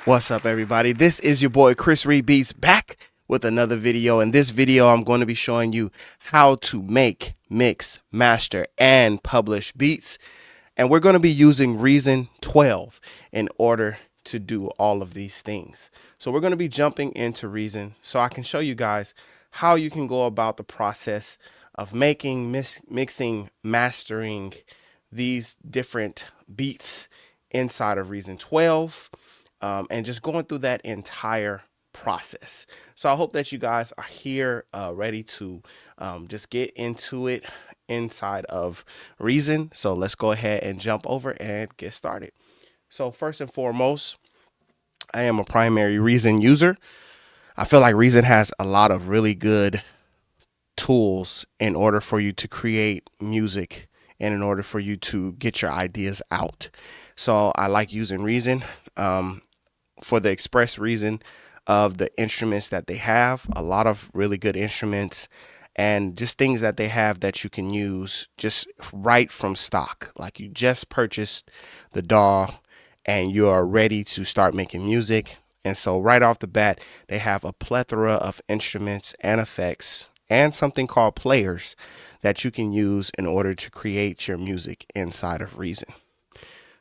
What's up, everybody? This is your boy Chris Reed Beats back with another video. In this video, I'm going to be showing you how to make, mix, master, and publish beats. And we're going to be using Reason 12 in order to do all of these things. So we're going to be jumping into Reason so I can show you guys how you can go about the process of making, mixing, mastering these different beats inside of Reason 12. And just going through that entire process. So I hope that you guys are here ready to just get into it inside of Reason. So let's go ahead and jump over and get started. So first and foremost, I am a primary Reason user. I feel like Reason has a lot of really good tools in order for you to create music and in order for you to get your ideas out. So I like using Reason for the express reason of the instruments that they have, a lot of really good instruments and just things that they have that you can use just right from stock. Like you just purchased the DAW and you are ready to start making music. And so right off the bat, they have a plethora of instruments and effects and something called players that you can use in order to create your music inside of Reason.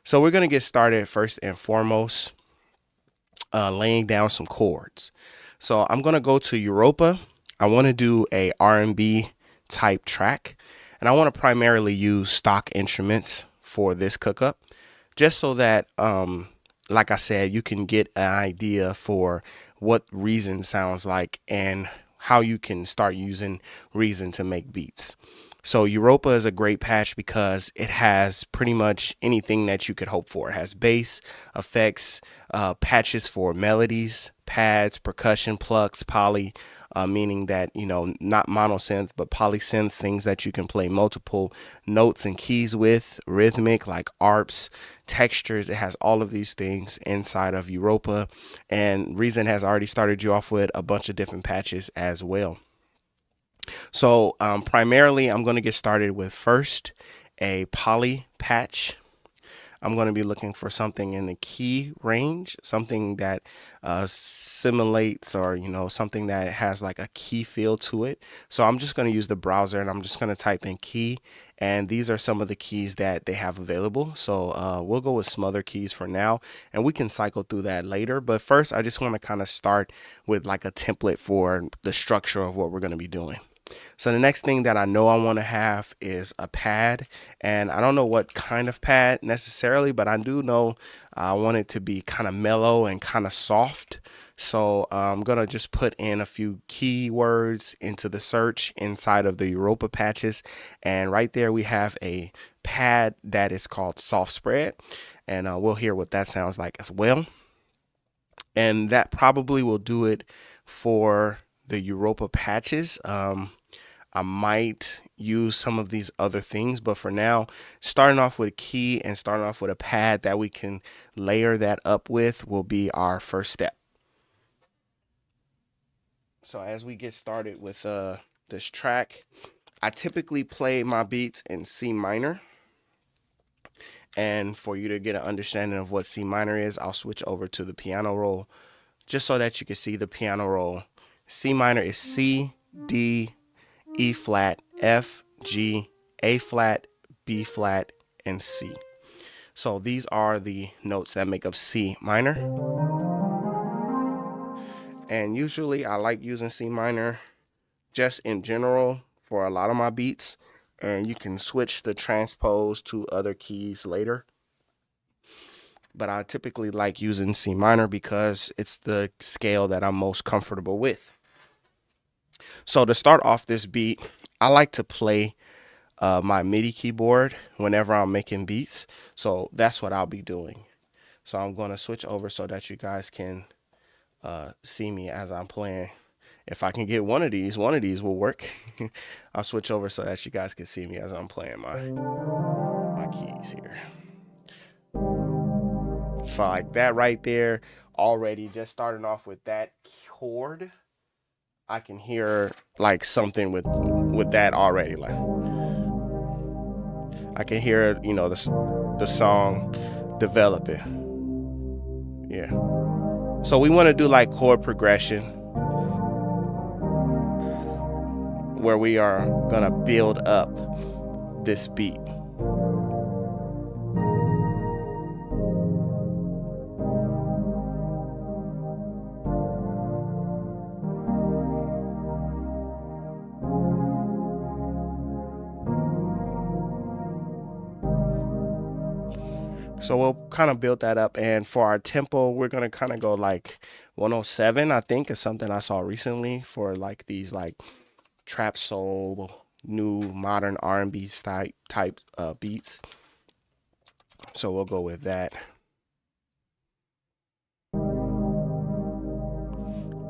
So we're going to get started first and foremost laying down some chords. So I'm going to go to Europa. I want to do a R&B type track, and I want to primarily use stock instruments for this cookup, just so that, like I said, you can get an idea for what Reason sounds like and how you can start using Reason to make beats. So Europa is a great patch because it has pretty much anything that you could hope for. It has bass, effects, patches for melodies, pads, percussion, plucks, poly, meaning that, you know, not monosynth, but polysynth, things that you can play multiple notes and keys with, rhythmic like arps, textures. It has all of these things inside of Europa, and Reason has already started you off with a bunch of different patches as well. So primarily, I'm going to get started with first a poly patch. I'm going to be looking for something in the key range, something that simulates or, you know, something that has like a key feel to it. So I'm just going to use the browser and I'm just going to type in key. And these are some of the keys that they have available. So we'll go with some other keys for now, and we can cycle through that later. But first, I just want to kind of start with like a template for the structure of what we're going to be doing. So the next thing that I know I want to have is a pad, and I don't know what kind of pad necessarily, but I do know I want it to be kind of mellow and kind of soft. So I'm going to just put in a few keywords into the search inside of the Europa patches, and right there we have a pad that is called Soft Spread, and we'll hear what that sounds like as well. And that probably will do it for the Europa patches. I might use some of these other things, but for now, starting off with a key and starting off with a pad that we can layer that up with will be our first step. So as we get started with this track, I typically play my beats in C minor. And for you to get an understanding of what C minor is, I'll switch over to the piano roll just so that you can see the piano roll. C minor is C, D, E flat, F, G, A flat, B flat, and C. So these are the notes that make up C minor. And usually I like using C minor just in general for a lot of my beats. And you can switch the transpose to other keys later. But I typically like using C minor because it's the scale that I'm most comfortable with. So to start off this beat, I like to play my MIDI keyboard whenever I'm making beats. So that's what I'll be doing. So I'm going to switch over so that you guys can see me as I'm playing. If I can get one of these will work. I'll switch over so that you guys can see me as I'm playing my keys here. So like that right there, already just starting off with that chord, I can hear like something with that already. Like I can hear, you know, the song developing. Yeah. So we want to do like chord progression where we are gonna build up this beat. So we'll kind of build that up, and for our tempo, we're gonna kind of go like 107. I think is something I saw recently for like these like trap soul, new modern R&B type beats. So we'll go with that.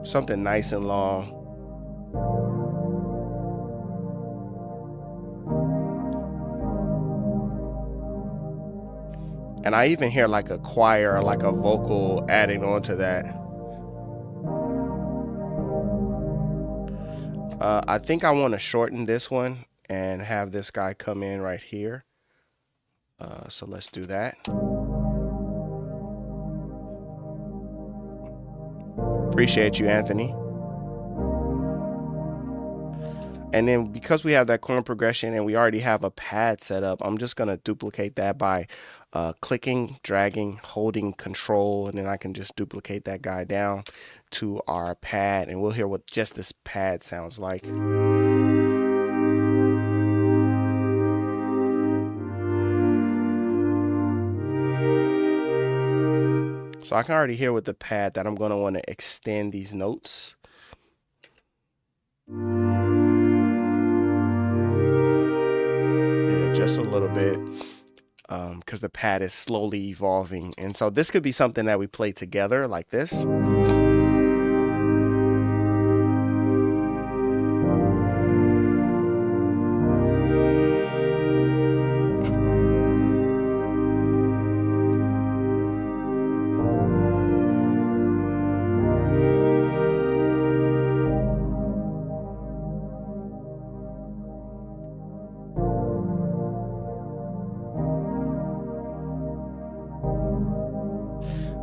Something nice and long. And I even hear like a choir, like a vocal adding on to that. I think I want to shorten this one and have this guy come in right here. So let's do that. Appreciate you, Anthony. And then because we have that chord progression and we already have a pad set up, I'm just going to duplicate that by clicking, dragging, holding control, and then I can just duplicate that guy down to our pad, and we'll hear what just this pad sounds like. So I can already hear with the pad that I'm going to want to extend these notes. Yeah, just a little bit, because the pad is slowly evolving. And so this could be something that we play together like this.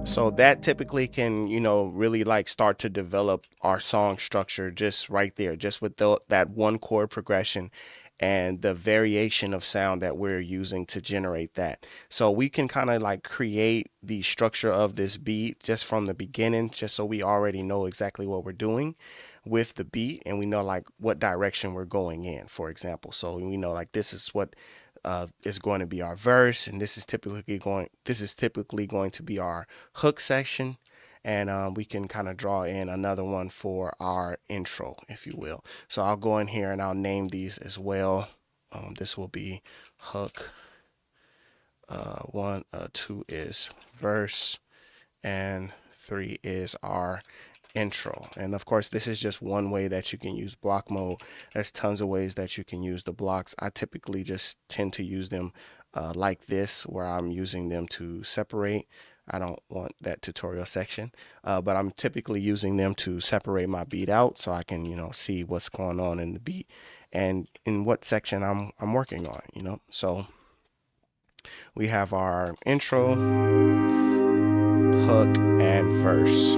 So that typically can, really like start to develop our song structure just right there, just with that one chord progression and the variation of sound that we're using to generate that. So we can kind of like create the structure of this beat just from the beginning, just so we already know exactly what we're doing with the beat, and we know like what direction we're going in, for example. So we know like this is what is going to be our verse, and this is typically going to be our hook section, and we can kind of draw in another one for our intro, if you will. So I'll go in here and I'll name these as well. This will be hook. 2 is verse, and 3 is our intro. And of course, this is just one way that you can use block mode. There's tons of ways that you can use the blocks. I typically just tend to use them like this, where I'm using them to separate. I don't want that tutorial section, but I'm typically using them to separate my beat out, so I can see what's going on in the beat and in what section I'm working on. So we have our intro, hook, and verse.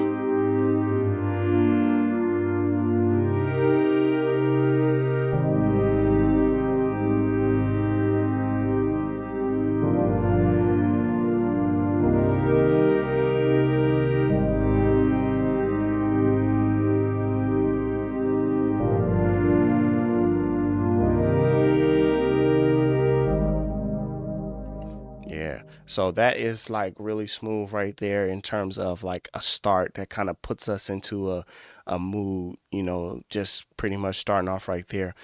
Yeah, so that is like really smooth right there in terms of like a start that kind of puts us into a mood, just pretty much starting off right there.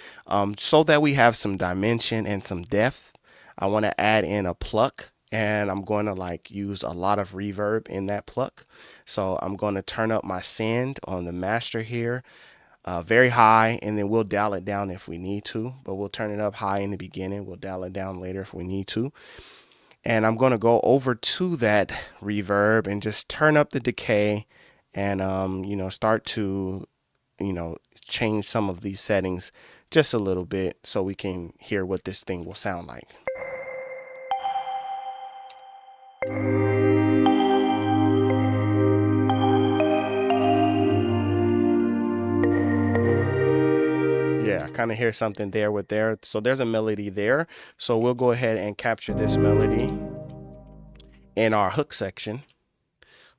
So that we have some dimension and some depth, I want to add in a pluck, and I'm going to like use a lot of reverb in that pluck. So I'm going to turn up my send on the master here. Very high, and then we'll dial it down if we need to, but we'll turn it up high in the beginning. We'll dial it down later if we need to. And I'm going to go over to that reverb and just turn up the decay and, start to, change some of these settings just a little bit so we can hear what this thing will sound like. Yeah, I kind of hear something there with there. So there's a melody there. So we'll go ahead and capture this melody in our hook section.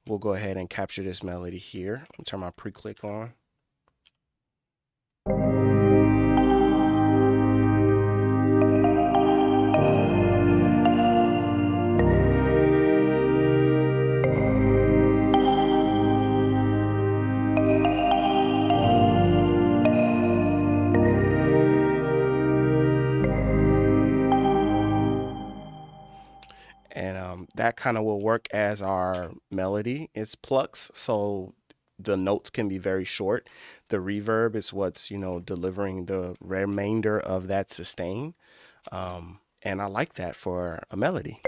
We'll go ahead and capture this melody here. I'll turn my pre-click on. And that kind of will work as our melody. It's plucks, so the notes can be very short. The reverb is what's, you know, delivering the remainder of that sustain. And I like that for a melody.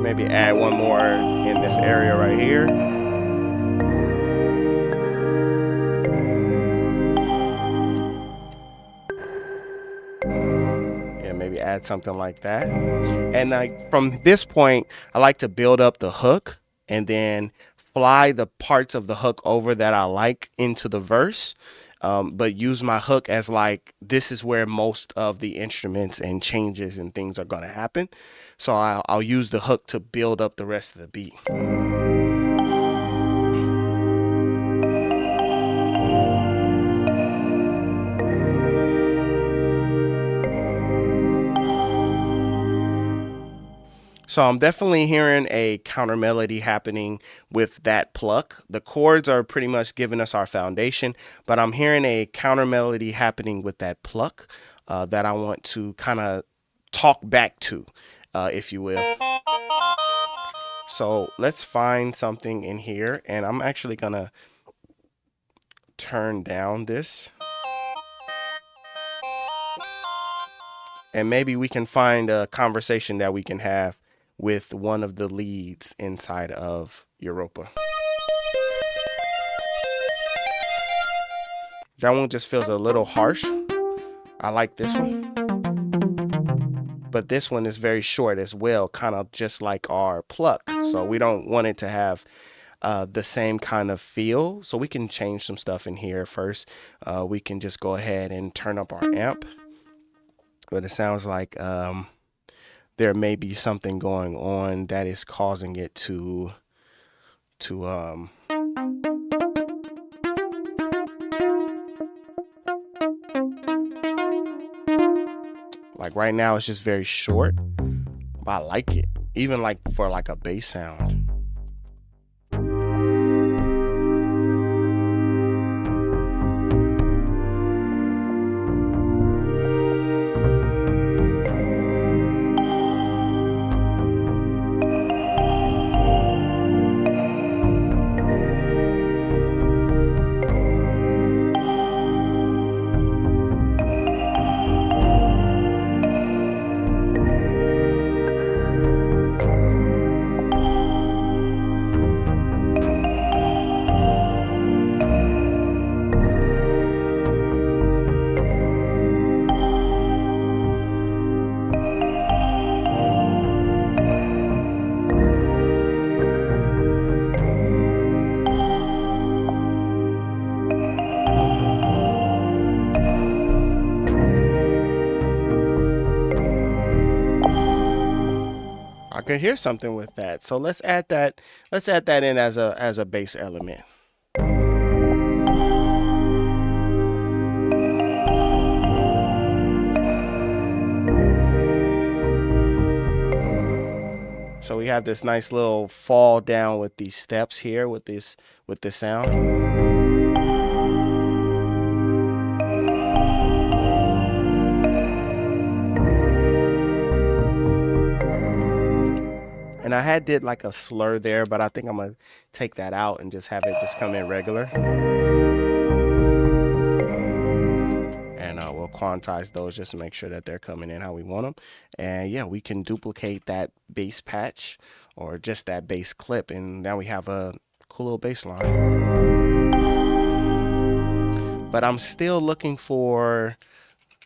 Maybe add one more in this area right here. Maybe add something like that. And from this point, I like to build up the hook and then fly the parts of the hook over that I like into the verse. But use my hook as like, this is where most of the instruments and changes and things are going to happen. So I'll use the hook to build up the rest of the beat. So I'm definitely hearing a counter melody happening with that pluck. The chords are pretty much giving us our foundation, but I'm hearing a counter melody happening with that pluck that I want to kind of talk back to, if you will. So let's find something in here, and I'm actually gonna turn down this. And maybe we can find a conversation that we can have with one of the leads inside of Europa. That one just feels a little harsh. I like this one. But this one is very short as well, kind of just like our pluck. So we don't want it to have the same kind of feel. So we can change some stuff in here first. We can just go ahead and turn up our amp. But it sounds like there may be something going on that is causing it to like right now it's just very short, but I like it, even like for like a bass sound. I could hear something with that. So let's add that in as a bass element. So we have this nice little fall down with these steps here with this sound. And I did like a slur there, but I think I'm gonna take that out and just have it just come in regular. And we'll quantize those just to make sure that they're coming in how we want them. And yeah, we can duplicate that bass patch or just that bass clip, and now we have a cool little bass line. But I'm still looking for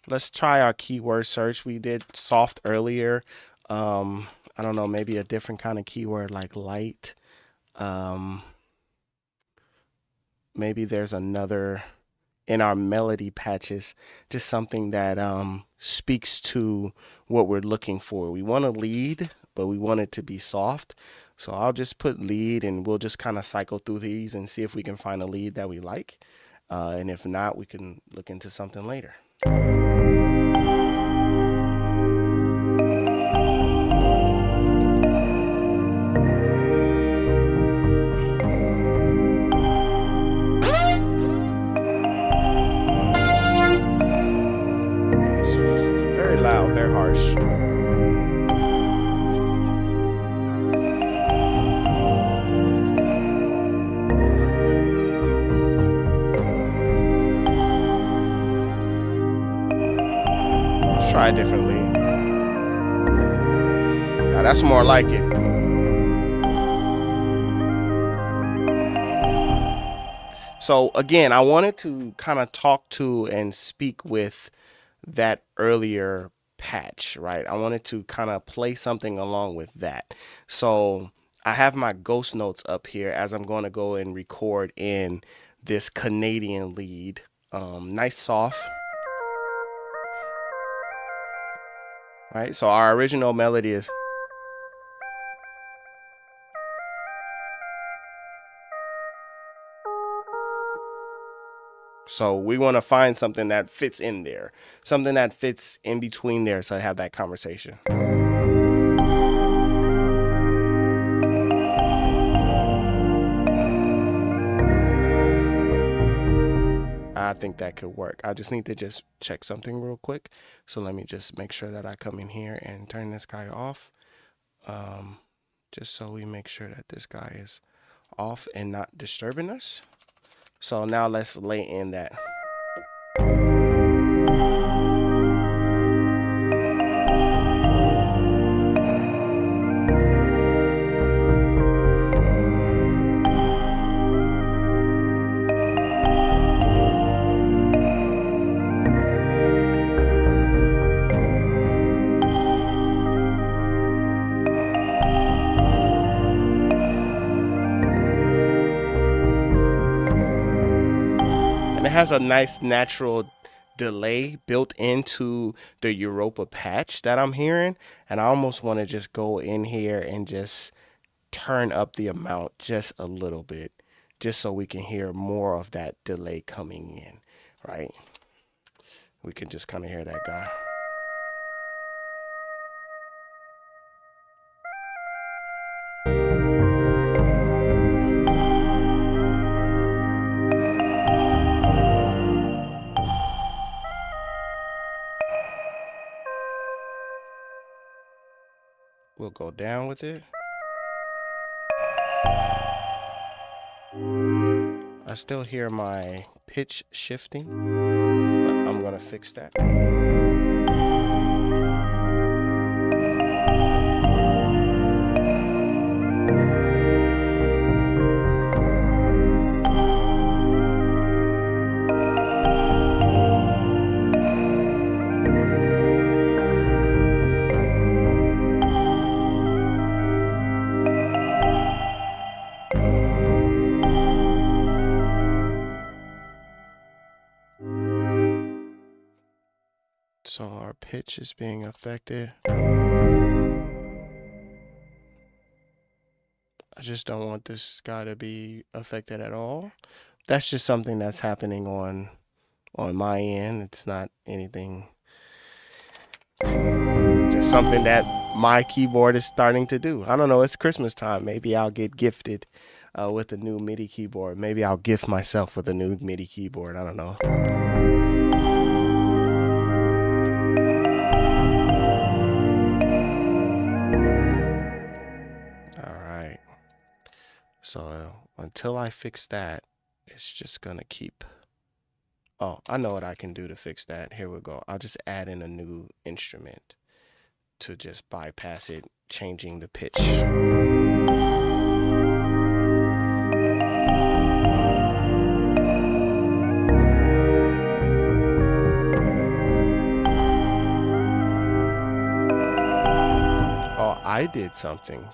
let's try our keyword search. We did soft earlier. I don't know, maybe a different kind of keyword like light. Maybe there's another in our melody patches, just something that speaks to what we're looking for. We want a lead, but we want it to be soft. So I'll just put lead and we'll just kind of cycle through these and see if we can find a lead that we like. And if not, we can look into something later. It's very loud, very harsh. Try it differently. Now that's more like it. So again, I wanted to kind of talk to and speak with that earlier patch, right? I wanted to kind of play something along with that. So I have my ghost notes up here as I'm going to go and record in this Canadian lead. Nice soft. Right, so our original melody is. So we want to find something that fits in there, something that fits in between there, so I have that conversation. I think that could work. I just need to just check something real quick. So let me just make sure that I come in here and turn this guy off. Just so we make sure that this guy is off and not disturbing us. So now let's lay in that. And it has a nice natural delay built into the Europa patch that I'm hearing. And I almost want to just go in here and just turn up the amount just a little bit, just so we can hear more of that delay coming in, right? We can just kind of hear that guy. We'll go down with it. I still hear my pitch shifting, but I'm gonna fix that. So our pitch is being affected. I just don't want this guy to be affected at all. That's just something that's happening on my end. It's not anything, just something that my keyboard is starting to do. I don't know, it's Christmas time. Maybe I'll get gifted with a new MIDI keyboard. Maybe I'll gift myself with a new MIDI keyboard. I don't know. So until I fix that, it's just gonna keep. Oh, I know what I can do to fix that. Here we go. I'll just add in a new instrument to just bypass it, changing the pitch. I did something.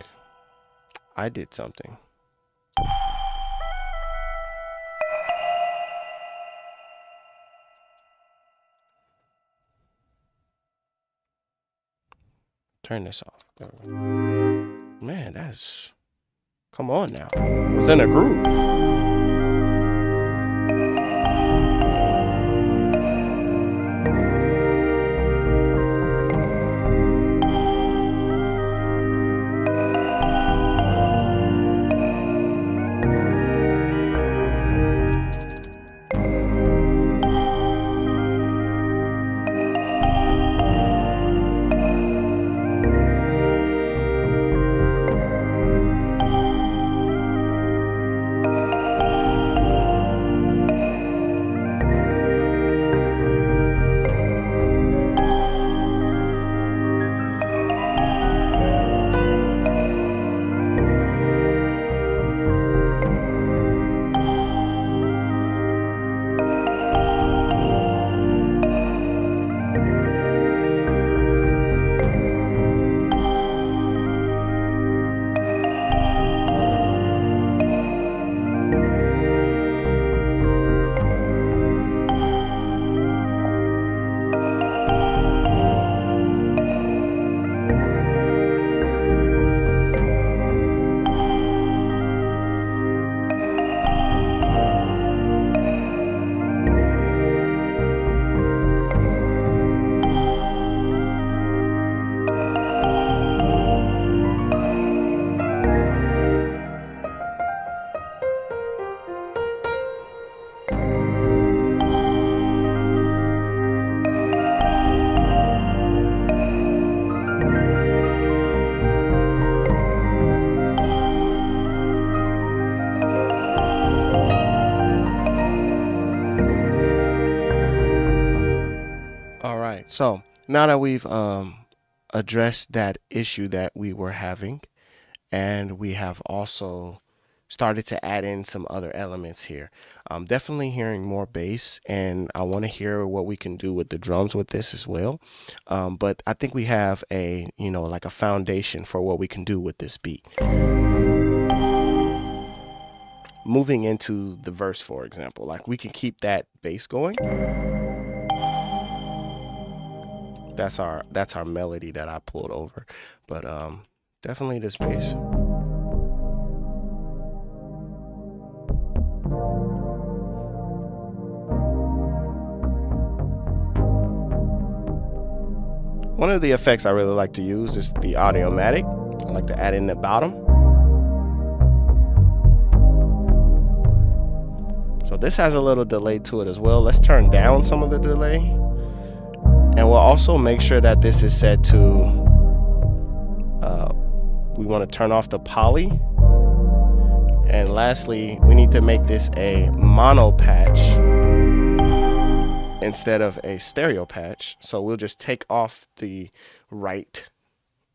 Turn this off. There we go. Man, that's... Come on now. It was in a groove. All right. So now that we've addressed that issue that we were having, and we have also started to add in some other elements here. I'm definitely hearing more bass, and I want to hear what we can do with the drums with this as well. But I think we have a, like a foundation for what we can do with this beat. Moving into the verse, for example, like we can keep that bass going. That's our melody that I pulled over, but definitely this bass. One of the effects I really like to use is the Audiomatic. I like to add in the bottom. So this has a little delay to it as well. Let's turn down some of the delay. And we'll also make sure that this is set to, we want to turn off the poly. And lastly, we need to make this a mono patch instead of a stereo patch. So we'll just take off the right.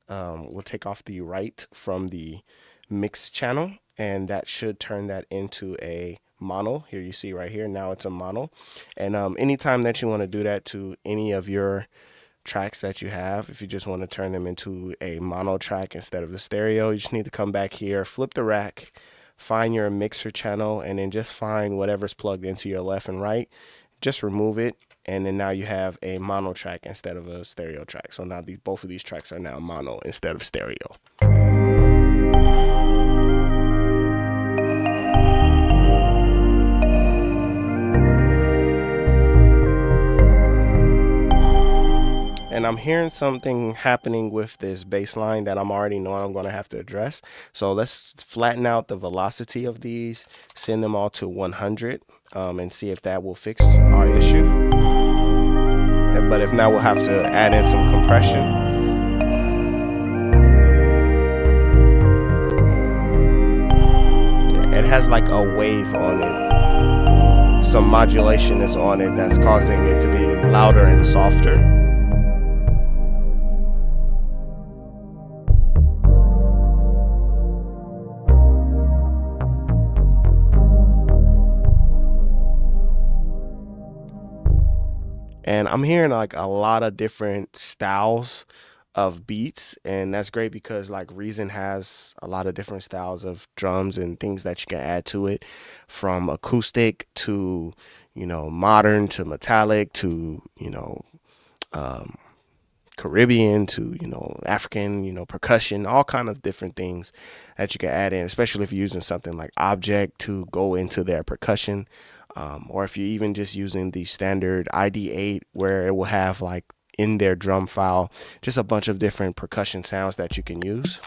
We'll take off the right from the mix channel, and that should turn that into a mono. Here you see right here, now it's a mono. And anytime that you want to do that to any of your tracks that you have, if you just want to turn them into a mono track instead of the stereo, you just need to come back here, flip the rack, find your mixer channel, and then just find whatever's plugged into your left and right. Just remove it, and then now you have a mono track instead of a stereo track. So now both of these tracks are now mono instead of stereo. And I'm hearing something happening with this bass line that I'm already knowing I'm going to have to address. So let's flatten out the velocity of these, send them all to 100, and see if that will fix our issue. But if not, we'll have to add in some compression. Yeah, it has like a wave on it. Some modulation is on it that's causing it to be louder and softer. And I'm hearing like a lot of different styles of beats, and that's great because like Reason has a lot of different styles of drums and things that you can add to it, from acoustic to, you know, modern to metallic to, you know, um, Caribbean to, you know, African, you know, percussion, all kind of different things that you can add in, especially if you're using something like Object to go into their percussion, or if you're even just using the standard ID8 where it will have like in their drum file just a bunch of different percussion sounds that you can use.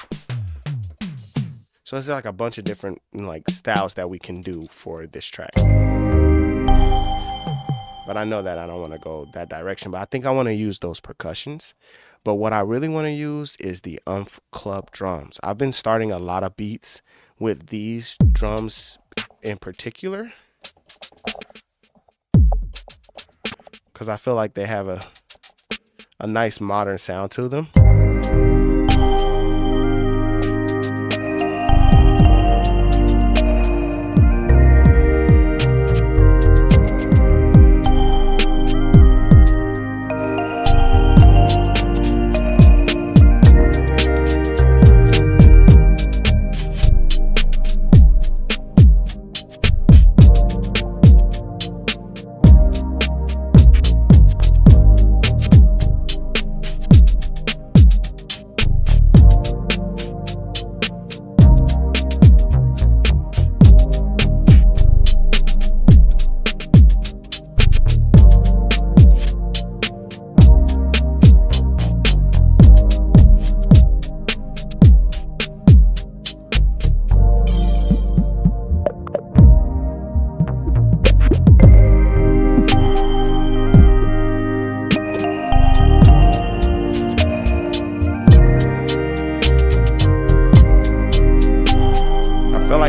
So it's like a bunch of different, you know, like styles that we can do for this track. But I know that I don't want to go that direction, but I think I want to use those percussions. But what I really want to use is the club drums. I've been starting a lot of beats with these drums in particular, because I feel like they have a nice modern sound to them.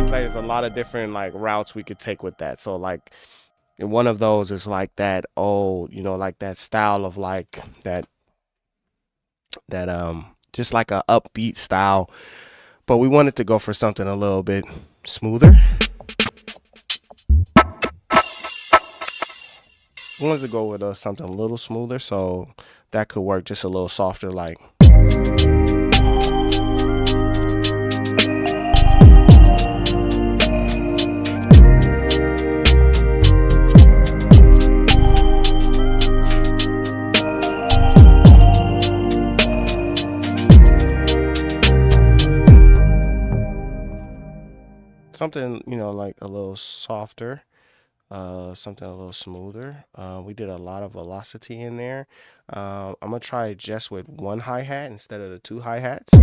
There's a lot of different like routes we could take with that. So like, and one of those is like that old, you know, like that style of like that just like a upbeat style, but we wanted to go for something a little bit smoother. We wanted to go with something a little smoother, so that could work just a little softer, like. Something, you know, like a little softer, something a little smoother. We did a lot of velocity in there. I'm gonna try it just with one hi-hat instead of the two hi-hats.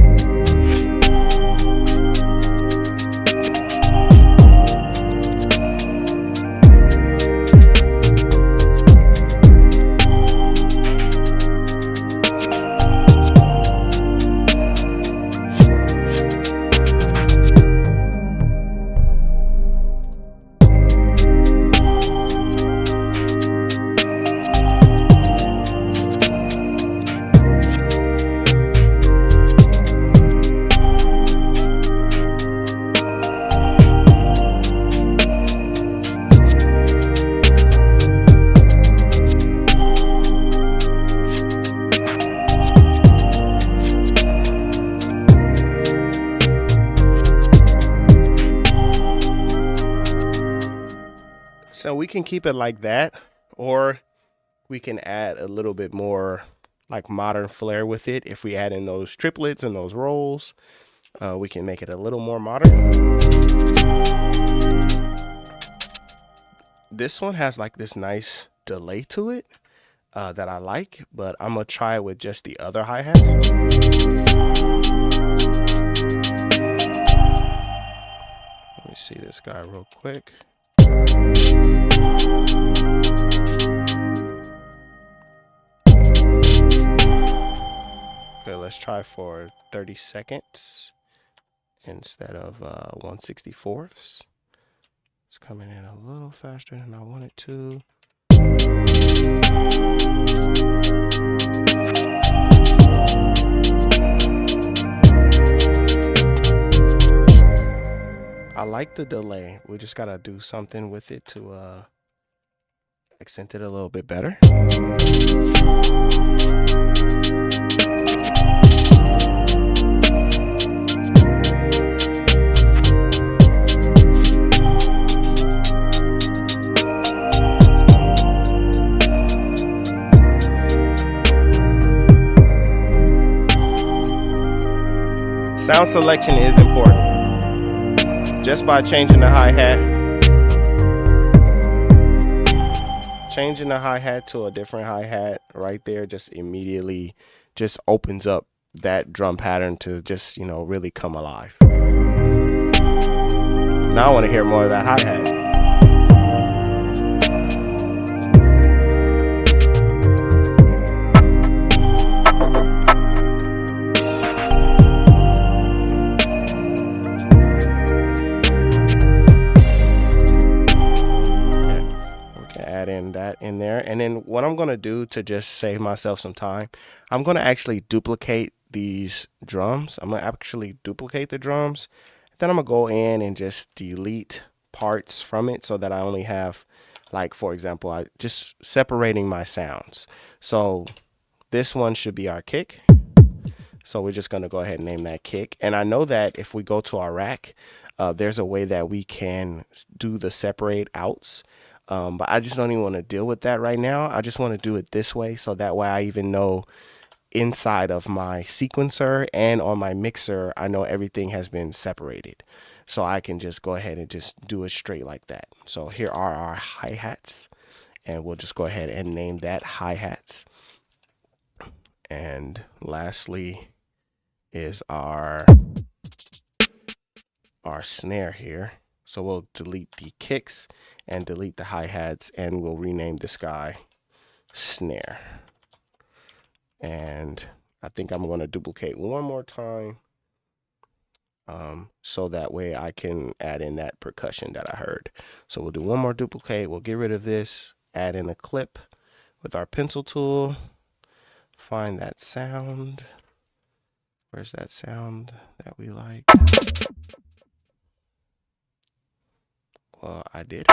So we can keep it like that, or we can add a little bit more like modern flair with it. If we add in those triplets and those rolls, we can make it a little more modern. This one has like this nice delay to it that I like, but I'm gonna try it with just the other hi-hat. Let me see this guy real quick. Okay, let's try for 30 seconds instead of 1/64. It's coming in a little faster than I want it to. I like the delay. We just gotta do something with it to accent it a little bit better. Sound selection is important. Just by changing the hi-hat, to a different hi-hat right there just immediately just opens up that drum pattern to just, you know, really come alive. Now I want to hear more of that hi-hat. That in there, and then what I'm going to do to just save myself some time, I'm going to actually duplicate these drums. I'm going to actually duplicate the drums, then I'm going to go in and just delete parts from it so that I only have, like, for example, I just separating my sounds. So this one should be our kick, so we're just going to go ahead and name that kick. And I know that if we go to our rack, there's a way that we can do the separate outs. But I just don't even want to deal with that right now. I just want to do it this way, so that way I even know inside of my sequencer and on my mixer, I know everything has been separated. So I can just go ahead and just do it straight like that. So here are our hi-hats, and we'll just go ahead and name that hi-hats. And lastly is our snare here. So we'll delete the kicks and delete the hi-hats, and we'll rename this guy snare. And I think I'm going to duplicate one more time, so that way I can add in that percussion that I heard. So we'll do one more duplicate. We'll get rid of this, add in a clip with our pencil tool, find that sound. Where's that sound that we like? Well, I did.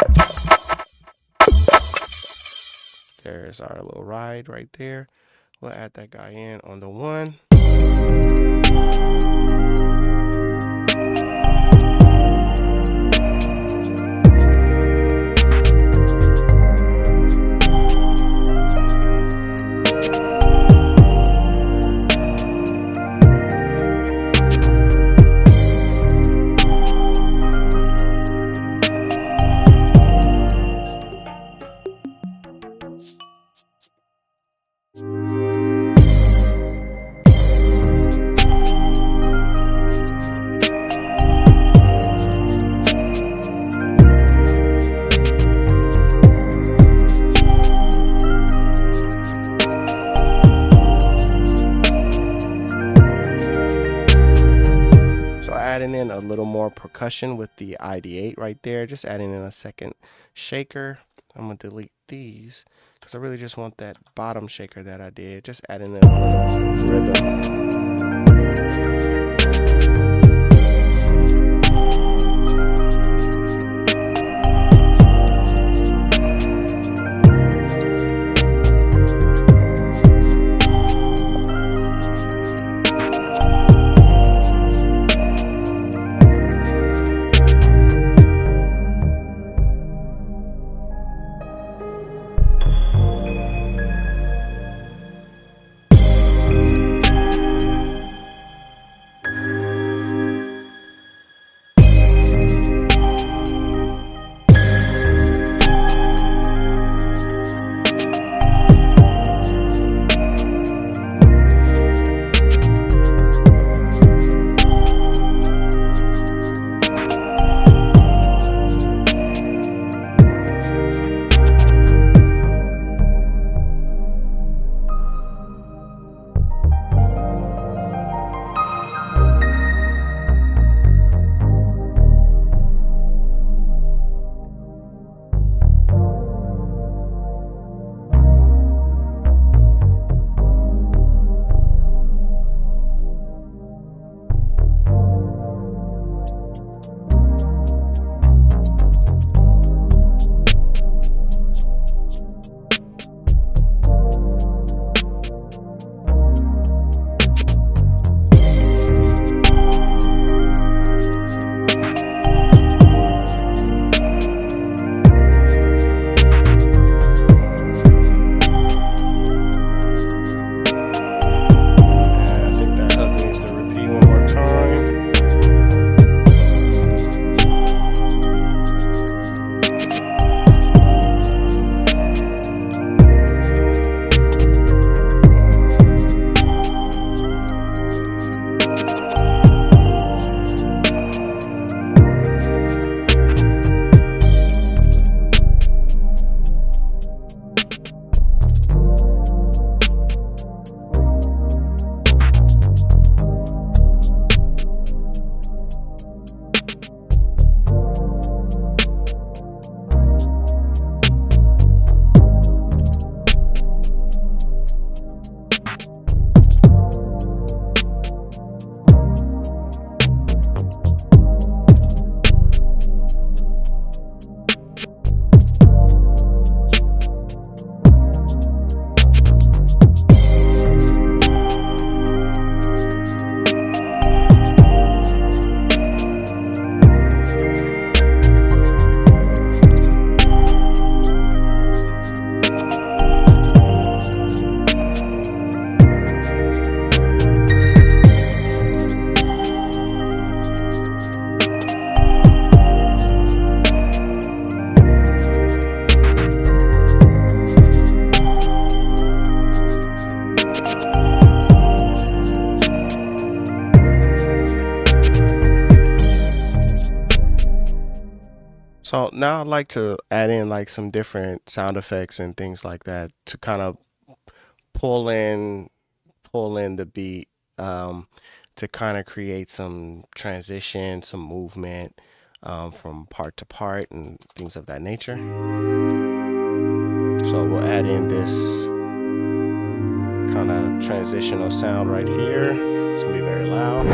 There's our little ride right there. We'll add that guy in on the one. Adding in a little more percussion with the ID8 right there, just adding in a second shaker. I'm gonna delete these because I really just want that bottom shaker that I did, just adding in a little rhythm. now I'd like to add in like some different sound effects and things like that to kind of pull in the beat, to kind of create some transition, some movement, from part to part and things of that nature. So we'll add in this kind of transitional sound right here. It's gonna be very loud.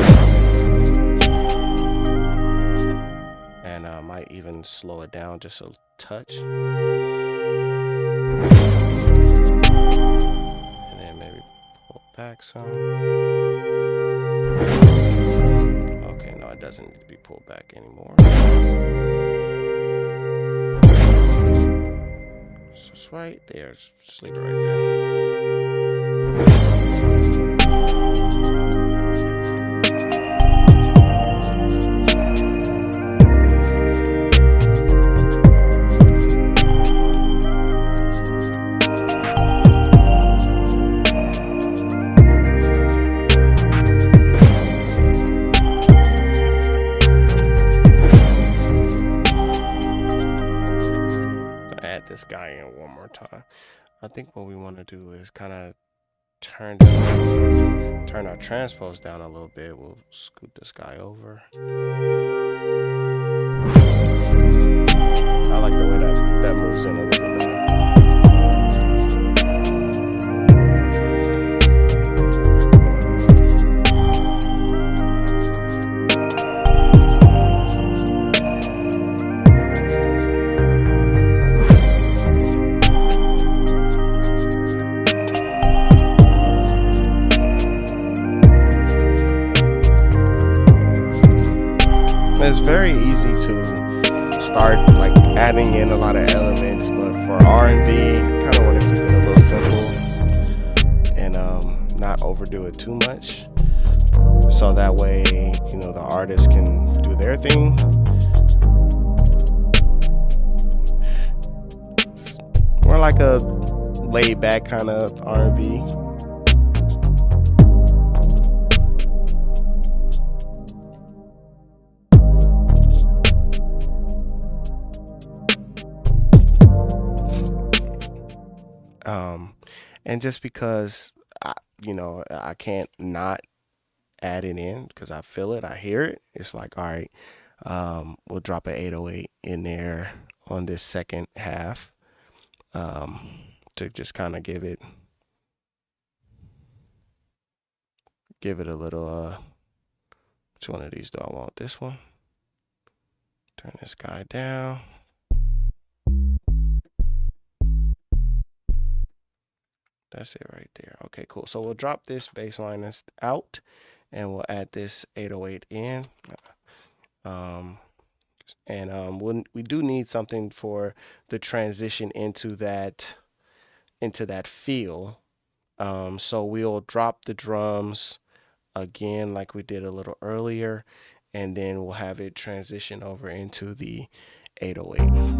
And I might even slow it down just a touch. And then maybe pull back some. Okay, no, it doesn't need to be pulled back anymore. So it's right there. Just leave it right there. This guy in one more time. I think what we want to do is kind of turn our transpose down a little bit. We'll scoot this guy over. I like the way that moves in a little bit better. It's very easy to start like adding in a lot of elements, but for R&B, kind of want to keep it a little simple and not overdo it too much, so that way, you know, the artist can do their thing. It's more like a laid back kind of R&B. And just because I can't not add it in because I feel it, I hear it. It's like, all right, we'll drop an 808 in there on this second half, to just kind of give it a little. Which one of these do I want? This one. Turn this guy down. That's it right there. Okay, cool. So we'll drop this bass line out and we'll add this 808 in. We do need something for the transition into that feel. So we'll drop the drums again like we did a little earlier, and then we'll have it transition over into the 808.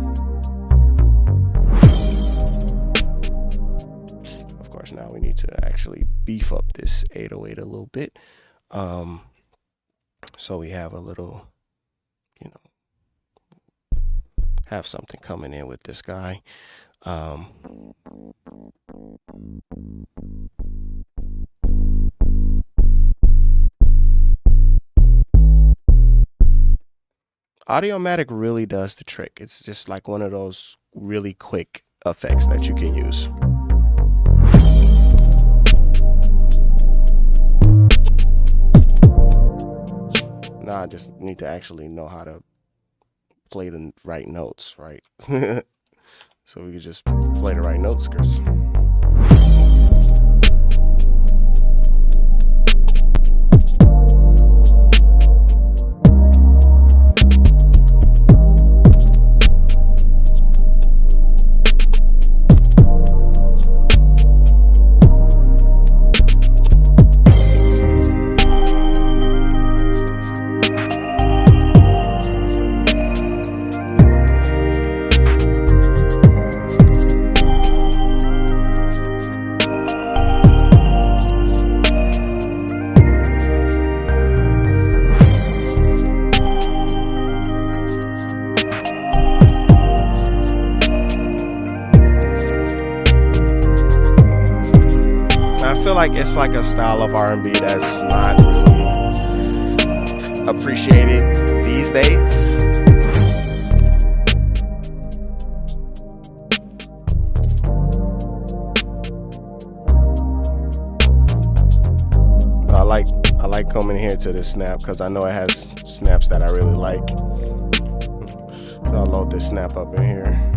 Now we need to actually beef up this 808 a little bit, so we have a little, have something coming in with this guy. Audiomatic really does the trick. It's just like one of those really quick effects that you can use. Now I just need to actually know how to play the right notes, right? So we can just play the right notes, Chris. like it's like a style of R&B that's not really appreciated these days. I like coming here to this snap because I know it has snaps that I really like. I'll load this snap up in here.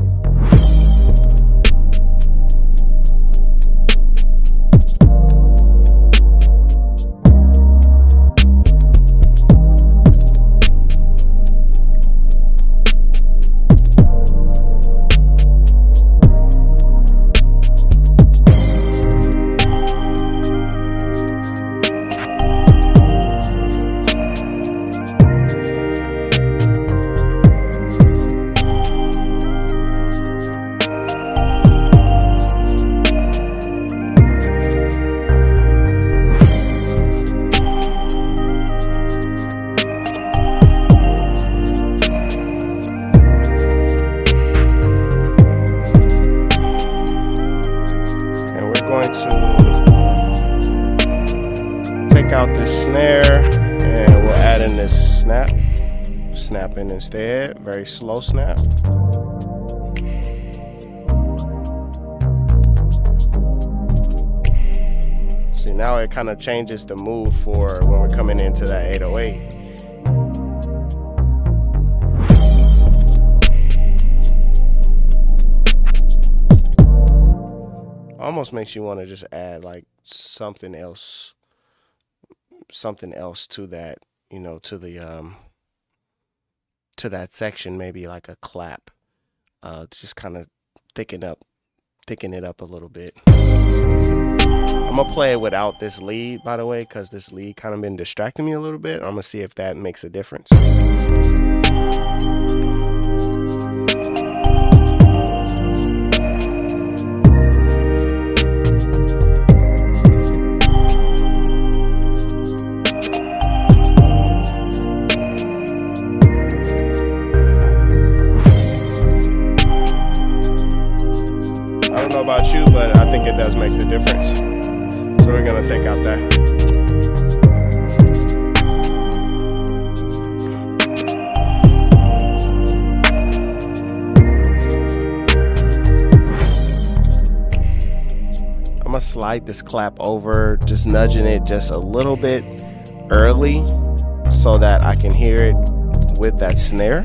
Out this snare and we'll add in this snap in instead. Very slow snap. See, now it kind of changes the mood for when we're coming into that 808. Almost makes you want to just add like something else to that, you know, to the to that section, maybe like a clap, just kind of thicken it up a little bit. I'm gonna play it without this lead, by the way, because this lead kind of been distracting me a little bit. I'm gonna see if that makes a difference. About you, but I think it does make the difference. So we're gonna take out that. I'm gonna slide this clap over, just nudging it just a little bit early so that I can hear it with that snare.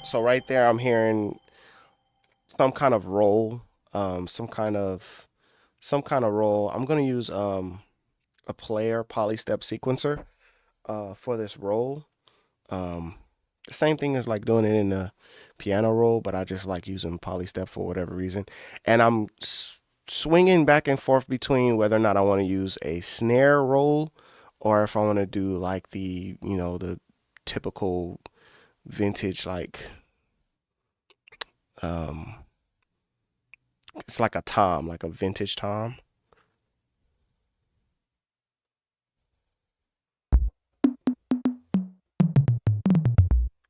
So right there, I'm hearing some kind of roll, some kind of roll. I'm gonna use a player polystep sequencer for this roll. The same thing as like doing it in the piano roll, but I just like using polystep for whatever reason. And I'm swinging back and forth between whether or not I want to use a snare roll or if I want to do like the, you know, the typical vintage, like it's like a tom, like a vintage tom.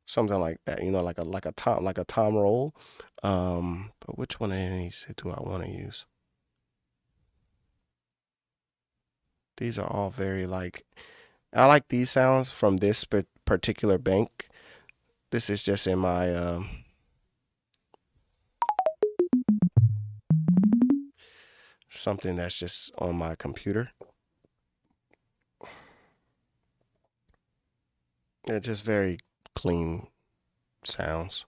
Something like that, you know, like a tom roll. But which one of these do I want to use? These are all very like, I like these sounds from this particular bank. This is just in my something that's just on my computer. They're just very clean sounds.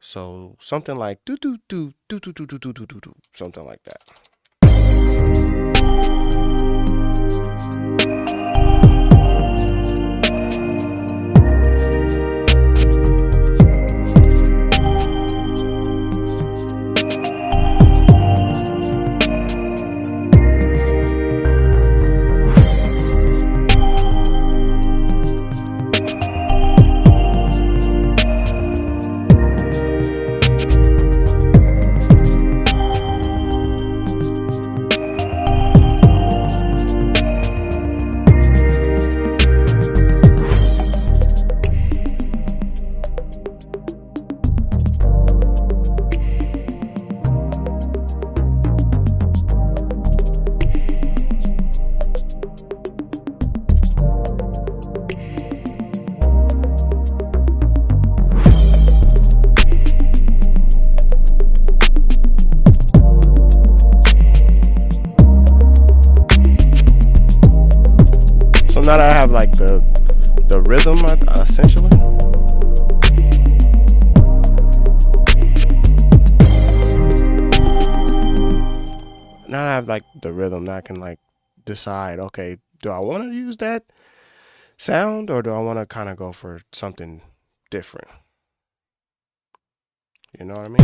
So something like do do do do do do do do do do, something like that. Now that I have like the rhythm, essentially. Now that I have like the rhythm, now I can like decide, okay, do I want to use that sound or do I want to kind of go for something different? You know what I mean?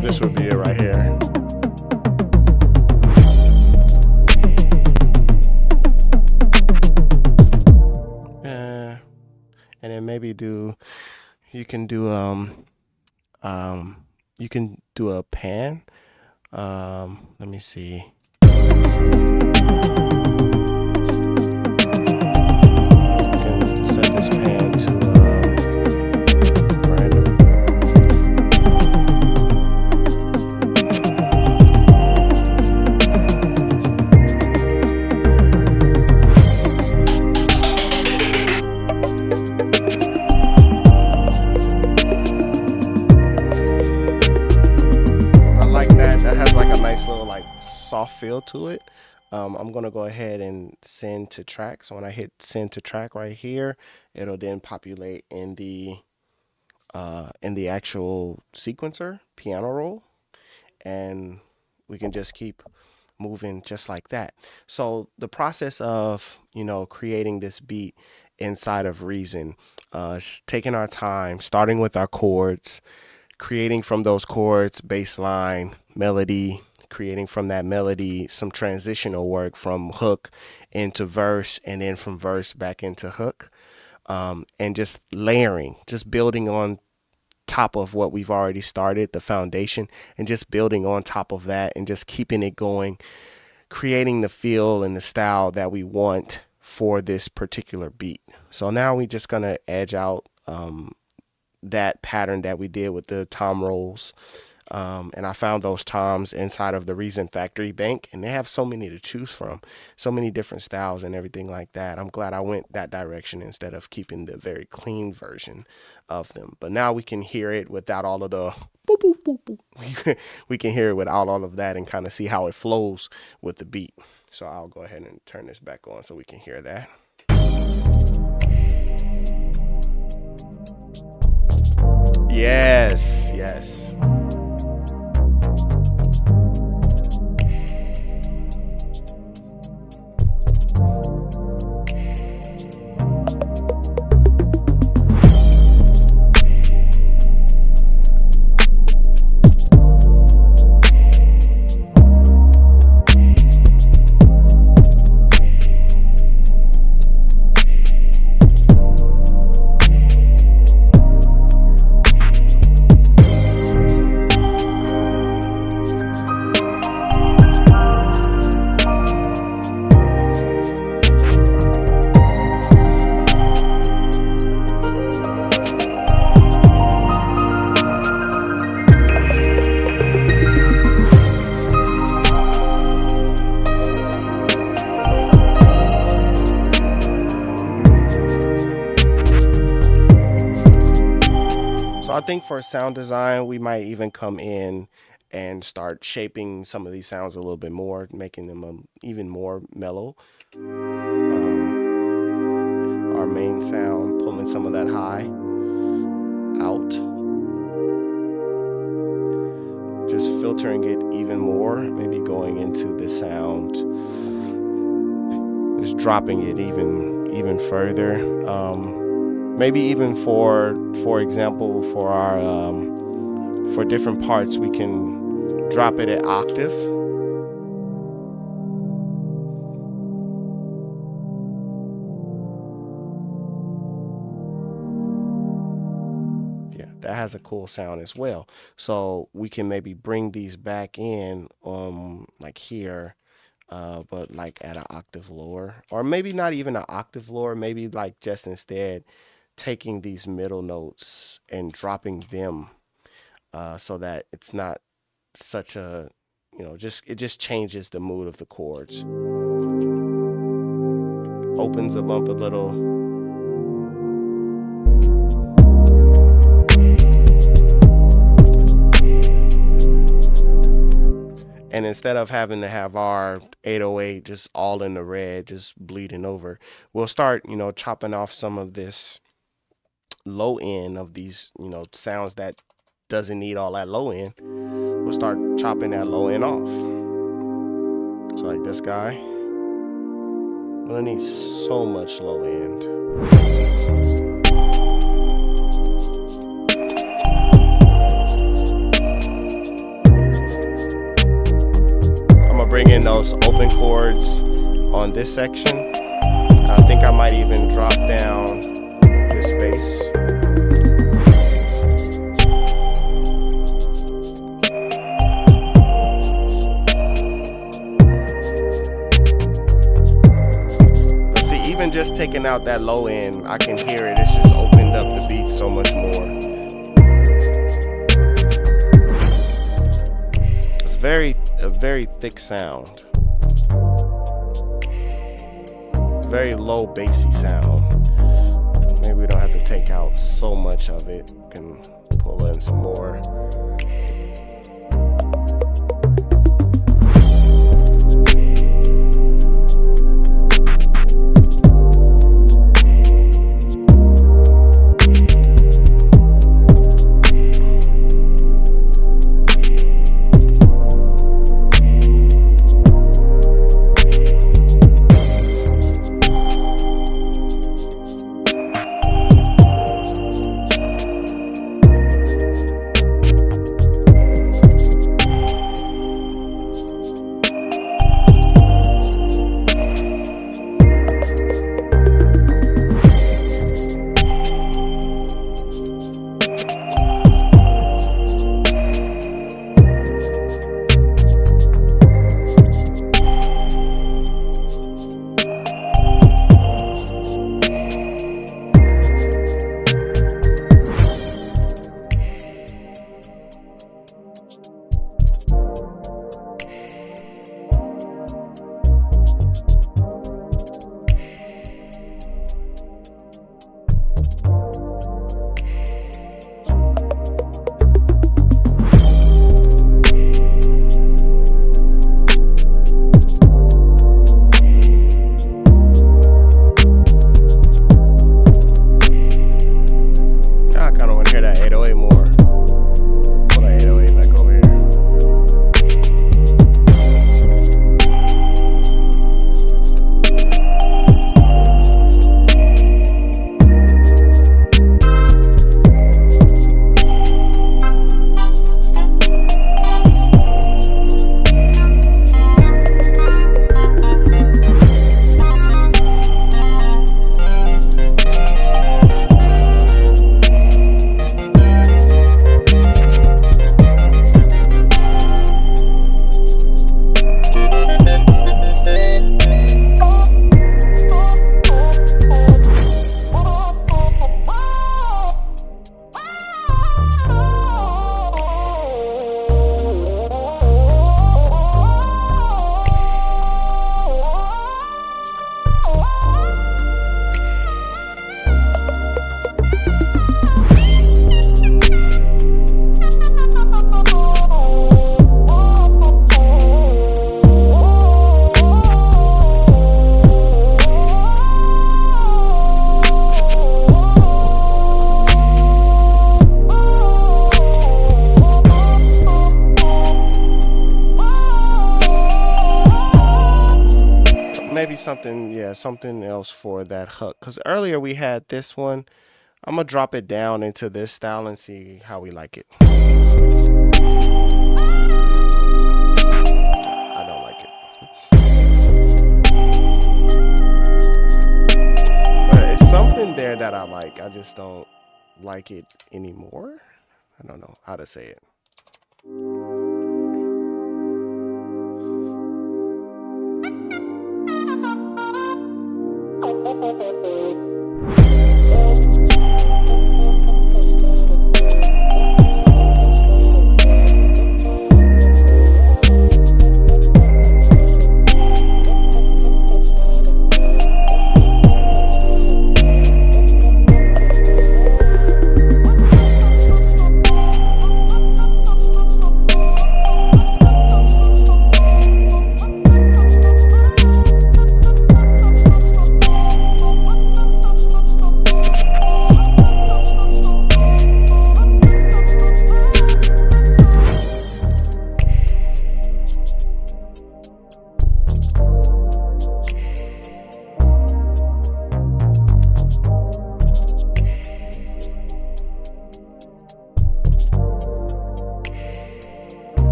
This would be it right here. And then maybe you can do a pan. Let me see. You can set this pan to random. Little like soft feel to it. I'm gonna go ahead and send to track. So when I hit send to track right here, it'll then populate in the actual sequencer piano roll, and we can just keep moving just like that. So the process of creating this beat inside of Reason, taking our time, starting with our chords, creating from those chords bass line, melody, creating from that melody some transitional work from hook into verse, and then from verse back into hook, and just layering, just building on top of what we've already started, the foundation, and just building on top of that and just keeping it going, creating the feel and the style that we want for this particular beat. So now we're just gonna edge out that pattern that we did with the tom rolls. And I found those toms inside of the Reason Factory Bank, and they have so many to choose from, so many different styles and everything like that. I'm glad I went that direction instead of keeping the very clean version of them. But now we can hear it without all of the boop, boop, boop, boop. We can hear it without all of that and kind of see how it flows with the beat. So I'll go ahead and turn this back on so we can hear that. Yes, yes. I think for sound design, we might even come in and start shaping some of these sounds a little bit more, making them even more mellow. Our main sound, pulling some of that high out. Just filtering it even more, maybe going into the sound, just dropping it even further. Maybe even for example, for our for different parts, we can drop it at octave. Yeah, that has a cool sound as well. So we can maybe bring these back in, like here, but like at an octave lower, or maybe not even an octave lower. Maybe like just instead taking these middle notes and dropping them, so that it's not such a, it just changes the mood of the chords. Opens them up a little. And instead of having to have our 808 just all in the red, just bleeding over, we'll start, chopping off some of this low end of these, sounds that doesn't need all that low end. We'll start chopping that low end off. So like this guy, we don't need so much low end. I'm gonna bring in those open chords on this section. I think I might even drop down this bass. Even just taking out that low end, I can hear it. It's just opened up the beat so much more. It's a very thick sound. Very low bassy sound. Maybe we don't have to take out so much of it. We can pull in some more. something, yeah, something else for that hook. Because earlier we had this one. I'm gonna drop it down into this style and see how we like it. I don't like it. But it's something there that I like. I just don't like it anymore. I don't know how to say it.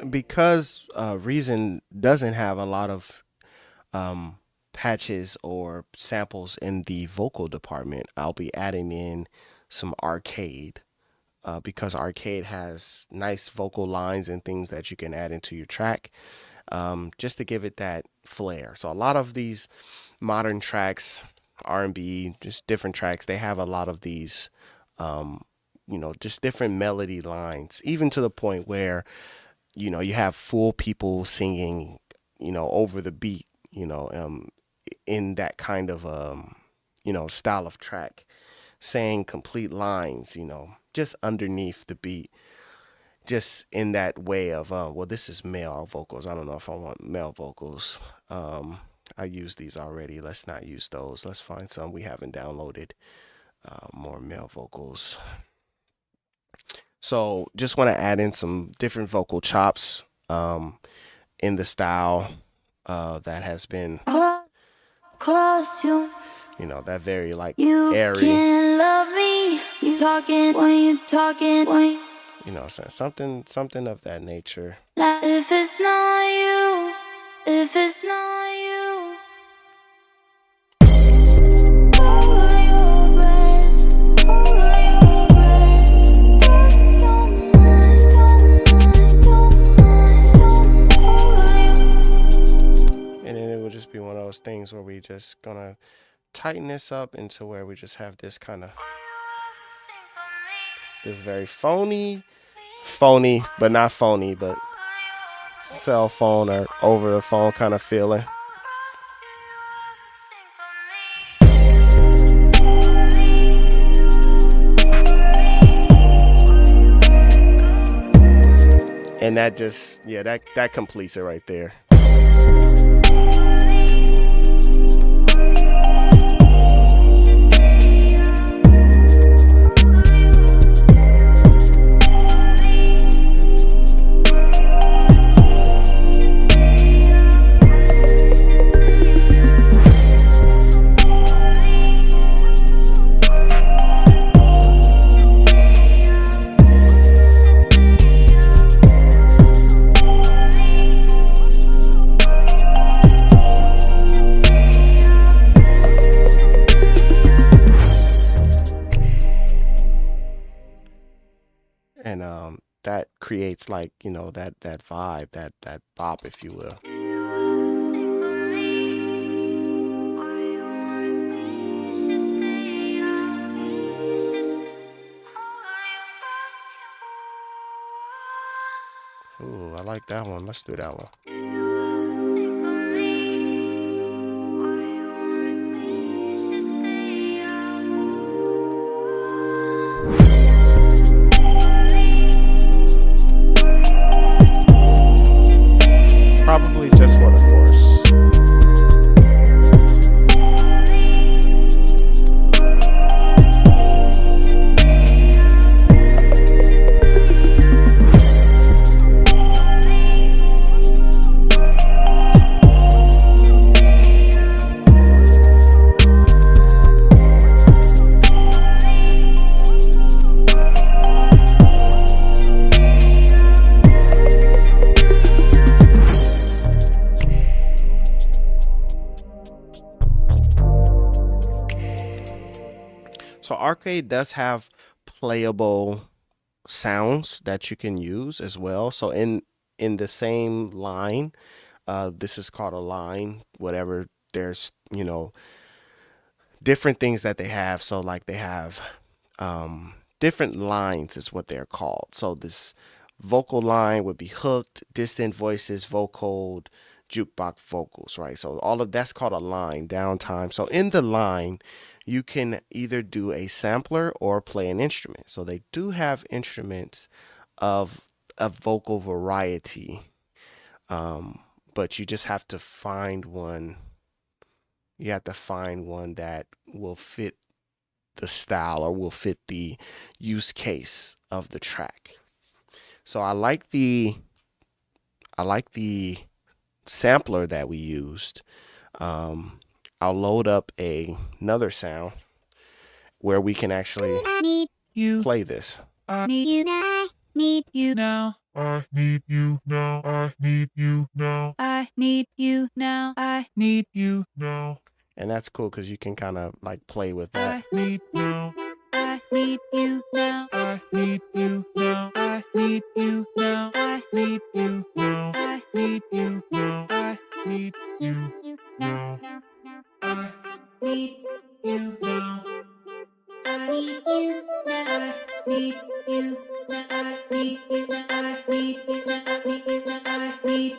because Reason doesn't have a lot of patches or samples in the vocal department, I'll be adding in some arcade. Because arcade has nice vocal lines and things that you can add into your track, just to give it that flair. So a lot of these modern tracks, R&B, just different tracks, they have a lot of these, just different melody lines, even to the point where you have full people singing, over the beat, in that kind of style of track, saying complete lines, just underneath the beat, just in that way of well, this is male vocals. I don't know if I want male vocals. I used these already. Let's not use those. Let's find some we haven't downloaded. More male vocals. So just want to add in some different vocal chops in the style that has been, that very like airy. You can't love me. You talking when you talking when. Something of that nature. If it's not you, if it's not you. And then it will just be one of those things where we just gonna tighten this up into where we just have this kind of, this very phony, but not phony, but cell phone or over the phone kind of feeling. And that just, that completes it right there. And that creates like, that vibe, that bop, if you will. Ooh, I like that one. Let's do that one. Probably just for the chorus. So Arcade does have playable sounds that you can use as well. So in the same line, this is called a line, whatever, there's, different things that they have. So like they have different lines is what they're called. So this vocal line would be hooked, distant voices, vocode, jukebox vocals, right? So all of that's called a line, downtime. So in the line, you can either do a sampler or play an instrument. So they do have instruments of a vocal variety, but you just have to find one. You have to find one that will fit the style or will fit the use case of the track. So I like the sampler that we used. I'll load up another sound where we can actually play this. Need you now. I need you now. I need you now. I need you now. I need you now. And that's cool because you can kind of like play with that. I need now. I need you now. I need you now. I need you now. I need you now. I need you now. I need you now. I need you now. I need you now. I need you now. I need you now. I need you now. I need you now. I need you now. I need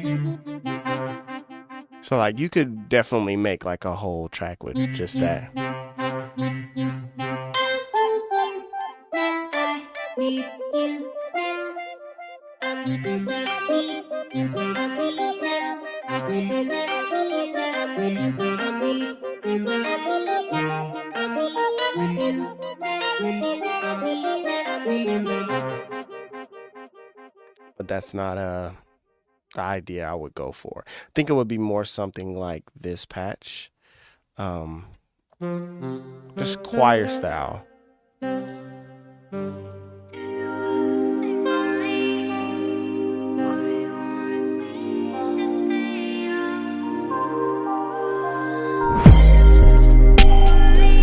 you now. So like you could definitely make like a whole track with just that. But that's not the idea I would go for. I think it would be more something like this patch. Just choir style.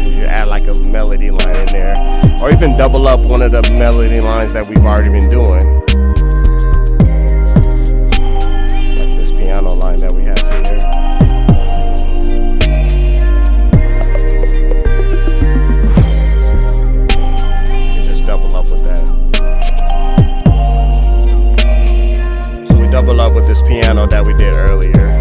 You add like a melody line in there, or even double up one of the melody lines that we've already been doing. Like this piano line that we have here. Double up with that. So we double up with this piano that we did earlier.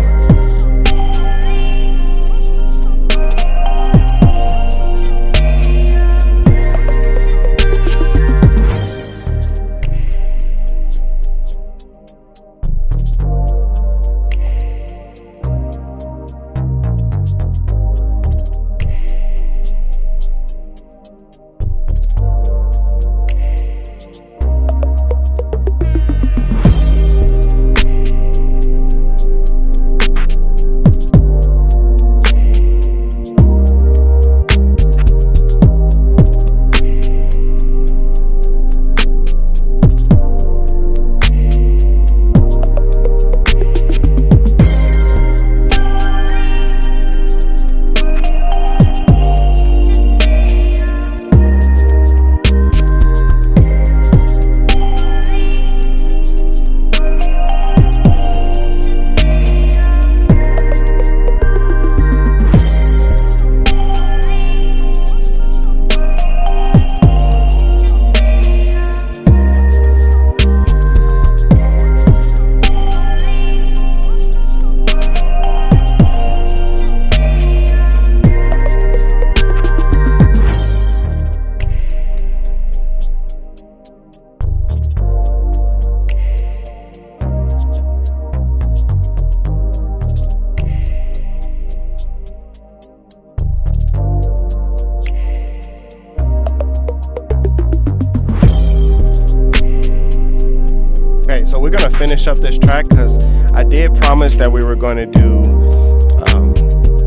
So we're gonna finish up this track because I did promise that we were going to do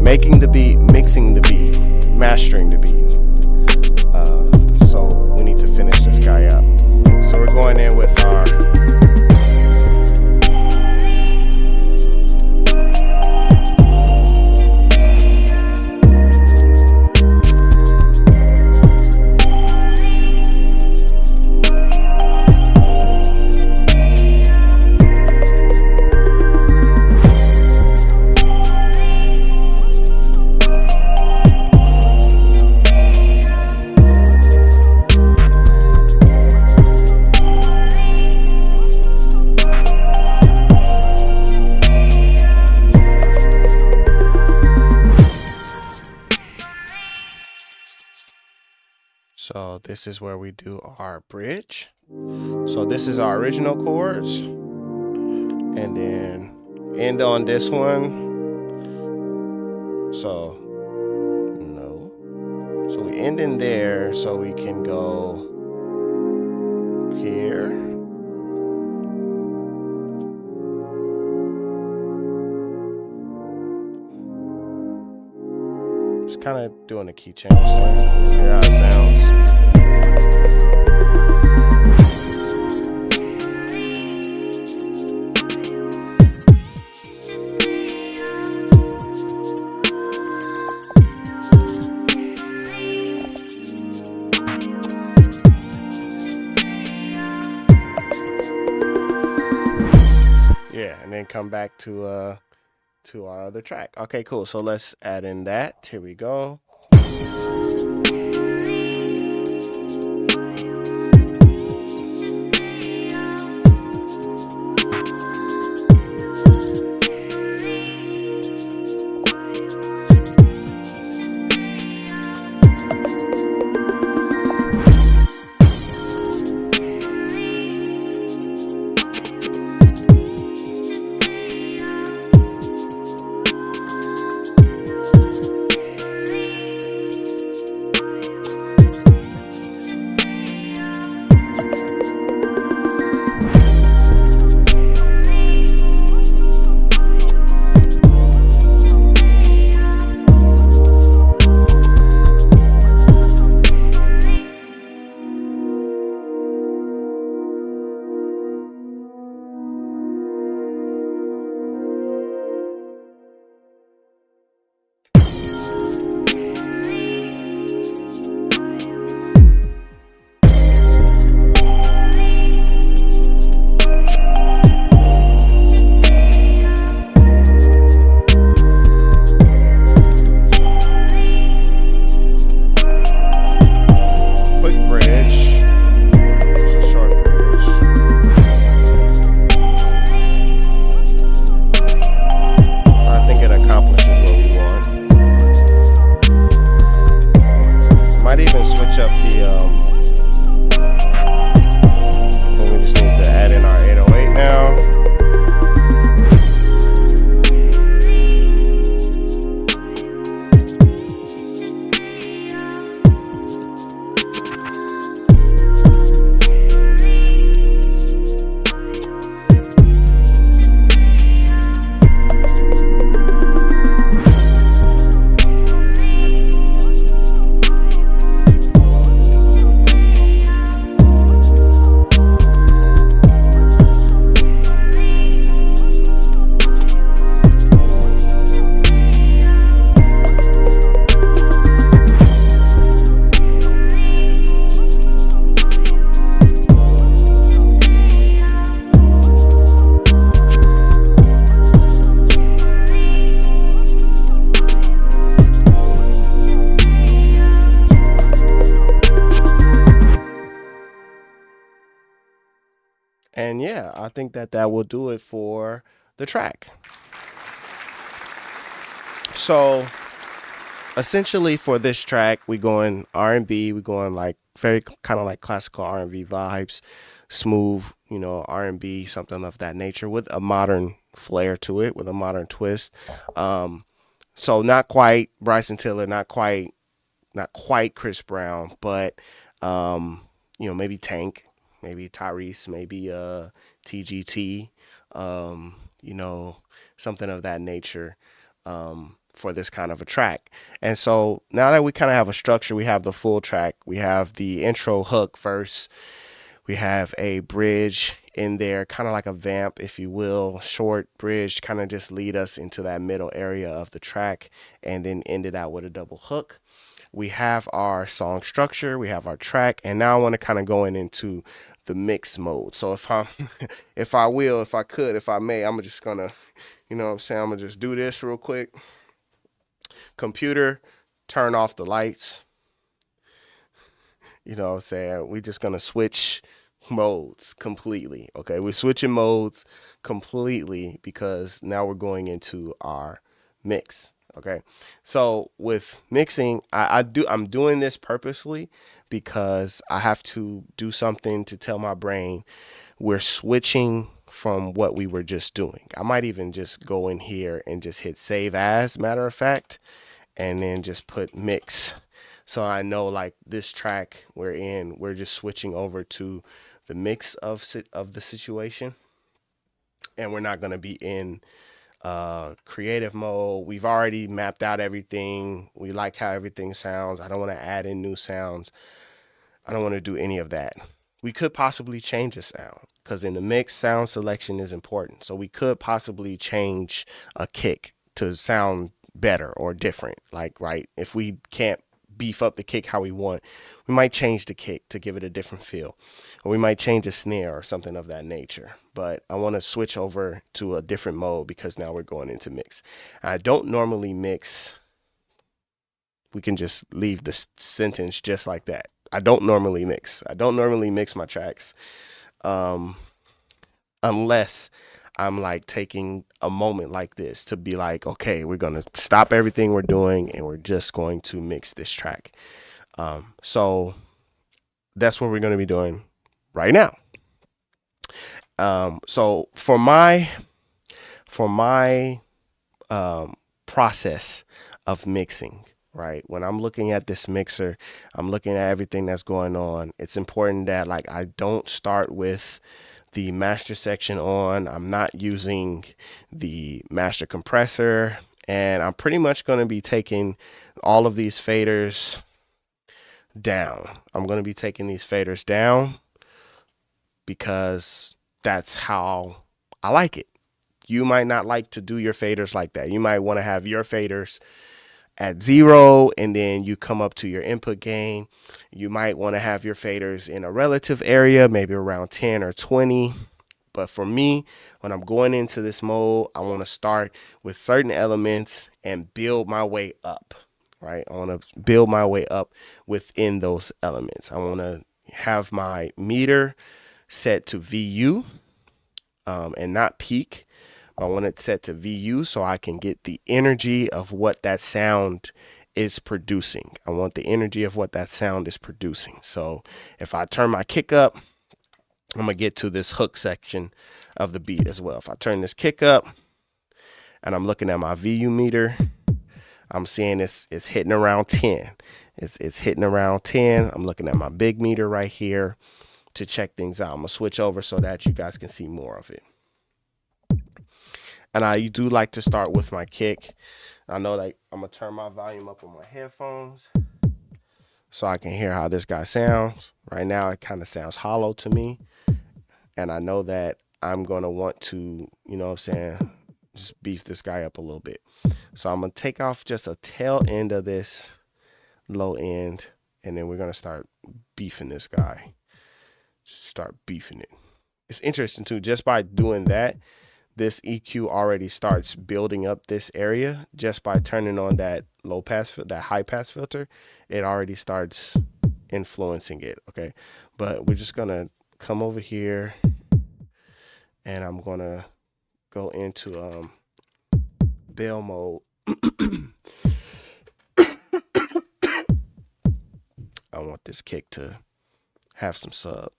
making the beat, mixing the beat, mastering the beat. So we need to finish this guy up. So we're going in with our So this is where we do our bridge. So this is our original chords, and then end on this one. So no, so we end in there, so we can go here. Just kind of doing a key change, so hear how it sounds. then come back to our other track. Okay, cool. So let's add in that. Here we go. And yeah, I think that will do it for the track. So essentially for this track, we going R&B, we going like very kind of like classical R&B vibes, smooth, R&B, something of that nature with a modern flair to it, with a modern twist. So not quite Bryson Tiller, not quite Chris Brown, but maybe Tank, maybe Tyrese, maybe TGT, something of that nature for this kind of a track. And so now that we kind of have a structure, we have the full track, we have the intro, hook, verse, we have a bridge in there, kind of like a vamp, if you will, short bridge, kind of just lead us into that middle area of the track, and then end it out with a double hook. We have our song structure, we have our track, and now I want to kind of go into the mix mode. So if I may, I'm just gonna, I'm gonna just do this real quick. Computer, turn off the lights. We just gonna switch modes completely. Okay, we're switching modes completely because now we're going into our mix. Okay, so with mixing, I'm doing this purposely because I have to do something to tell my brain we're switching from what we were just doing. I might even just go in here and just hit save as, matter of fact, and then just put mix. So I know like this track we're just switching over to the mix of the situation, and we're not going to be in creative mode. We've already mapped out everything. We like how everything sounds. I don't want to add in new sounds. I don't want to do any of that. We could possibly change the sound because in the mix, sound selection is important. So we could possibly change a kick to sound better or different. Like, right, if we can't beef up the kick how we want. We might change the kick to give it a different feel, or we might change a snare or something of that nature. But I want to switch over to a different mode because now we're going into mix. I don't normally mix. We can just leave the sentence just like that. I don't normally mix. I don't normally mix my tracks unless I'm like taking a moment like this to be like, okay, we're going to stop everything we're doing and we're just going to mix this track. So that's what we're going to be doing right now. So for my process of mixing, right? When I'm looking at this mixer, I'm looking at everything that's going on. It's important that like I don't start with the master section on. I'm not using the master compressor, and I'm pretty much going to be taking all of these faders down. I'm going to be taking these faders down because that's how I like it. You might not like to do your faders like that. You might want to have your faders at 0 and then you come up to your input gain. You might want to have your faders in a relative area, maybe around 10 or 20. But for me, when I'm going into this mode, I want to start with certain elements and build my way up, right? I want to build my way up within those elements. I want to have my meter set to VU and not peak. I want it set to VU so I can get the energy of what that sound is producing. I want the energy of what that sound is producing. So if I turn my kick up, I'm going to get to this hook section of the beat as well. If I turn this kick up and I'm looking at my VU meter, I'm seeing it's hitting around 10. It's hitting around 10. I'm looking at my big meter right here to check things out. I'm going to switch over so that you guys can see more of it. And I do like to start with my kick. I know that I'm going to turn my volume up on my headphones so I can hear how this guy sounds. Right now, it kind of sounds hollow to me. And I know that I'm going to want to, you know what I'm saying, just beef this guy up a little bit. So I'm going to take off just a tail end of this low end, and then we're going to start beefing this guy. Just start beefing it. It's interesting, too. Just by doing that, this EQ already starts building up this area. Just by turning on that low pass, that high pass filter, it already starts influencing it. Okay, but we're just gonna come over here, and I'm gonna go into bell mode. I want this kick to have some sub.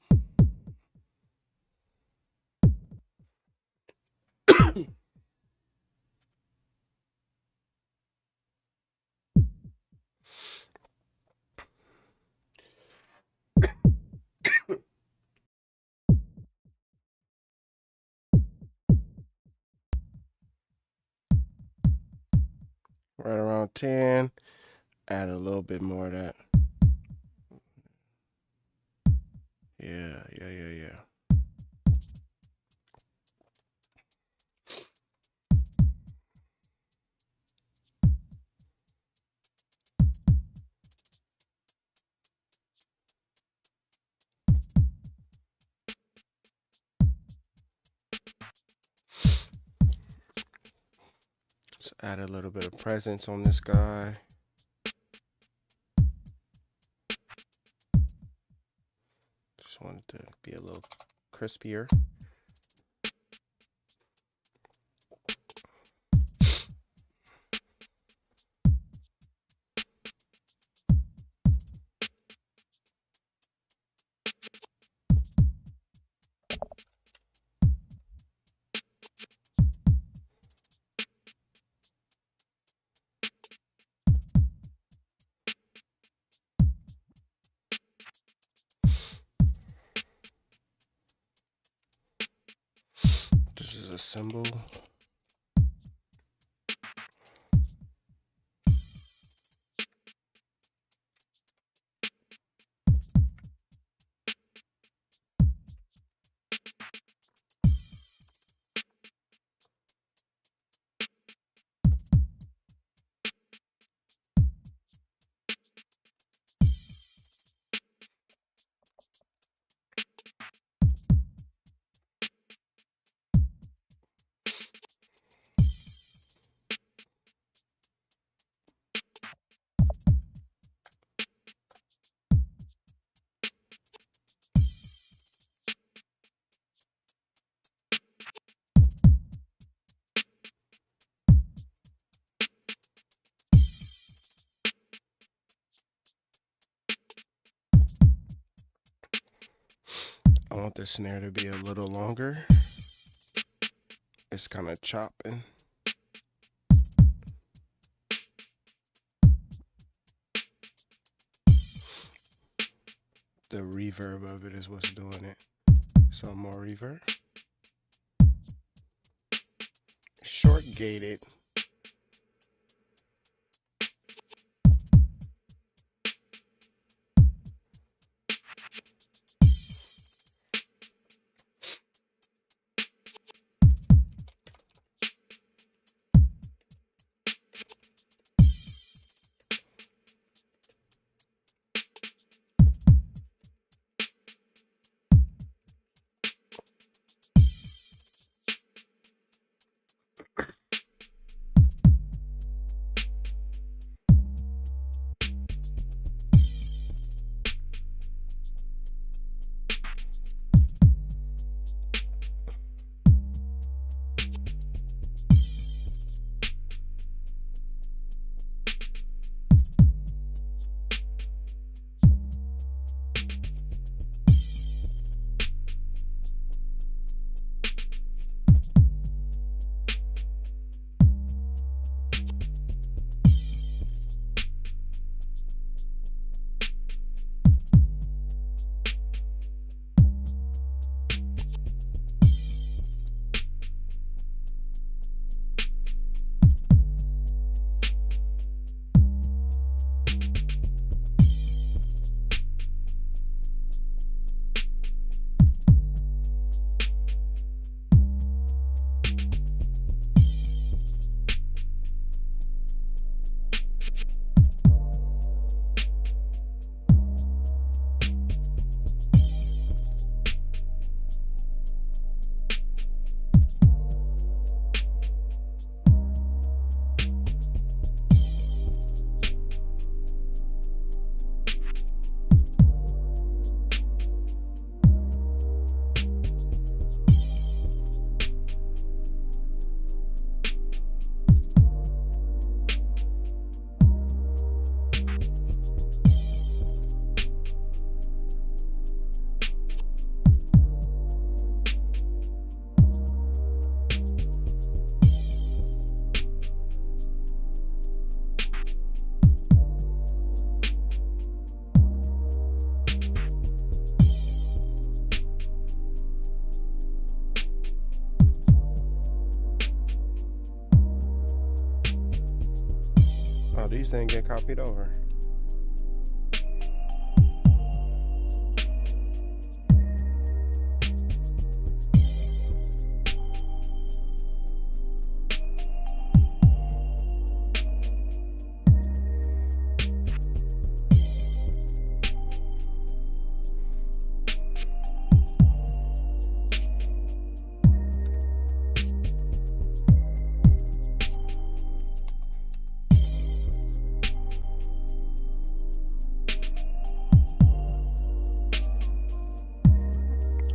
Right around 10, add a little bit more of that. Yeah. Just add a little bit of presence on this guy. Just wanted to be a little crispier. This is a cymbal. want the snare to be a little longer. It's kind of chopping. The reverb of it is what's doing it. Some more reverb. Short gated. Oh, these didn't get copied over.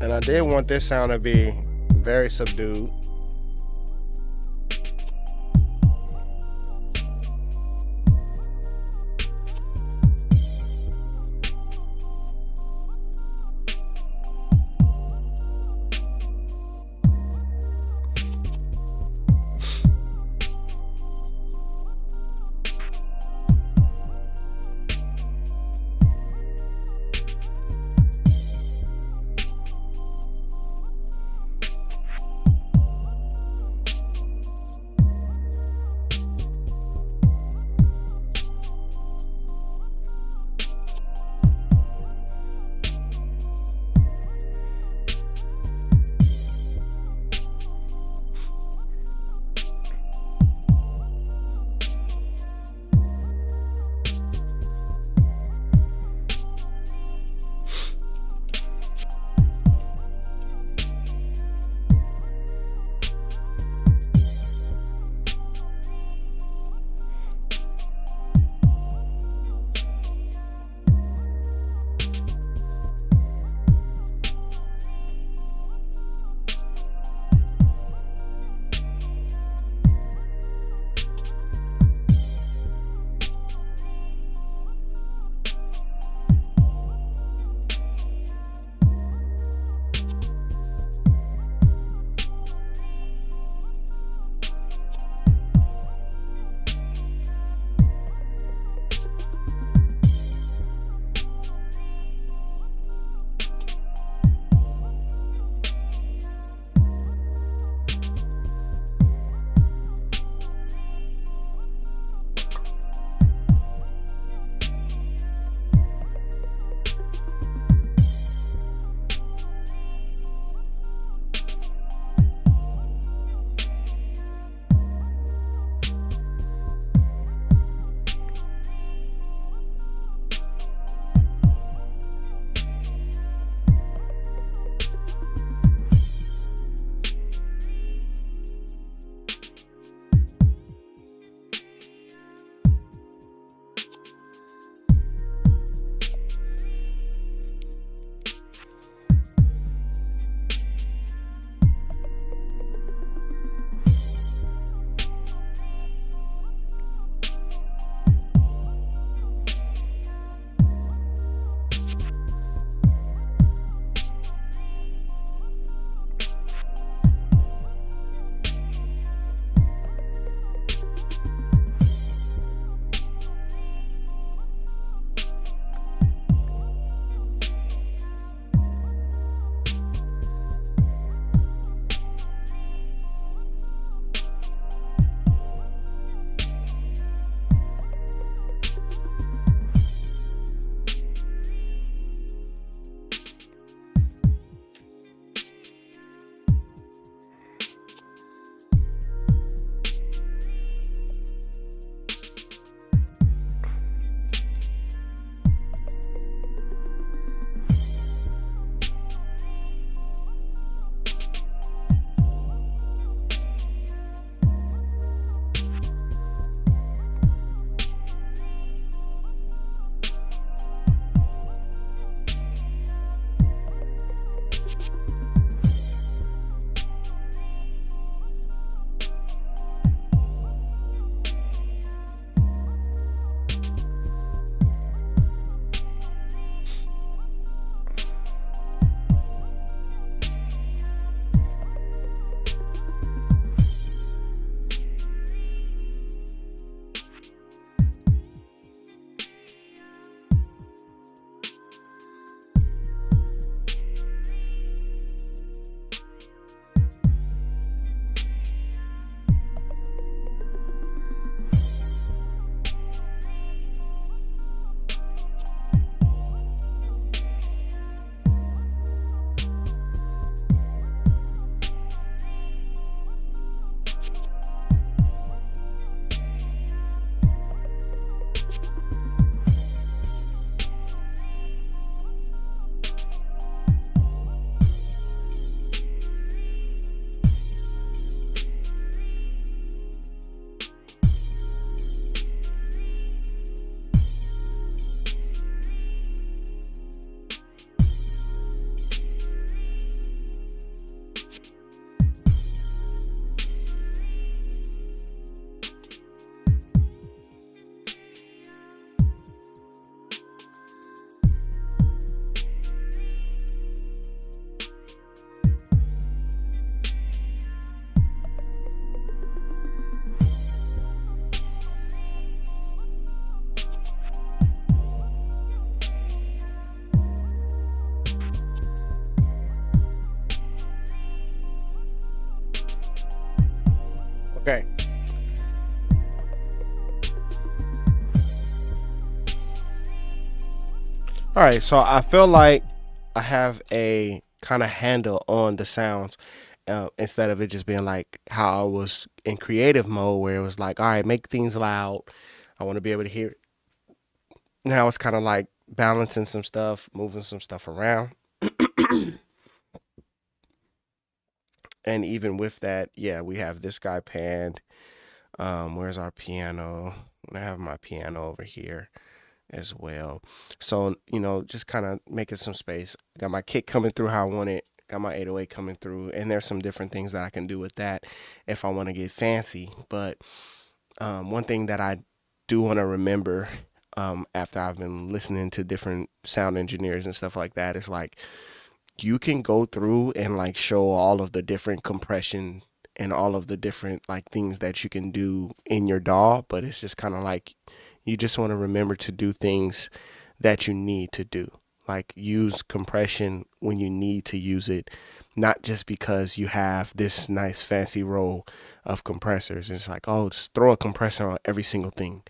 And I did want this sound to be very subdued. Okay. All right, so I feel like I have a kind of handle on the sounds, instead of it just being like how I was in creative mode, where it was like, all right, make things loud. I want to be able to hear it. Now it's kind of like balancing some stuff, moving some stuff around. And even with that, yeah, we have this guy panned. Where's our piano? I have my piano over here as well. So, just kind of making some space. Got my kick coming through how I want it. Got my 808 coming through. And there's some different things that I can do with that if I want to get fancy. But one thing that I do want to remember, after I've been listening to different sound engineers and stuff like that, is like, you can go through and like show all of the different compression and all of the different like things that you can do in your DAW, but it's just kind of like, you just want to remember to do things that you need to do. Like, use compression when you need to use it, not just because you have this nice fancy row of compressors. It's like, oh, just throw a compressor on every single thing.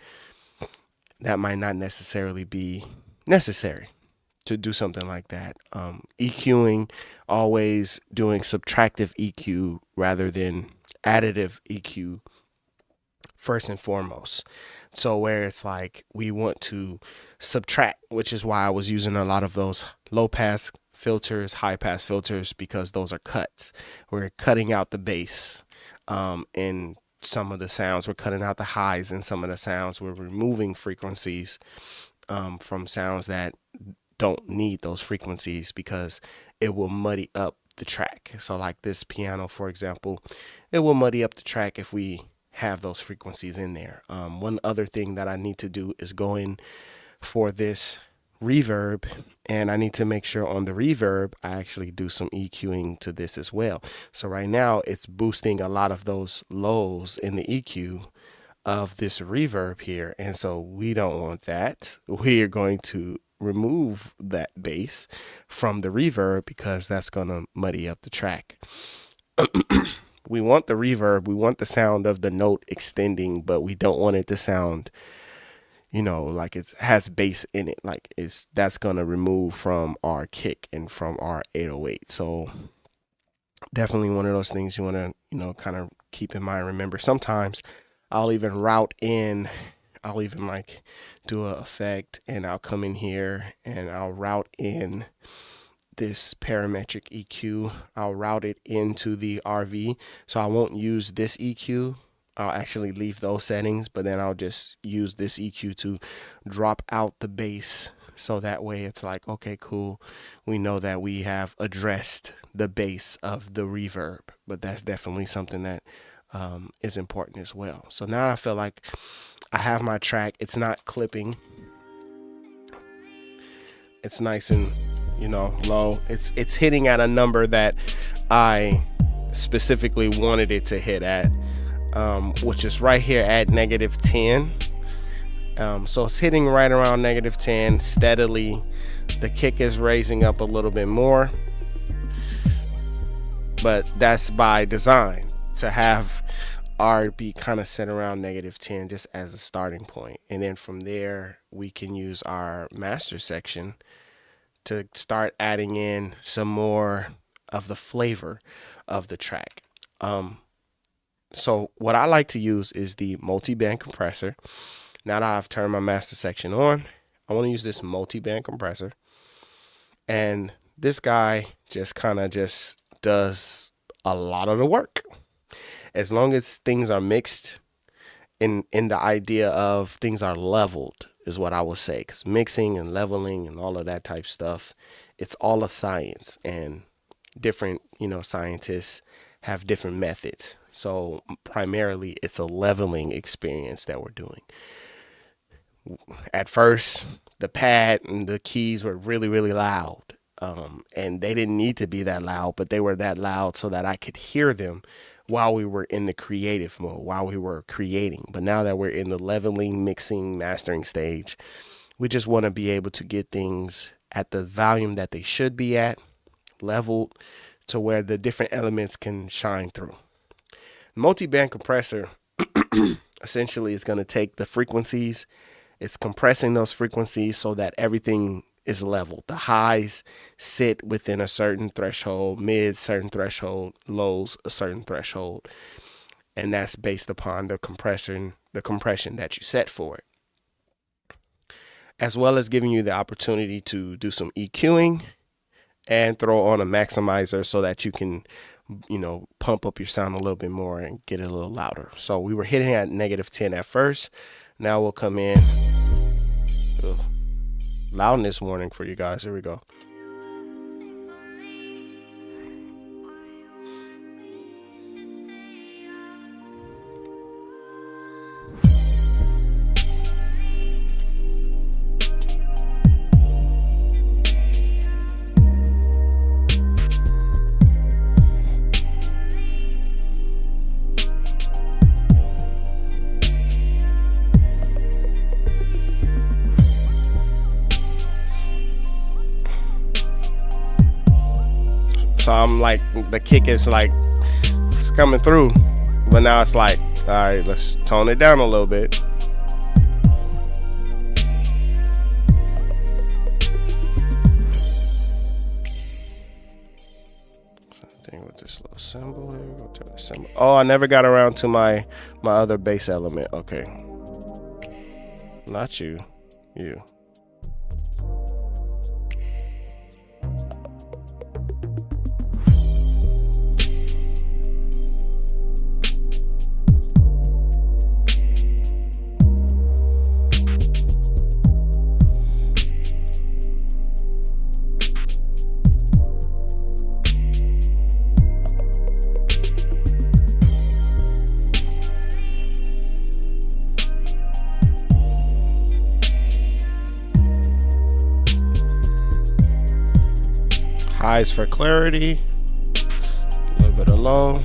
That might not necessarily be necessary to do something like that. EQing, always doing subtractive EQ rather than additive EQ first and foremost. So where it's like we want to subtract, which is why I was using a lot of those low pass filters, high pass filters, because those are cuts. We're cutting out the bass in some of the sounds. We're cutting out the highs in some of the sounds. We're removing frequencies from sounds that don't need those frequencies, because it will muddy up the track. So like this piano, for example, it will muddy up the track if we have those frequencies in there. One other thing that I need to do is go in for this reverb, and I need to make sure on the reverb I actually do some EQing to this as well. So right now it's boosting a lot of those lows in the EQ of this reverb here, and so we don't want that. We are going to remove that bass from the reverb because that's going to muddy up the track. We want the reverb, we want the sound of the note extending, but we don't want it to sound, like it has bass in it. Like that's going to remove from our kick and from our 808. So definitely one of those things you want to, kind of keep in mind. Remember, sometimes I'll even like do a effect, and I'll come in here and I'll route in this parametric EQ. I'll route it into the RV. So I won't use this EQ. I'll actually leave those settings, but then I'll just use this EQ to drop out the bass. So that way it's like, okay, cool. We know that we have addressed the bass of the reverb, but that's definitely something that is important as well. So now I feel like I have my track. It's not clipping. It's nice and, low. It's hitting at a number that I specifically wanted it to hit at, which is right here at -10. So it's hitting right around -10 steadily. The kick is raising up a little bit more, but that's by design, to have R be kind of set around -10 just as a starting point. And then from there, we can use our master section to start adding in some more of the flavor of the track. So what I like to use is the multi-band compressor. Now that I've turned my master section on, I want to use this multi-band compressor. And this guy just kind of just does a lot of the work. As long as things are mixed in the idea of things are leveled is what I will say, because mixing and leveling and all of that type stuff, it's all a science, and different, scientists have different methods. So primarily it's a leveling experience that we're doing. At first, the pad and the keys were really, really loud. And they didn't need to be that loud, but they were that loud so that I could hear them while we were in the creative mode, while we were creating. But now that we're in the leveling, mixing, mastering stage, we just want to be able to get things at the volume that they should be at, leveled to where the different elements can shine through. multi-band compressor essentially is going to take the frequencies. It's compressing those frequencies so that everything is level. The highs sit within a certain threshold, mids certain threshold, lows a certain threshold, and that's based upon the compression that you set for it, as well as giving you the opportunity to do some EQing and throw on a maximizer so that you can, pump up your sound a little bit more and get it a little louder. So we were hitting at -10 at first. Now we'll come in. Ugh. Loudness warning for you guys. Here we go. So I'm like, the kick is like, it's coming through, but now it's like, all right, let's tone it down a little bit. Something with this little symbol here. We'll turn the symbol. Oh, I never got around to my other bass element. Okay, not you. Highs for clarity, a little bit of low.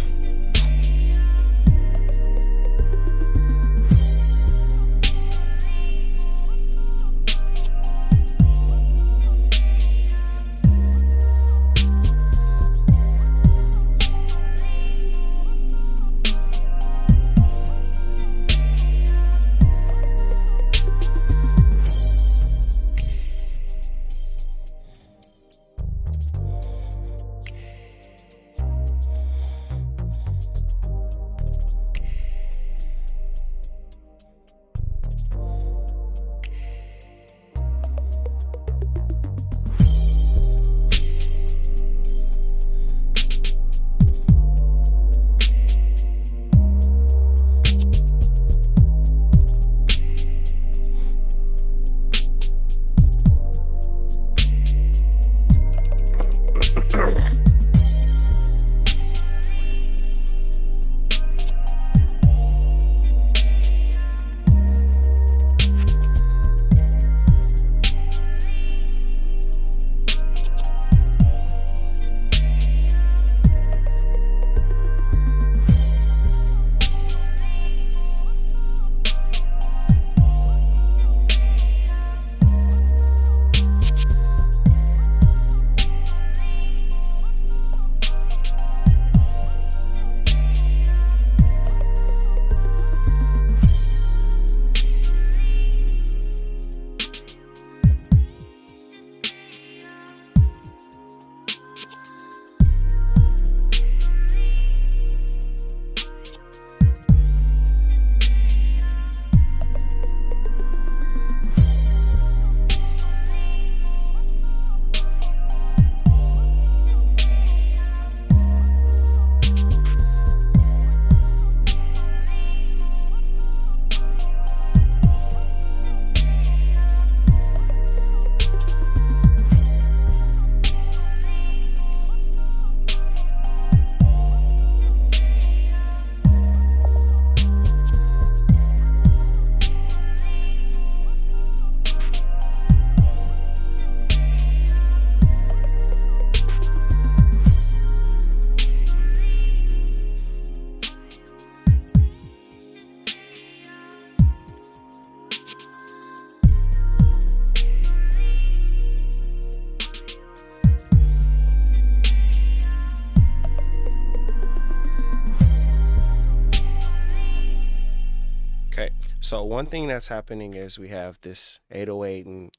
So one thing that's happening is we have this 808 and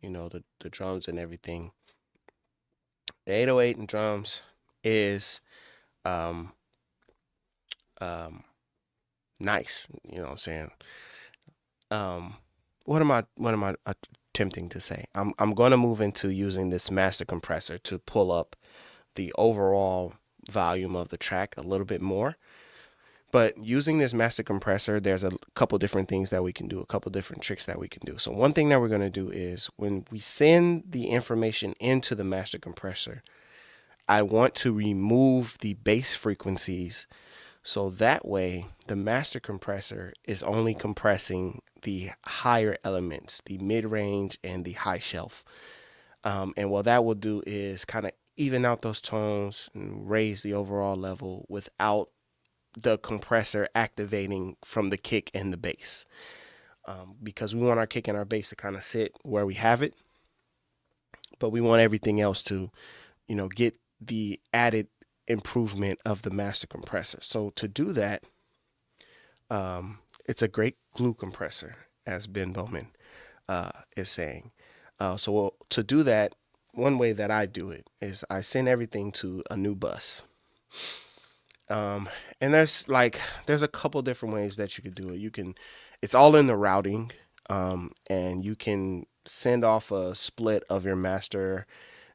the drums and everything. The 808 and drums is um um nice, you know what I'm saying? Um what am I attempting to say? I'm going to move into using this master compressor to pull up the overall volume of the track a little bit more. But using this master compressor, there's a couple different things that we can do, a couple different tricks that we can do. So one thing that we're going to do is when we send the information into the master compressor, I want to remove the bass frequencies, so that way the master compressor is only compressing the higher elements, the mid-range and the high shelf. And what that will do is kind of even out those tones and raise the overall level without the compressor activating from the kick and the bass, because we want our kick and our bass to kind of sit where we have it, but we want everything else to get the added improvement of the master compressor. So to do that, it's a great glue compressor, as Ben Bowman is saying. So to do that, one way that I do it is I send everything to a new bus. And there's a couple different ways that you could do it. It's all in the routing, and you can send off a split of your master.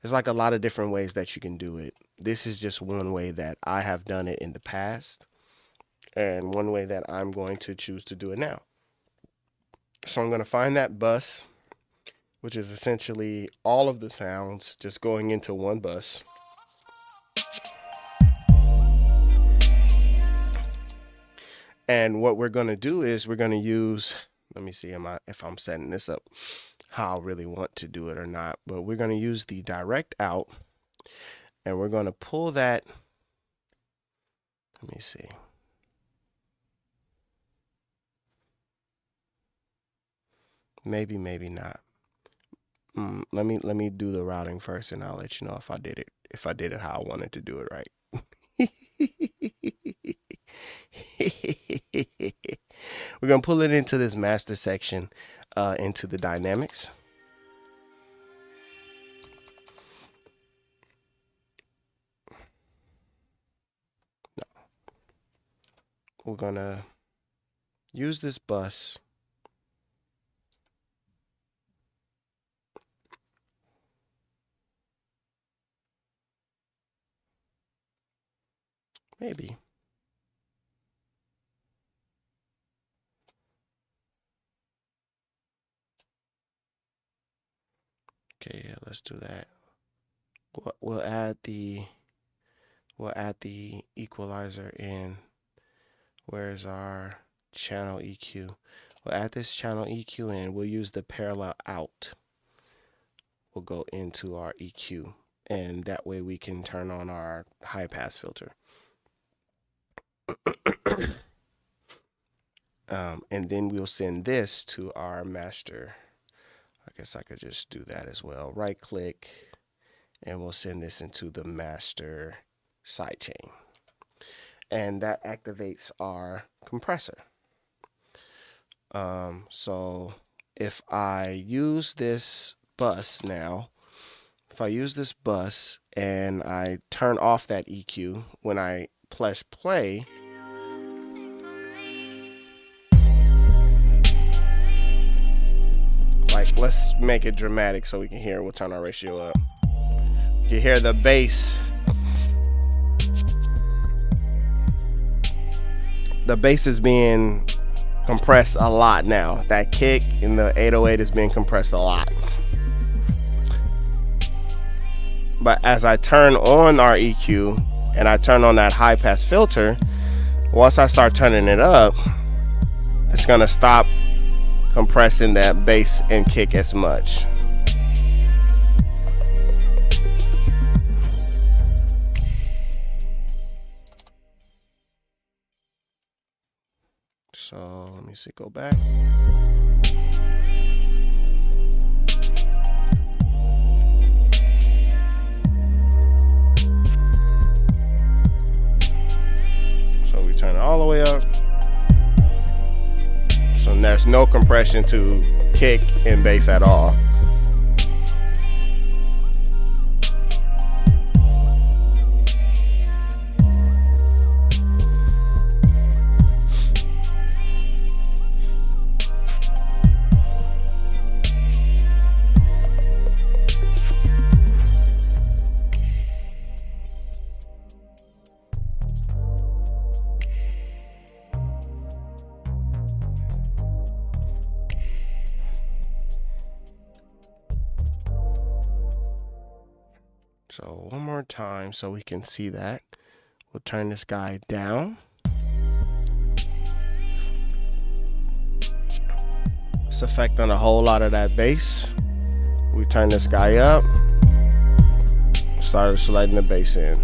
There's like a lot of different ways that you can do it. This is just one way that I have done it in the past, and one way that I'm going to choose to do it now. So I'm going to find that bus, which is essentially all of the sounds just going into one bus. And what we're going to do is we're going to use, let me see if I'm setting this up how I really want to do it or not, but we're going to use the direct out, and we're going to pull that. Let me see. Maybe not. Let me do the routing first, and I'll let you know if I did it how I wanted to do it right. We're going to pull it into this master section, into the dynamics. No. We're going to use this bus. Maybe. Okay, yeah, let's do that. We'll add the equalizer in. Where's our channel EQ? We'll add this channel EQ in. We'll use the parallel out. We'll go into our EQ, and that way we can turn on our high pass filter. And then we'll send this to our master. I guess I could just do that as well. Right click, and we'll send this into the master sidechain. And that activates our compressor. So if I use this bus now, and I turn off that EQ, when I press play, let's make it dramatic so we can hear. We'll turn our ratio up. You hear the bass. The bass is being compressed a lot now. That kick in the 808 is being compressed a lot. But as I turn on our EQ and I turn on that high pass filter, once I start turning it up, it's gonna stop compressing that bass and kick as much. So let me see, go back. So we turn it all the way up. So there's no compression to kick and bass at all. So one more time so we can see that. We'll turn this guy down. It's affecting a whole lot of that bass. We turn this guy up. Started sliding the bass in.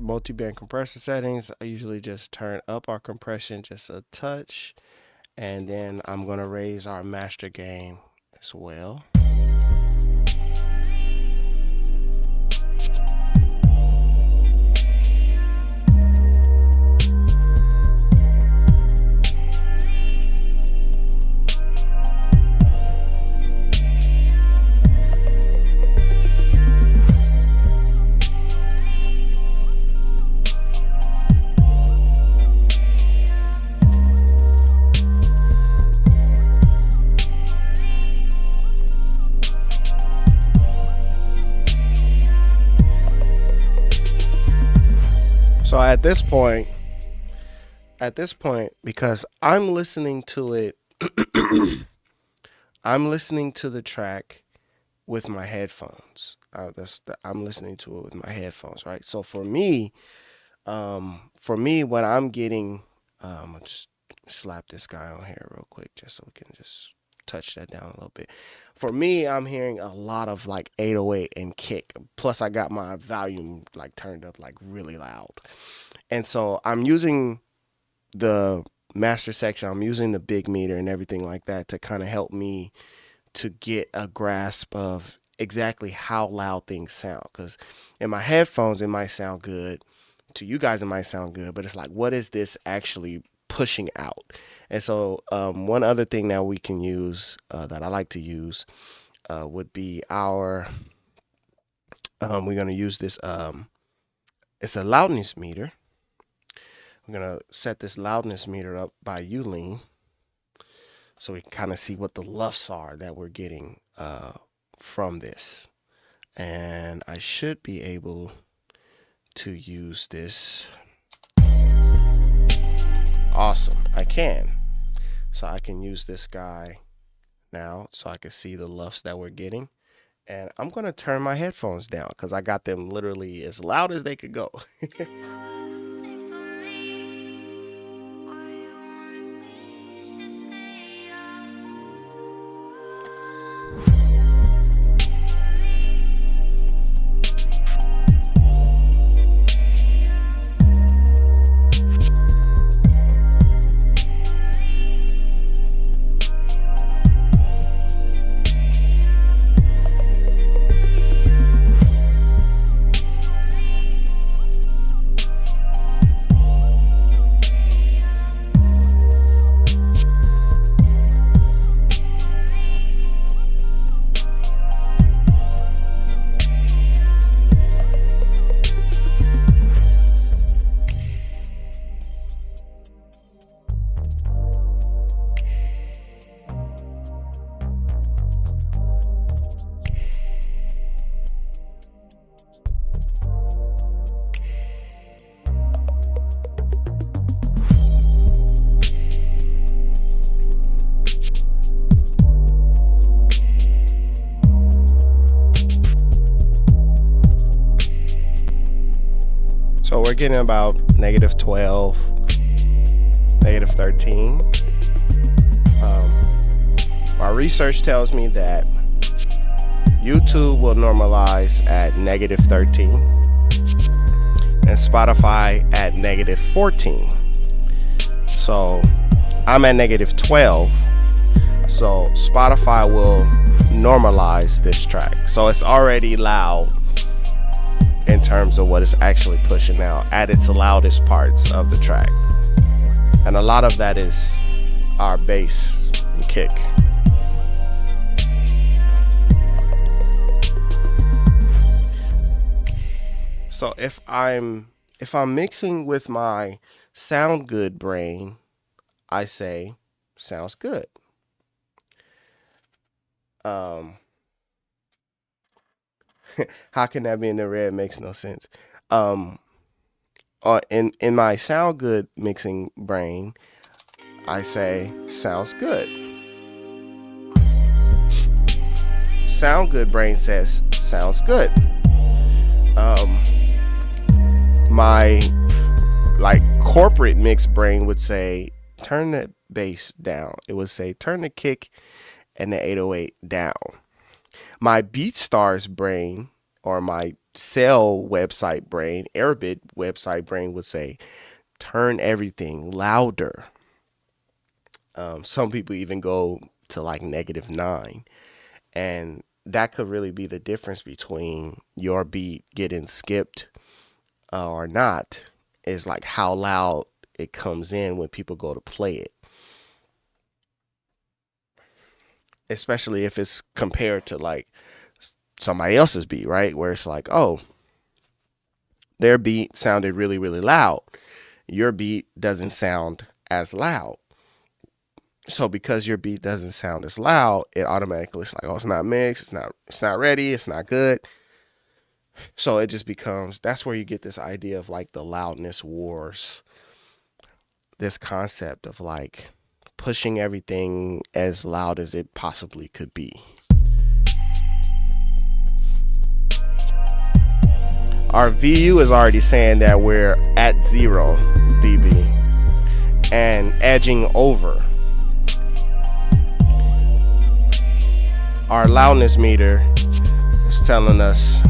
Multi-band compressor settings, I usually just turn up our compression just a touch, and then I'm going to raise our master gain as well. So at this point, because I'm listening to it, I'm listening to the track with my headphones. I'm listening to it with my headphones, right? So for me, what I'm getting, I'll just slap this guy on here real quick, just so we can just touch that down a little bit. For me, I'm hearing a lot of like 808 and kick. Plus I got my volume like turned up like really loud. And so I'm using the master section. I'm using the big meter and everything like that to kind of help me to get a grasp of exactly how loud things sound. Because in my headphones, it might sound good. To you guys, it might sound good. But it's like, what is this actually pushing out? And so one other thing that we can use, that I like to use, would be our, we're going to use this, it's a loudness meter. We're going to set this loudness meter up by Ulean so we can kind of see what the lufts are that we're getting from this. And I should be able to use this. Awesome, I can. So I can use this guy now so I can see the lufts that we're getting. And I'm going to turn my headphones down because I got them literally as loud as they could go. So we're getting about -12, -13. My research tells me that YouTube will normalize at -13 and Spotify at -14. So I'm at -12. So Spotify will normalize this track. So it's already loud in terms of what it's actually pushing out at its loudest parts of the track. And a lot of that is our bass and kick. So if I'm mixing with my sound good brain, I say sounds good. How can that be in the red? Makes no sense. In my sound good mixing brain, I say sounds good. Sound good brain says sounds good. My like corporate mix brain would say turn the bass down. It would say turn the kick and the 808 down. My BeatStars brain, or my Cell website brain, Airbit website brain, would say turn everything louder. Some people even go to like -9, and that could really be the difference between your beat getting skipped or not, is like how loud it comes in when people go to play it. Especially if it's compared to like somebody else's beat, right? Where it's like, oh, their beat sounded really, really loud. Your beat doesn't sound as loud. So because your beat doesn't sound as loud, it automatically is like, oh, it's not mixed, it's not ready, it's not good. So it just becomes, that's where you get this idea of like the loudness wars. This concept of like pushing everything as loud as it possibly could be. Our VU is already saying that we're at 0 dB and edging over. Our loudness meter is telling us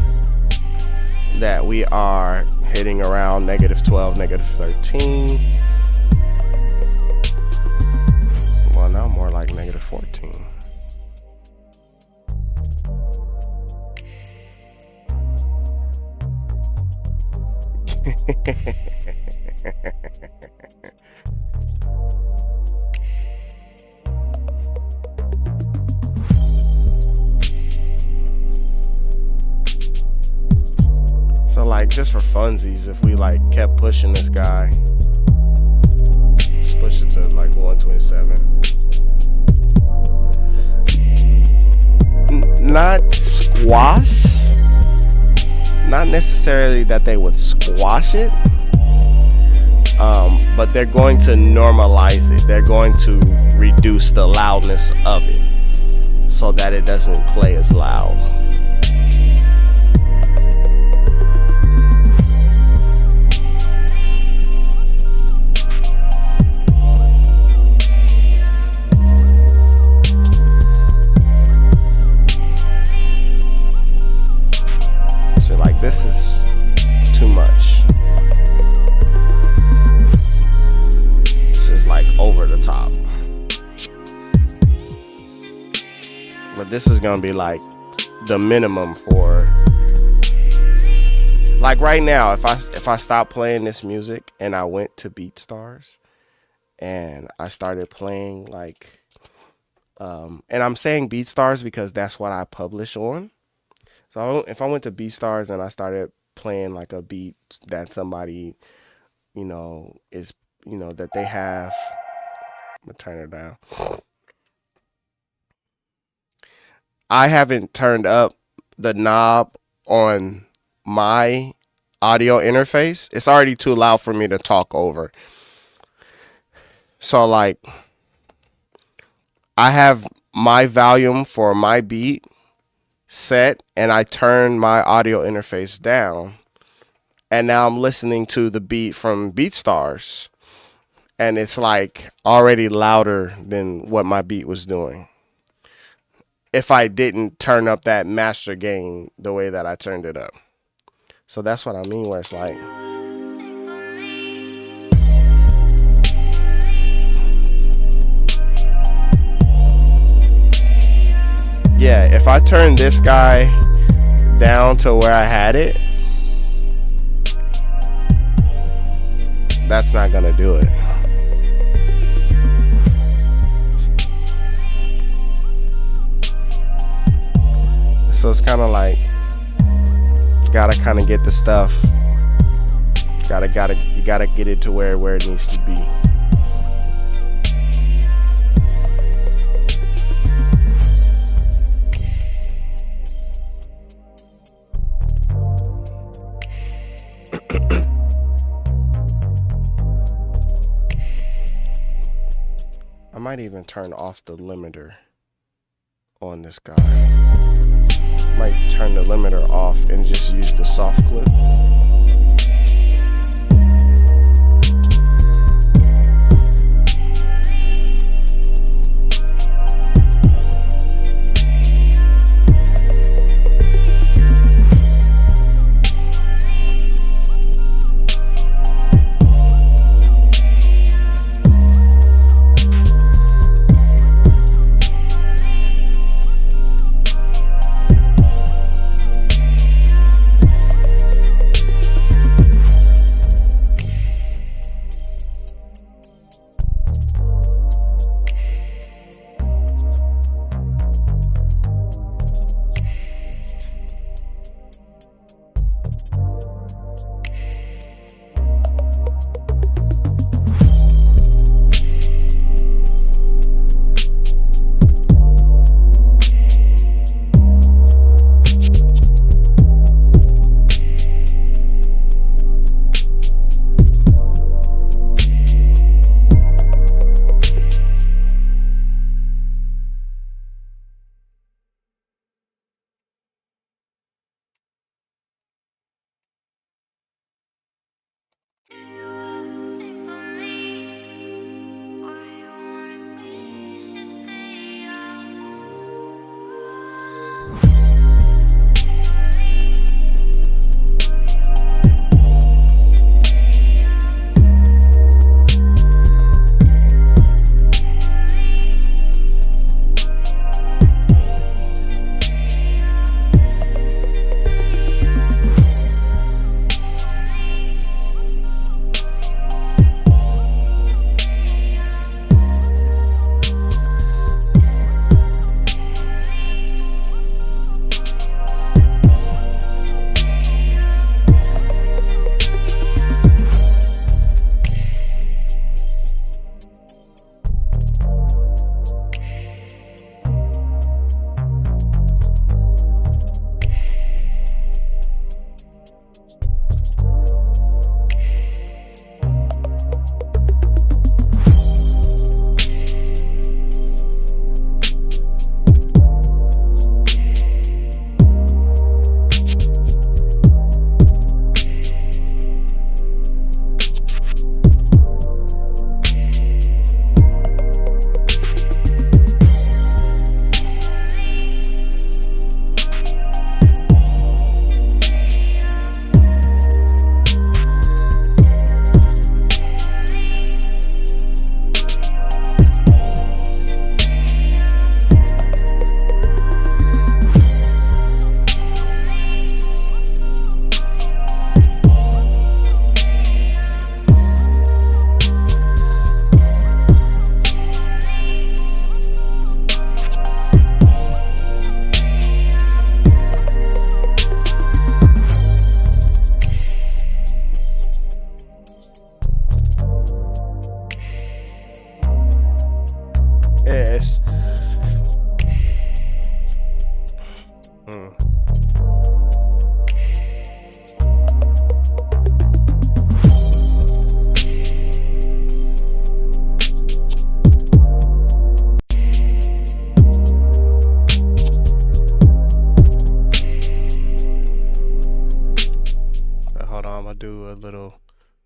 that we are hitting around -12, -13. Well, now more like -14. So like just for funsies, if we like kept pushing this guy, just push it to like 127. Not squash, not necessarily that they would squash it, but they're going to normalize it. They're going to reduce the loudness of it so that it doesn't play as loud. So like this is too much. This is like over the top. But this is gonna be like the minimum for, like right now, if I stop playing this music and I went to BeatStars and I started playing like and I'm saying BeatStars because that's what I publish on. So if I went to BeatStars and I started playing like a beat that somebody, is, that they have, I'm gonna turn it down. I haven't turned up the knob on my audio interface. It's already too loud for me to talk over. So like I have my volume for my beat set and I turn my audio interface down and now I'm listening to the beat from BeatStars, and it's like already louder than what my beat was doing if I didn't turn up that master gain the way that I turned it up. So that's what I mean, where it's like, yeah, if I turn this guy down to where I had it, that's not gonna do it. So it's kind of like, gotta kind of get the stuff, you gotta get it to where it needs to be. I might even turn off the limiter on this guy. Might turn the limiter off and just use the soft clip.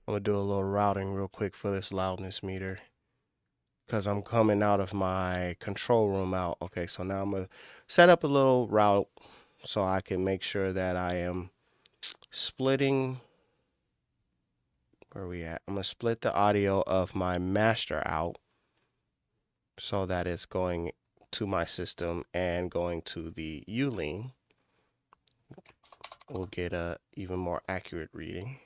I'm gonna do a little routing real quick for this loudness meter because I'm coming out of my control room out. Okay, so now I'm gonna set up a little route so I can make sure that I am splitting. Where are we at? I'm gonna split the audio of my master out so that it's going to my system and going to the U-Lean. We'll get a even more accurate reading.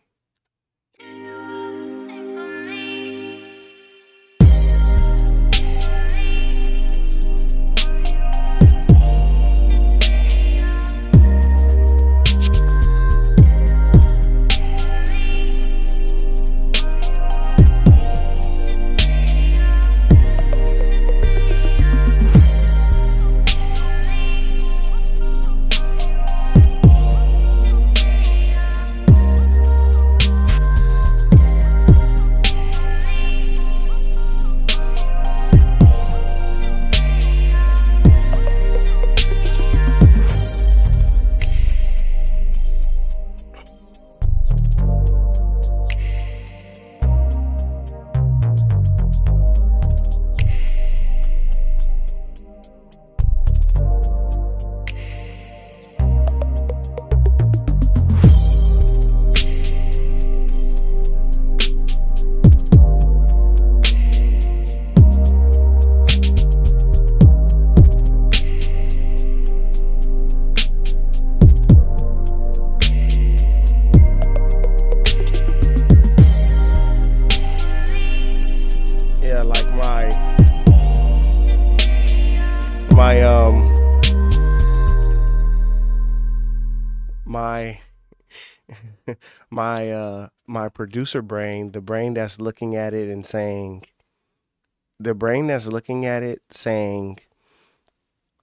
My producer brain, the brain that's looking at it and saying,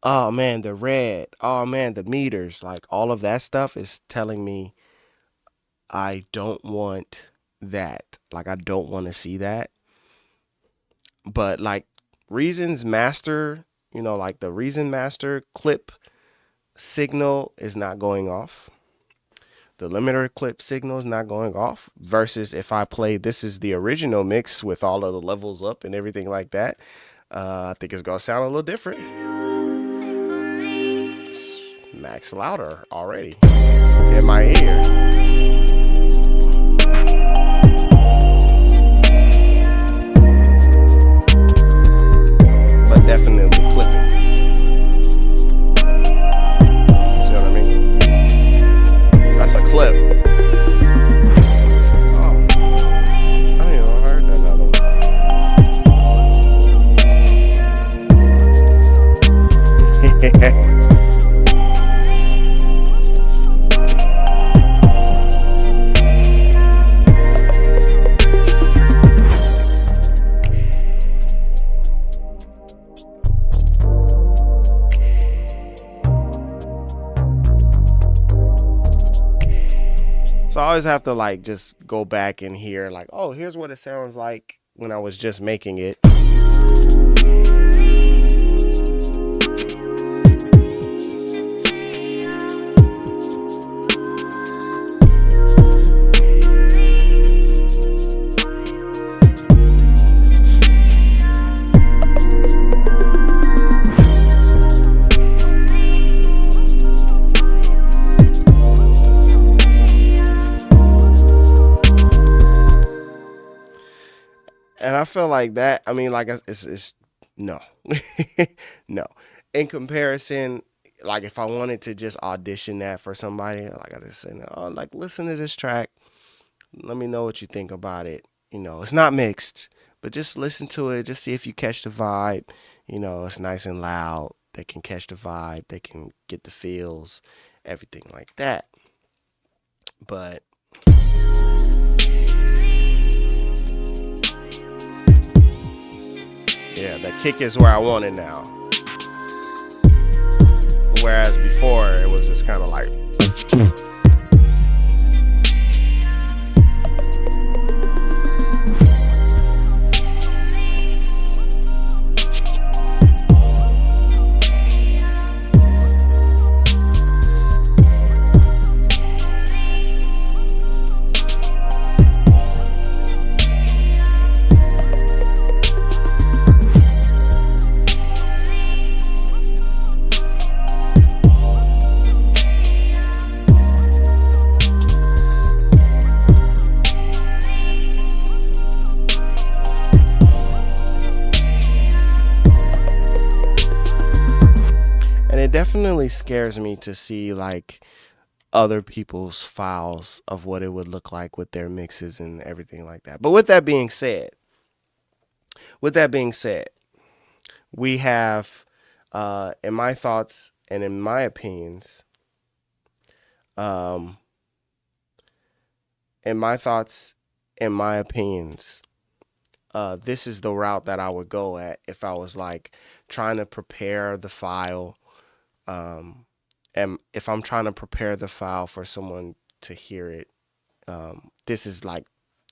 oh man, the red, oh man, the meters, like all of that stuff is telling me I don't want that. Like I don't want to see that. But like Reason's master, like the Reason master clip signal is not going off. The limiter clip signal is not going off, versus if I play, this is the original mix with all of the levels up and everything like that. I think it's going to sound a little different. It's max louder already in my ear. But definitely clipping. See what I mean? That's a clip. Oh, I don't even heard that other one. So I always have to like just go back and hear like, oh, here's what it sounds like when I was just making it. And I feel like that, I mean, like it's no, no. In comparison, like if I wanted to just audition that for somebody, like I just say, oh, like listen to this track. Let me know what you think about it. It's not mixed, but just listen to it. Just see if you catch the vibe. It's nice and loud. They can catch the vibe. They can get the feels, everything like that. But yeah, the kick is where I want it now. Whereas before, it was just kind of like. definitely scares me to see like other people's files of what it would look like with their mixes and everything like that. But with that being said, we have, in my thoughts and in my opinions, um, in my thoughts and my opinions, this is the route that I would go at if I was like trying to prepare the file. And if I'm trying to prepare the file for someone to hear it, this is like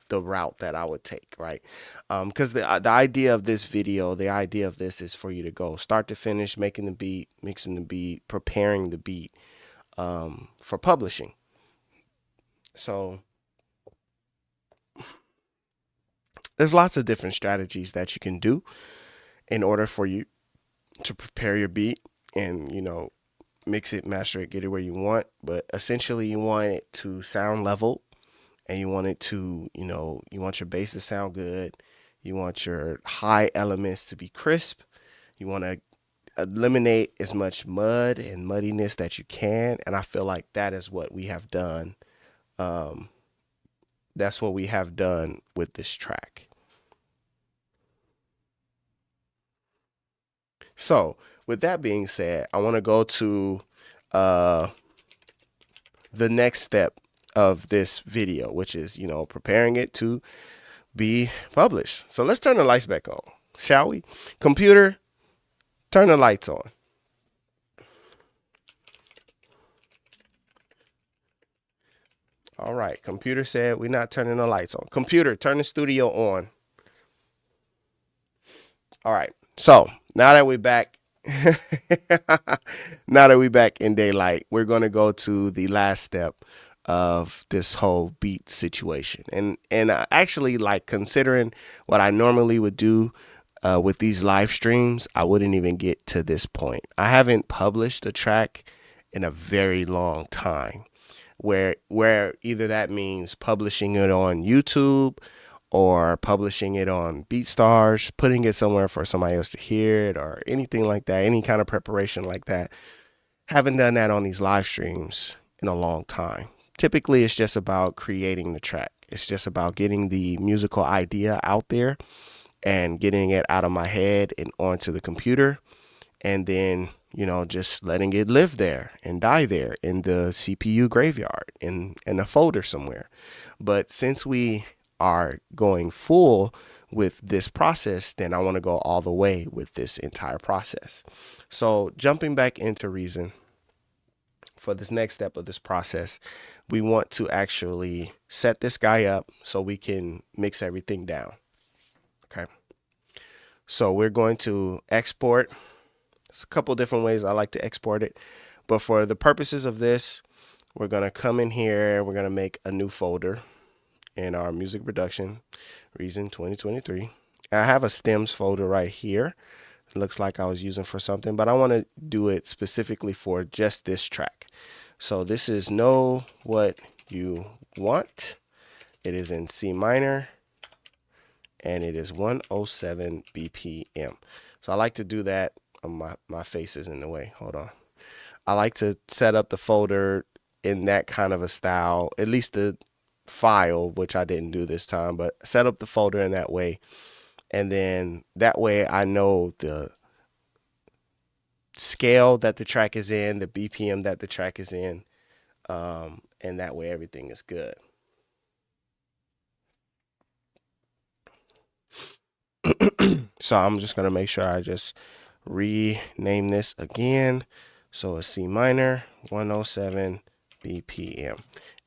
the route that I would take, right? Because the idea of this video, the idea of this is for you to go start to finish, making the beat, mixing the beat, preparing the beat for publishing. So there's lots of different strategies that you can do in order for you to prepare your beat and, you know, mix it, master it, get it where you want. But essentially you want it to sound leveled, and you want it to, you know, you want your bass to sound good. You want your high elements to be crisp. You want to eliminate as much mud and muddiness that you can. And I feel like that is what we have done. That's what we have done with this track. So with that being said, I want to go to the next step of this video, which is, you know, preparing it to be published. So let's turn the lights back on, shall we? Computer, turn the lights on. All right, computer said we're not turning the lights on. Computer, turn the studio on. All right, so now that we're back, now that we're back in daylight, we're going to go to the last step of this whole beat situation. And actually, like, considering what I normally would do with these live streams, I wouldn't even get to this point. I haven't published a track in a very long time, where either that means publishing it on YouTube or publishing it on BeatStars, putting it somewhere for somebody else to hear it, or anything like that, any kind of preparation like that. Haven't done that on these live streams in a long time. Typically, it's just about creating the track. It's just about getting the musical idea out there and getting it out of my head and onto the computer, and then, you know, just letting it live there and die there in the CPU graveyard in a folder somewhere. But since we are going full with this process, then I want to go all the way with this entire process. So jumping back into Reason, for this next step of this process, we want to actually set this guy up so we can mix everything down. Okay. So we're going to export. There's a couple different ways I like to export it, but for the purposes of this, we're going to come in here. We're going to make a new folder in our music production, Reason 2023. I have a stems folder right here. It looks like I was using for something, but I want to do it specifically for just this track. So this is Know What You Want. It is in C minor, and it is 107 BPM. So I like to do that. My face is in the way. Hold on. I like to set up the folder in that kind of a style, at least the file, which I didn't do this time, but set up the folder in that way. And then that way I know the scale that the track is in, the BPM that the track is in, and that way everything is good. So I'm just going to make sure I just rename this again. So it's C minor, 107 BPM.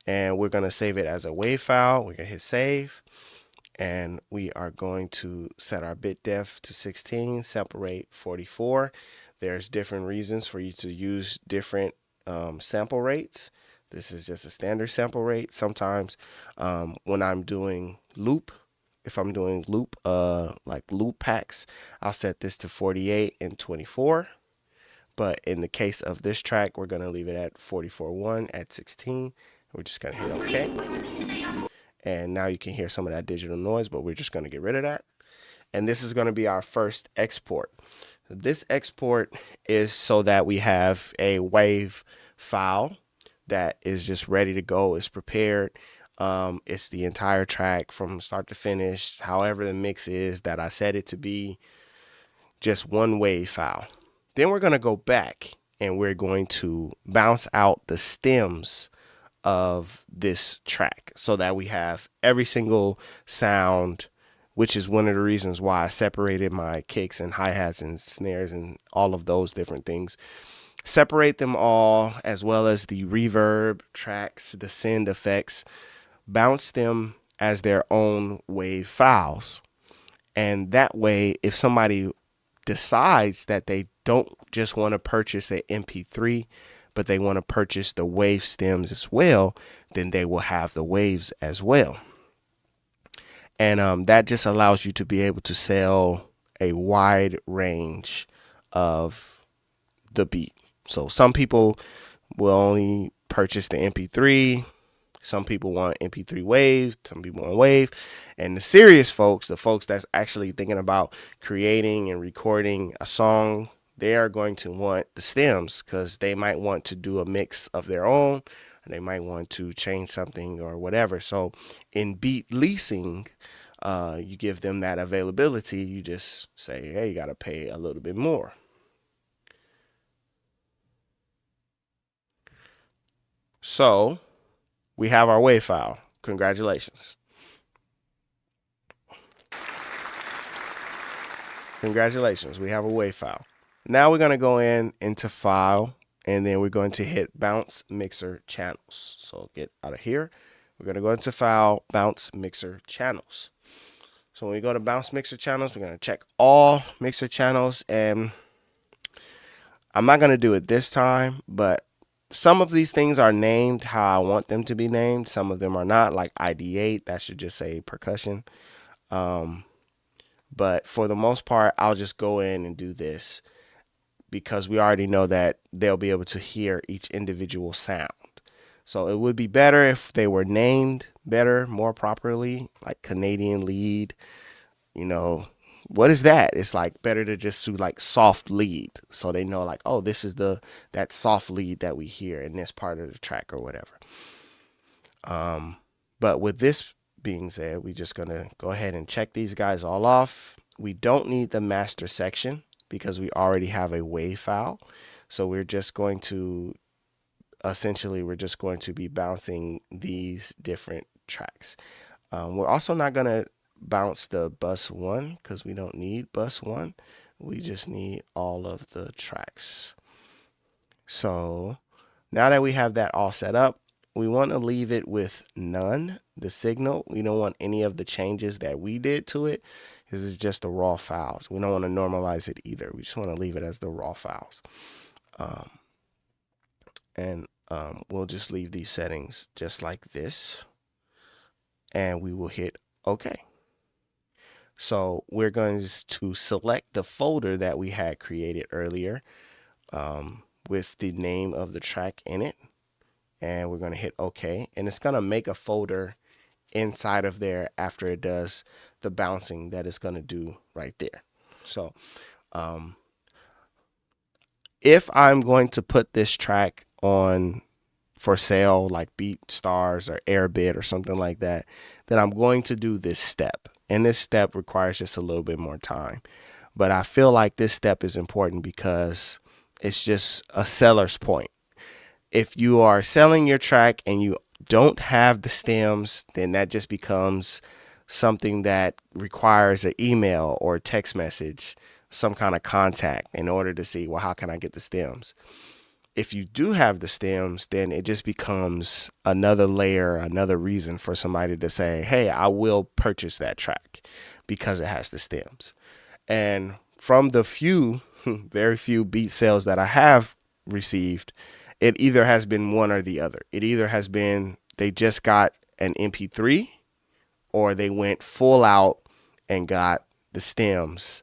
And we're going to save it as a WAV file. We're going to hit save. And we are going to set our bit depth to 16, sample rate 44. There's different reasons for you to use different sample rates. This is just a standard sample rate. Sometimes when I'm doing loop, if I'm doing loop, like loop packs, I'll set this to 48 and 24. But in the case of this track, we're going to leave it at 44.1 at 16. We're just going to hit OK. And now you can hear some of that digital noise, but we're just going to get rid of that. And this is going to be our first export. This export is so that we have a wave file that is just ready to go. It's prepared. It's the entire track from start to finish, however the mix is that I set it to be, just one wave file. Then we're going to go back and we're going to bounce out the stems of this track so that we have every single sound, which is one of the reasons why I separated my kicks and hi-hats and snares and all of those different things. Separate them all, as well as the reverb tracks, the send effects, bounce them as their own wave files. And that way, if somebody decides that they don't just want to purchase an MP3, but they want to purchase the wave stems as well, then they will have the waves as well. And that just allows you to be able to sell a wide range of the beat. So some people will only purchase the MP3. Some people want MP3 wave. Some people want wave. And the serious folks, the folks that's actually thinking about creating and recording a song, they are going to want the stems because they might want to do a mix of their own. And they might want to change something or whatever. So in beat leasing, you give them that availability. You just say, hey, you got to pay a little bit more. So we have our wave file. Congratulations. Congratulations. We have a wave file. Now we're going to go into file, and then we're going to hit bounce mixer channels. So get out of here. We're going to go into file, bounce mixer channels. So when we go to bounce mixer channels, we're going to check all mixer channels, and I'm not going to do it this time, but some of these things are named how I want them to be named. Some of them are not, like ID8, that should just say percussion. But for the most part, I'll just go in and do this because we already know that they'll be able to hear each individual sound. So it would be better if they were named better, more properly, like Canadian lead. You know, what is that? It's like better to just do like soft lead, so they know like, oh, this is that soft lead that we hear in this part of the track or whatever. But with this being said, we're just gonna go ahead and check these guys all off. We don't need the master section because we already have a wave file. So we're just going to be bouncing these different tracks. We're also not gonna bounce the bus 1 because we don't need bus 1. We just need all of the tracks. So now that we have that all set up, we want to leave it with none, the signal. We don't want any of the changes that we did to it. This is just the raw files. We don't want to normalize it either. We just want to leave it as the raw files. We'll just leave these settings just like this, and we will hit OK. So we're going to select the folder that we had created earlier with the name of the track in it, and we're going to hit OK, and it's going to make a folder inside of there after it does the bouncing that it's going to do right there. So if I'm going to put this track on for sale, like BeatStars or Airbit or something like that, then I'm going to do this step. And this step requires just a little bit more time. But I feel like this step is important because it's just a seller's point. If you are selling your track and you don't have the stems, then that just becomes something that requires an email or a text message, some kind of contact in order to see, well, how can I get the stems? If you do have the stems, then it just becomes another layer, another reason for somebody to say, hey, I will purchase that track because it has the stems. And from the very few beat sales that I have received, it either has been one or the other. It either has been they just got an MP3 or they went full out and got the stems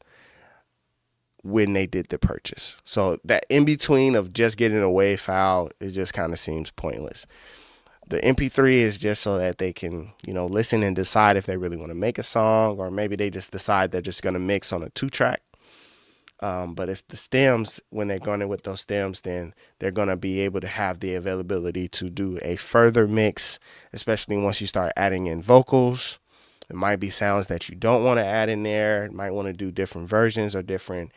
when they did the purchase. So that in between of just getting a WAV file, it just kind of seems pointless. The MP3 is just so that they can, listen and decide if they really want to make a song, or maybe they just decide they're just going to mix on a 2-track. But if the stems, when they're going in with those stems, then they're going to be able to have the availability to do a further mix, especially once you start adding in vocals. There might be sounds that you don't want to add in there. You might want to do different versions or different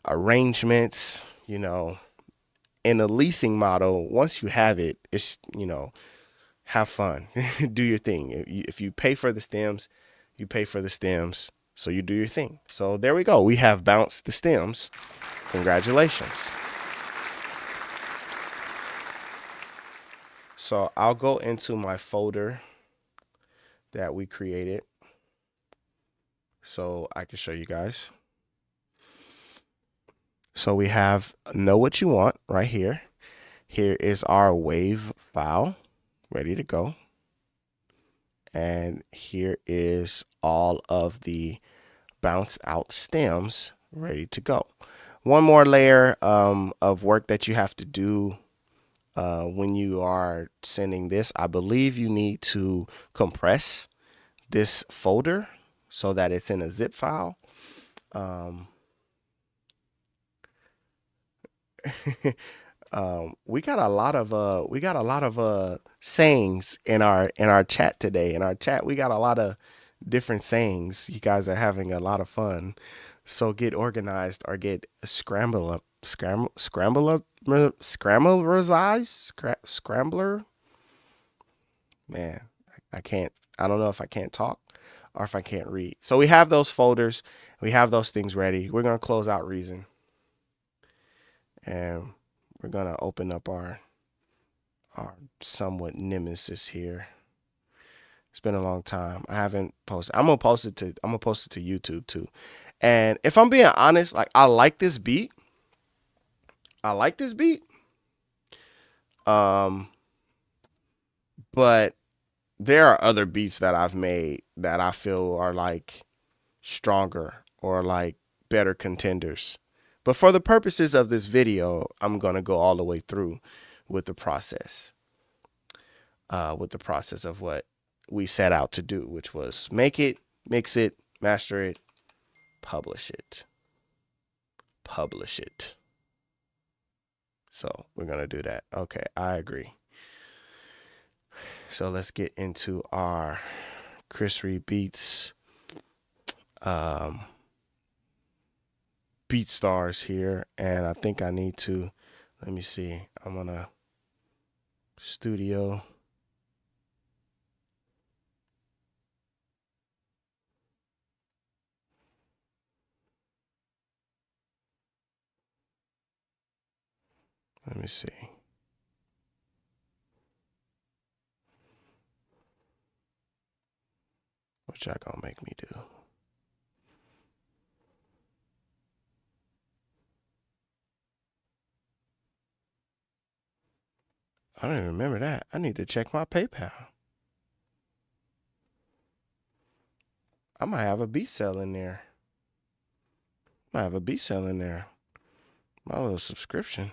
arrangements. You know, in the leasing model, once you have it, it's, you know, have fun, do your thing. If you pay for the stems, you pay for the stems. So you do your thing. So there we go. We have bounced the stems. Congratulations. So I'll go into my folder that we created so I can show you guys. So we have Know What You Want right here. Here is our wave file ready to go. And here is all of the bounced out stems ready to go. One more layer of work that you have to do when you are sending this. I believe you need to compress this folder so that it's in a zip file. We got a lot of sayings in our chat today. In our chat, we got a lot of different sayings. You guys are having a lot of fun. So get organized or get scrambler. Man, I don't know if I can't talk or if I can't read. So we have those folders. We have those things ready. We're going to close out Reason. And we're going to open up our somewhat nemesis here. It's been a long time. I haven't posted. I'm gonna post it to YouTube too. And if I'm being honest, like I like this beat. But there are other beats that I've made that I feel are like stronger or like better contenders. But for the purposes of this video, I'm gonna go all the way through with the process. With the process of what we set out to do, which was make it, mix it, master it, publish it. So we're going to do that. Okay, I agree. So let's get into our Chris Reed Beats beat stars here. And I think I need to, let me see. I'm going to studio. Let me see. What y'all gonna make me do? I don't even remember that. I need to check my PayPal. I might have a beat cell in there. My little subscription.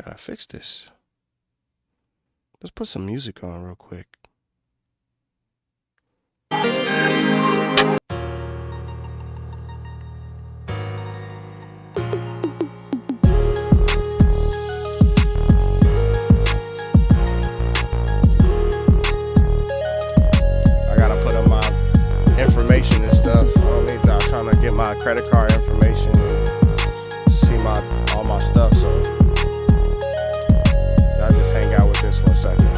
Gotta fix this. Let's put some music on real quick. I gotta put up my information and stuff. I don't need y'all trying to get my credit card information and see all my stuff, so y'all just hang out with this for a second.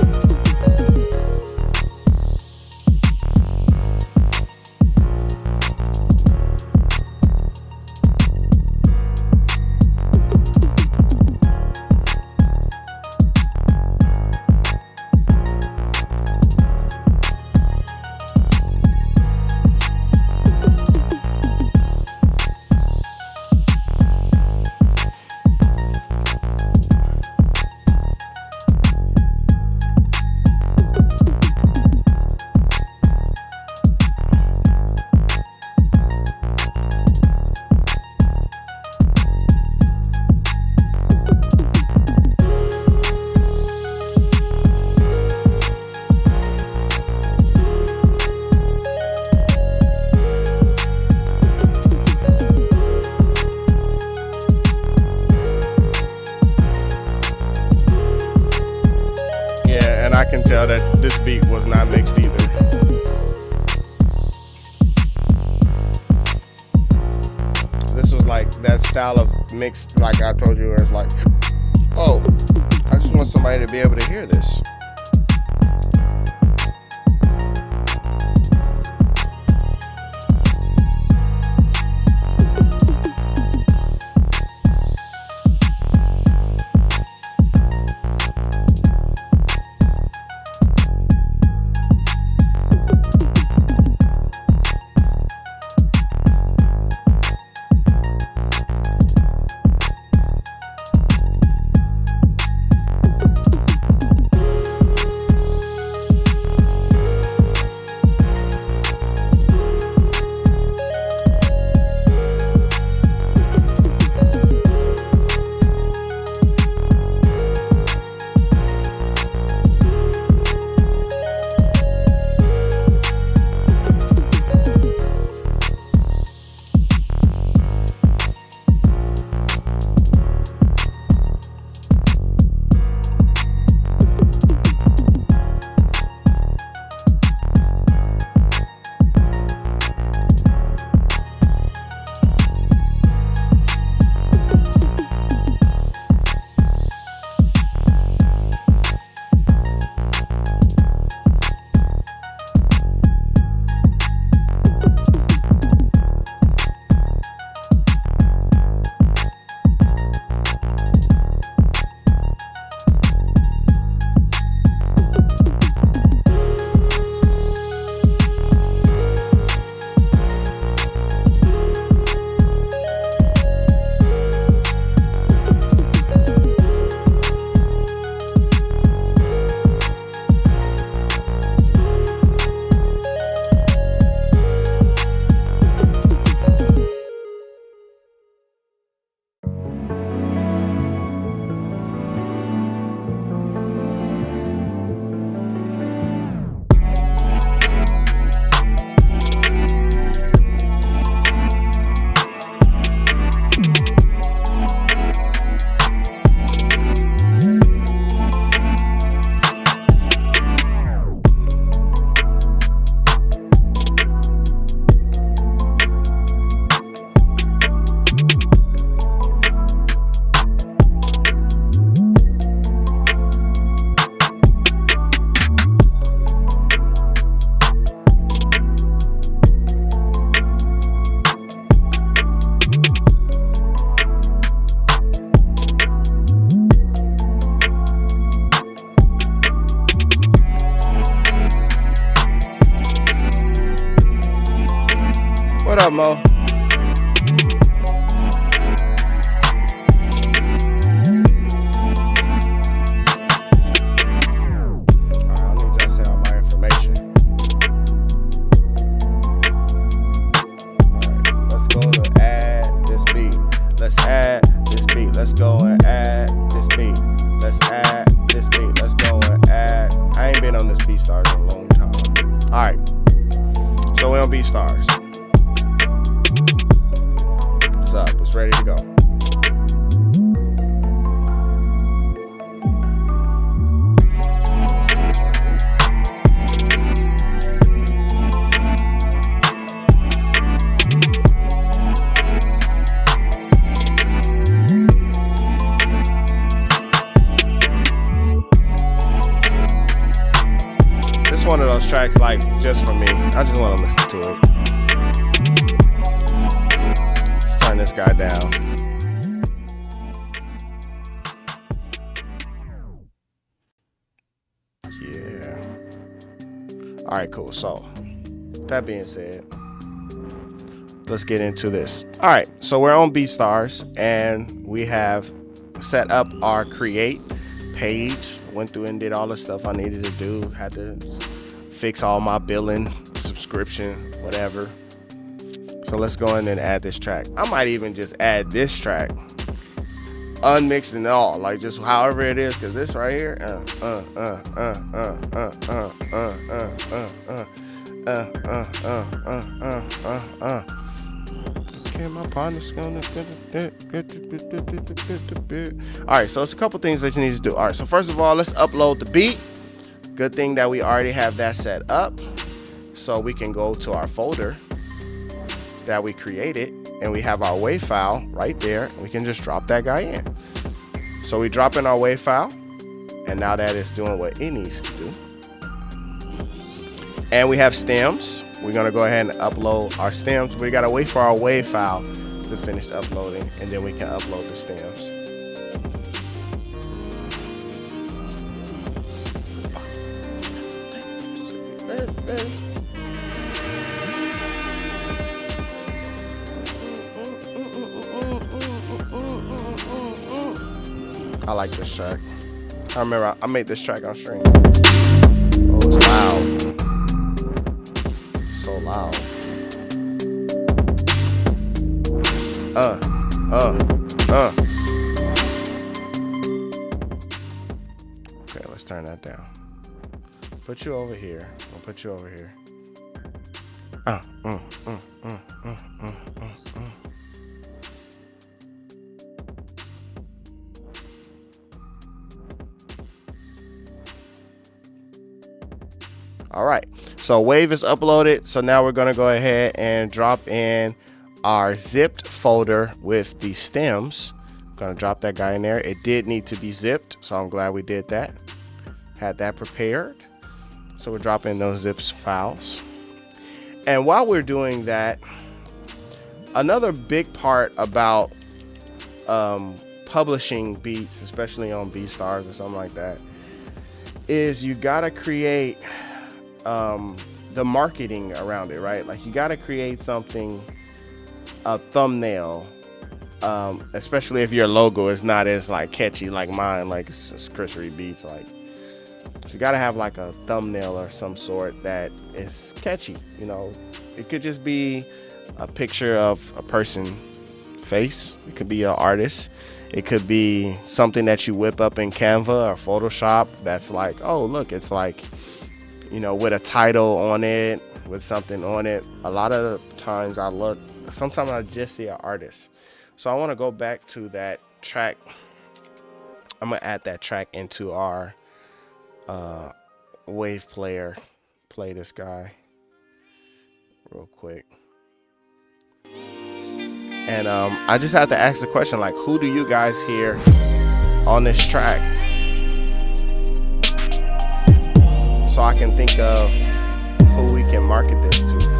beat was not mixed either. This was like that style of mix, like I told you, where it's like, oh, I just want somebody to be able to hear this. What up, Mo? Alright, I need y'all to send out my information. Alright, let's go to add this beat. Let's add this beat. Let's go and add this beat. Let's add this beat. Let's go and add. I ain't been on this BeatStars in a long time. Alright, so we're on BeatStars. Up, it's ready to go. This is one of those tracks like just for me. I just want to listen to it. Turn this guy down. Yeah. All right, cool. So that being said, let's get into this. All right, so we're on BeatStars and we have set up our create page. Went through and did all the stuff I needed to do. Had to fix all my billing, subscription, whatever. So let's go in and add this track. I might even just add this track, unmixed and all, like just however it is, because this right here, okay, my partner's gonna all right, so it's a couple things that you need to do. All right, so first of all, let's upload the beat. Good thing that we already have that set up, so we can go to our folder that we created, and we have our WAV file right there. We can just drop that guy in. So we drop in our WAV file, and now that it's doing what it needs to do. And we have stems. We're gonna go ahead and upload our stems. We gotta wait for our WAV file to finish uploading, and then we can upload the stems. I like this track. I remember I made this track on stream. Oh, it's loud. So loud. Okay, let's turn that down. Put you over here. I'll put you over here. All right, so WAV is uploaded. So now we're gonna go ahead and drop in our zipped folder with the stems. I'm gonna drop that guy in there. It did need to be zipped, so I'm glad we did that. Had that prepared. So we're dropping those zips files. And while we're doing that, another big part about publishing beats, especially on BeatStars or something like that, is you gotta create the marketing around it, right? Like you gotta create something, a thumbnail, especially if your logo is not as like catchy like mine, like it's Chris Reed Beats, like. So you gotta have like a thumbnail or some sort that is catchy, you know. It could just be a picture of a person face. It could be an artist. It could be something that you whip up in Canva or Photoshop that's like, oh look, it's like, you know, with a title on it, with something on it. A lot of the times I look, sometimes I just see an artist. So I wanna go back to that track. I'm gonna add that track into our WAV player. Play this guy real quick. And I just have to ask the question, like, who do you guys hear on this track? So I can think of who we can market this to.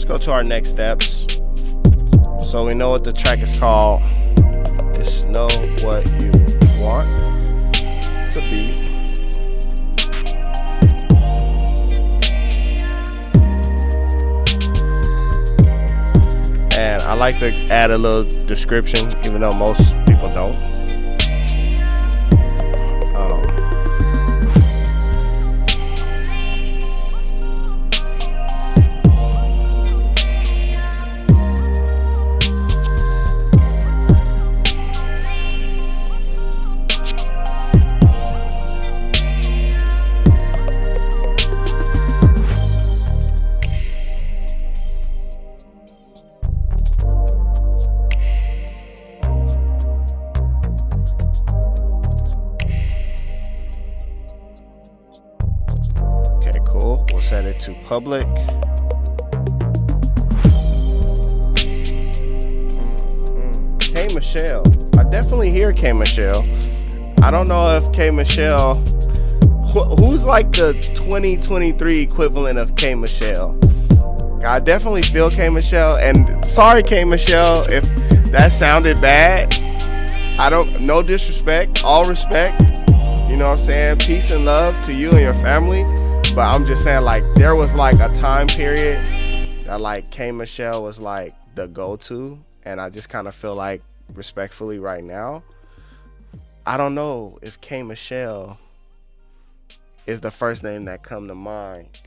Go to our next steps. So we know what the track is called. It's Know What You Want to Be. And I like to add a little description, even though most people don't. Set it to public. K Michelle. I definitely hear K Michelle. I don't know if K Michelle, who's like the 2023 equivalent of K Michelle. I definitely feel K Michelle, and sorry K Michelle if that sounded bad. I don't, no disrespect, all respect. You know what I'm saying? Peace and love to you and your family. But I'm just saying, like, there was like a time period that like K Michelle was like the go-to, and I just kind of feel like, respectfully, right now, I don't know if K Michelle is the first name that come to mind.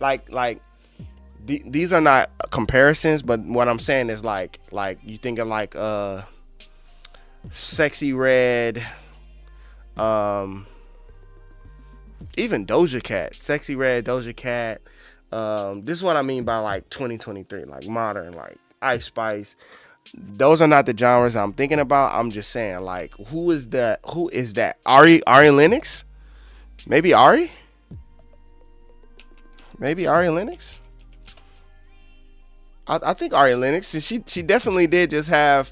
These are not comparisons, but what I'm saying is like you think of like Sexy Red, even Doja Cat, Sexy Red, Doja Cat. This is what I mean by like 2023, like modern, like Ice Spice. Those are not the genres I'm thinking about. I'm just saying, like, who is that? Who is that? Ari Lennox? Maybe Ari? Maybe Ari Lennox? I think Ari Lennox. She definitely did just have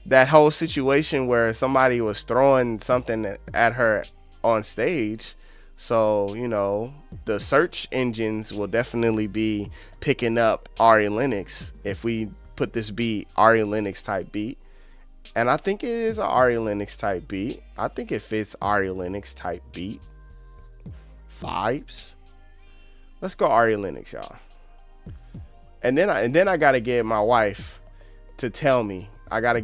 that whole situation where somebody was throwing something at her on stage. So, you know, the search engines will definitely be picking up Ari Lennox if we put this beat, Ari Lennox type beat. And I think it is an Ari Lennox type beat. I think it fits Ari Lennox type beat vibes. Let's go Ari Lennox, y'all. And then I gotta get my wife to tell me. I gotta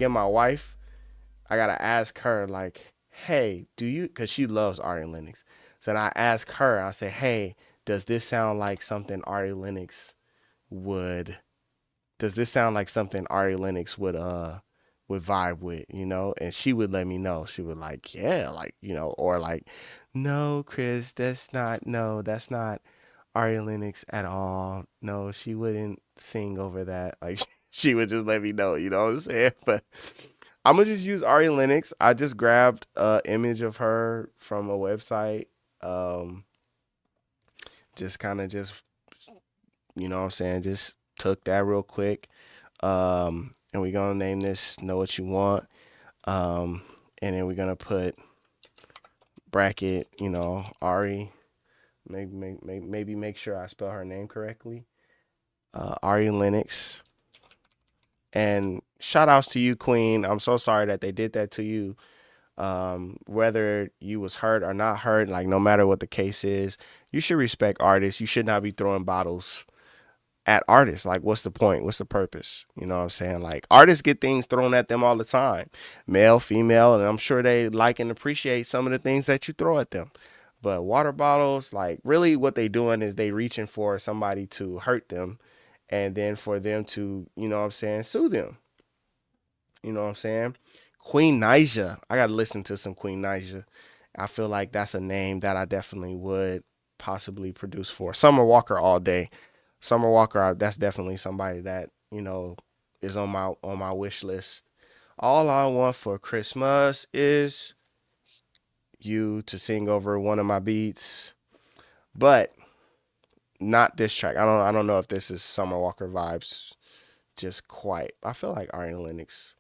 ask her, like, hey, do you, because she loves Ari Lennox. So then I ask her, I say, hey, does this sound like something Ari Lennox would vibe with, you know? And she would let me know. She would like, yeah, like, you know, or like, no, Chris, that's not Ari Lennox at all. No, she wouldn't sing over that. Like, she would just let me know, you know what I'm saying? But I'm gonna just use Ari Lennox. I just grabbed an image of her from a website. Just kind of just, you know what I'm saying, just took that real quick. And we're gonna name this Know What You Want. And then we're gonna put bracket, you know, Ari. Maybe make sure I spell her name correctly. Ari Lennox. And shout outs to you, Queen. I'm so sorry that they did that to you. Whether you was hurt or not hurt, like no matter what the case is, you should respect artists. You should not be throwing bottles at artists. Like, what's the point? What's the purpose? You know what I'm saying? Like, artists get things thrown at them all the time, male, female, and I'm sure they like and appreciate some of the things that you throw at them. But water bottles, like, really what they doing is they reaching for somebody to hurt them, and then for them to, you know what I'm saying, sue them. You know what I'm saying? Queen Naija. I gotta listen to some Queen Naija. I feel like that's a name that I definitely would possibly produce for. Summer Walker all day. Summer Walker, that's definitely somebody that, you know, is on my wish list. All I want for Christmas is you to sing over one of my beats, but not this track. I don't know if this is Summer Walker vibes just quite. I feel like Ari Lennox.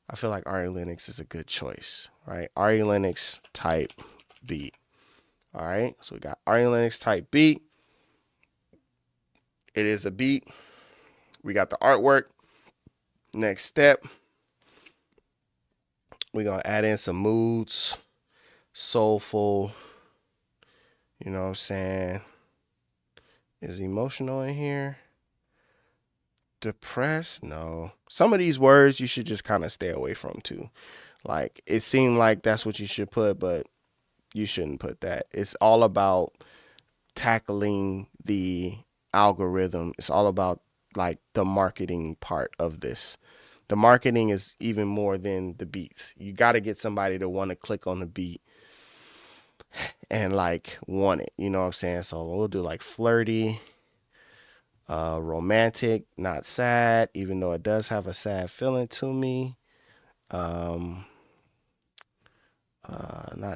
I feel like Ari Lennox is a good choice, right? Ari Lennox type beat. All right, so we got Ari Lennox type beat. It is a beat. We got the artwork. Next step, we're going to add in some moods. Soulful. You know what I'm saying? Is emotional in here? Depressed? No. Some of these words you should just kind of stay away from too. Like, it seemed like that's what you should put, but you shouldn't put that. It's all about tackling the algorithm. It's all about like the marketing part of this. The marketing is even more than the beats. You got to get somebody to want to click on the beat and like want it. You know what I'm saying? So we'll do like flirty, romantic, not sad, even though it does have a sad feeling to me. Not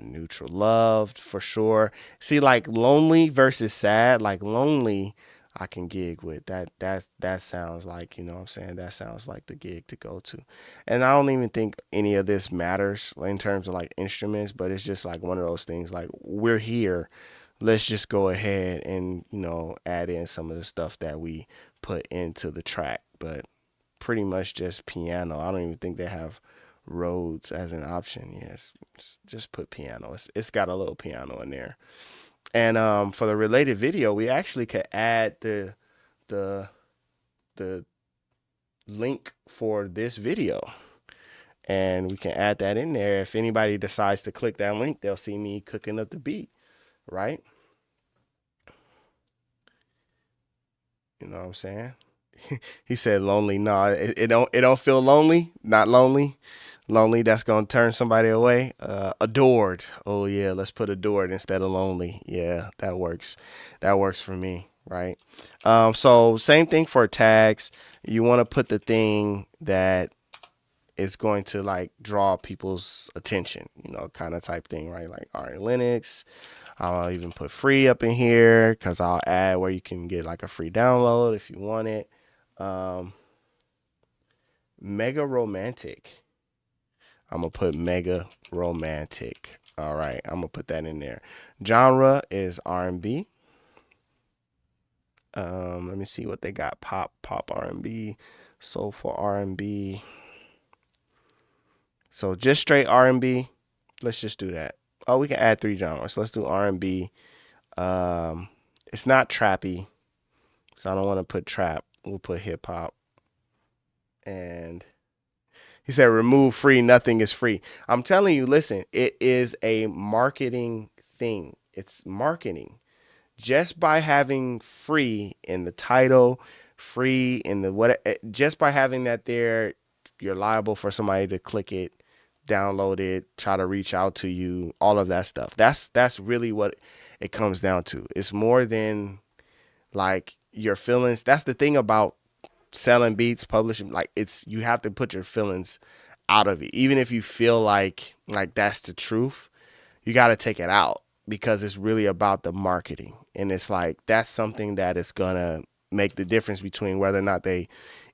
neutral, loved for sure. See, like lonely versus sad, like lonely I can gig with. That sounds like, you know what I'm saying, that sounds like the gig to go to. And I don't even think any of this matters in terms of like instruments, but it's just like one of those things, like, we're here, let's just go ahead and, you know, add in some of the stuff that we put into the track, but pretty much just piano. I don't even think they have Rhodes as an option. Yes, just put piano. It's got a little piano in there. And for the related video, we actually could add the link for this video, and we can add that in there. If anybody decides to click that link, they'll see me cooking up the beat, right? You know what I'm saying? He said lonely. No, it don't feel lonely. Not lonely. Lonely, that's gonna turn somebody away. Adored. Oh yeah, let's put adored instead of lonely. Yeah, that works. That works for me, right? So same thing for tags. You want to put the thing that is going to like draw people's attention, you know, kind of type thing, right? Like Ari Linux. I'll even put free up in here because I'll add where you can get like a free download if you want it. Mega romantic. I'm going to put mega romantic. All right. I'm going to put that in there. Genre is R&B. Let me see what they got. Pop R&B, soulful R&B. So just straight R&B. Let's just do that. Oh, we can add 3 genres. Let's do R&B. It's not trappy, so I don't want to put trap. We'll put hip hop. And he said, remove free, nothing is free. I'm telling you, listen, it is a marketing thing. It's marketing. Just by having free in the title, free in the what, just by having that there, you're liable for somebody to click it, download it, try to reach out to you, all of that stuff. That's really what it comes down to. It's more than like your feelings. That's the thing about selling beats, publishing, like you have to put your feelings out of it. Even if you feel like that's the truth, you got to take it out because it's really about the marketing. And it's like, that's something that is going to make the difference between whether or not they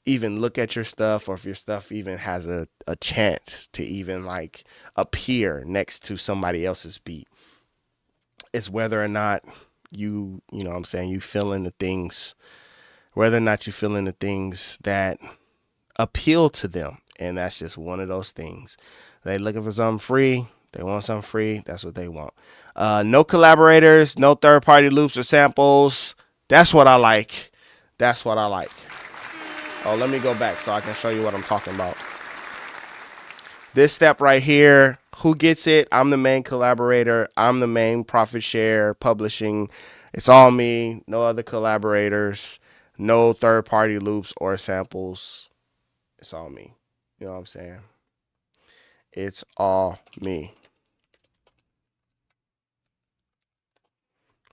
even look at your stuff or if your stuff even has a chance to even like appear next to somebody else's beat. It's whether or not you know what I'm saying, you feeling the things, whether or not you feeling the things that appeal to them. And that's just one of those things. They looking for something free. They want something free. That's what they want. No collaborators, no third-party loops or samples. That's what I like. That's what I like. Oh, let me go back so I can show you what I'm talking about. This step right here, who gets it? I'm the main collaborator. I'm the main profit share, publishing. It's all me. No other collaborators. No third-party loops or samples. It's all me. You know what I'm saying? It's all me.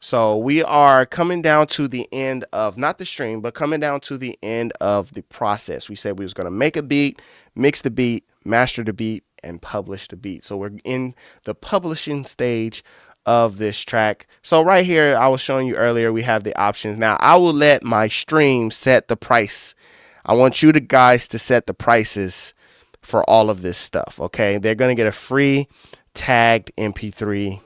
So we are coming down to the end of, not the stream, but coming down to the end of the process. We said we was going to make a beat, mix the beat, master the beat, and publish the beat. So we're in the publishing stage of this track. So right here, I was showing you earlier, we have the options. Now I will let my stream set the price. I want you guys to set the prices for all of this stuff. Okay. They're going to get a free tagged MP3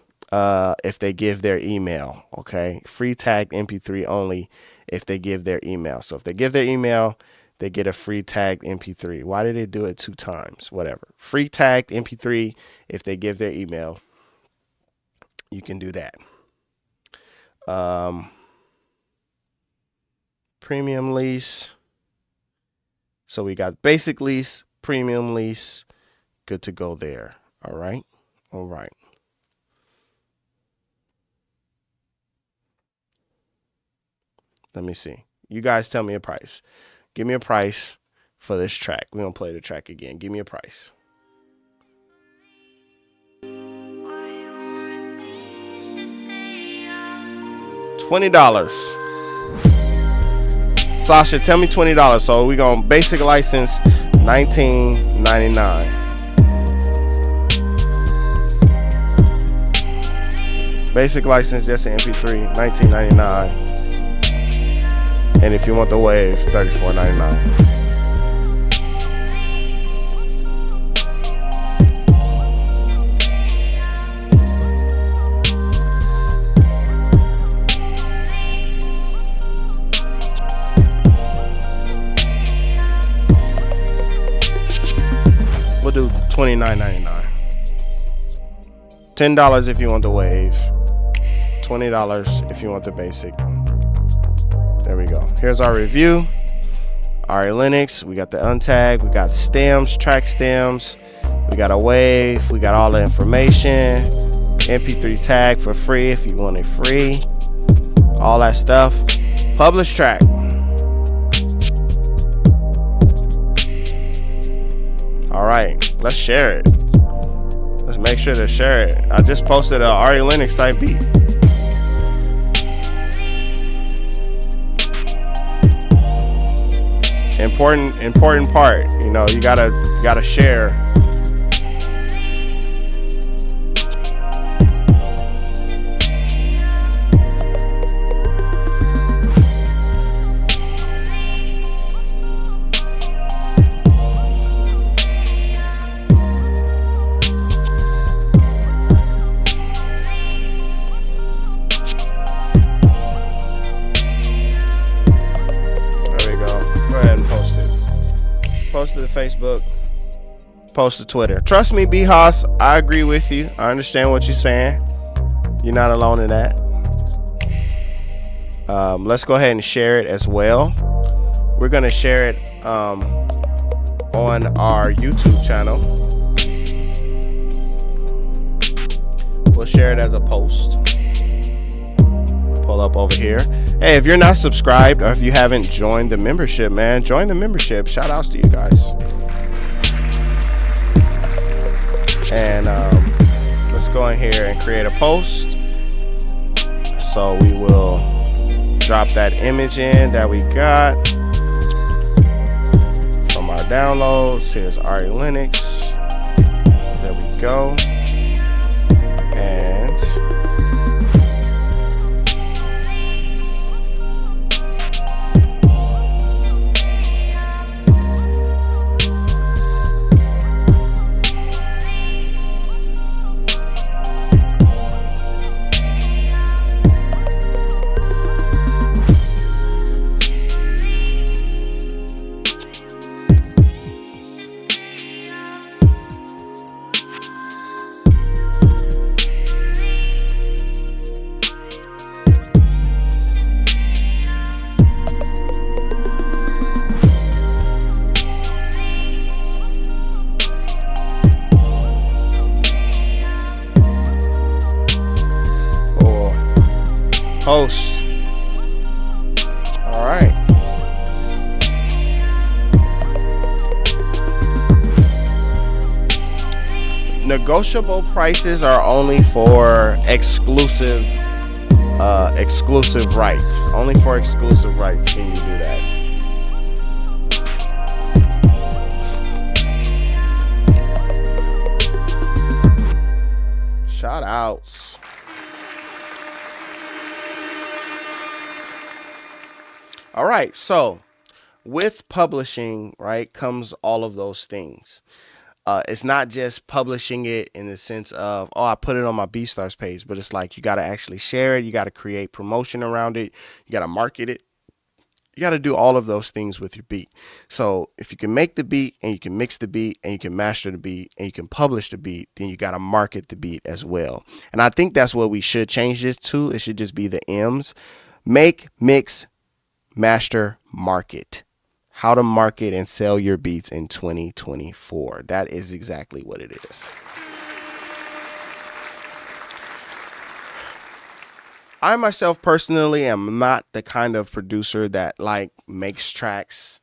if they give their email. Okay. Free tagged MP3 only if they give their email. So if they give their email, they get a free tagged MP3. Why did they do it 2 times? Whatever. Free tagged MP3 if they give their email. You can do that. Premium lease. So we got basic lease, premium lease. Good to go there. All right. All right. Let me see. You guys tell me a price. Give me a price for this track. We're going to play the track again. Give me a price. $20. Sasha, tell me $20. So we're going to basic license $19.99. Basic license, just an MP3, $19.99. And if you want the wave, $34.99. $29.99. $10 if you want the wave. $20 if you want the basic. There we go. Here's our review. Ari Linux. We got the untag. We got stems, track stems. We got a wave. We got all the information. MP3 tag for free if you want it free. All that stuff. Publish track. All right, let's share it. Let's make sure to share it. I just posted a Ari Linux type beat. Important part. You know, you gotta share. Post to the Facebook, post to Twitter. Trust me, B Haas, I agree with you. I understand what you're saying. You're not alone in that. Let's go ahead and share it as well. We're going to share it on our YouTube channel. We'll share it as a post. Pull up over here. Hey, if you're not subscribed or if you haven't joined the membership, man, join the membership. Shout outs to you guys. And let's go in here and create a post. So we will drop that image in that we got from our downloads. Here's Ari Linux. There we go. And post. All right. Negotiable prices are only for exclusive rights. Only for exclusive rights can you do that. Shout outs. All right, so with publishing, right, comes all of those things. It's not just publishing it in the sense of, oh, I put it on my BeatStars page, but it's like you got to actually share it. You got to create promotion around it. You got to market it. You got to do all of those things with your beat. So if you can make the beat and you can mix the beat and you can master the beat and you can publish the beat, then you got to market the beat as well. And I think that's what we should change this to. It should just be the M's. Make, mix, master, market. How to market and sell your beats in 2024. That is exactly what it is. I myself personally am not the kind of producer that like makes tracks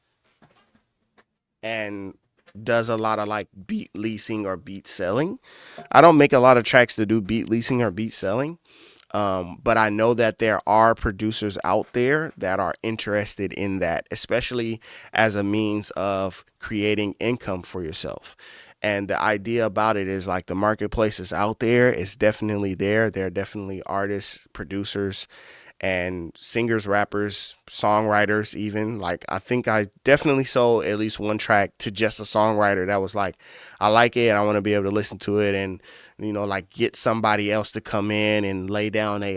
and does a lot of like beat leasing or beat selling. I don't make a lot of tracks to do beat leasing or beat selling. But I know that there are producers out there that are interested in that, especially as a means of creating income for yourself. And the idea about it is like the marketplace is out there. It's definitely there. There are definitely artists, producers, and singers, rappers, songwriters even. Like I think I definitely sold at least one track to just a songwriter that was like, I like it and I want to be able to listen to it and, you know, like get somebody else to come in and lay down a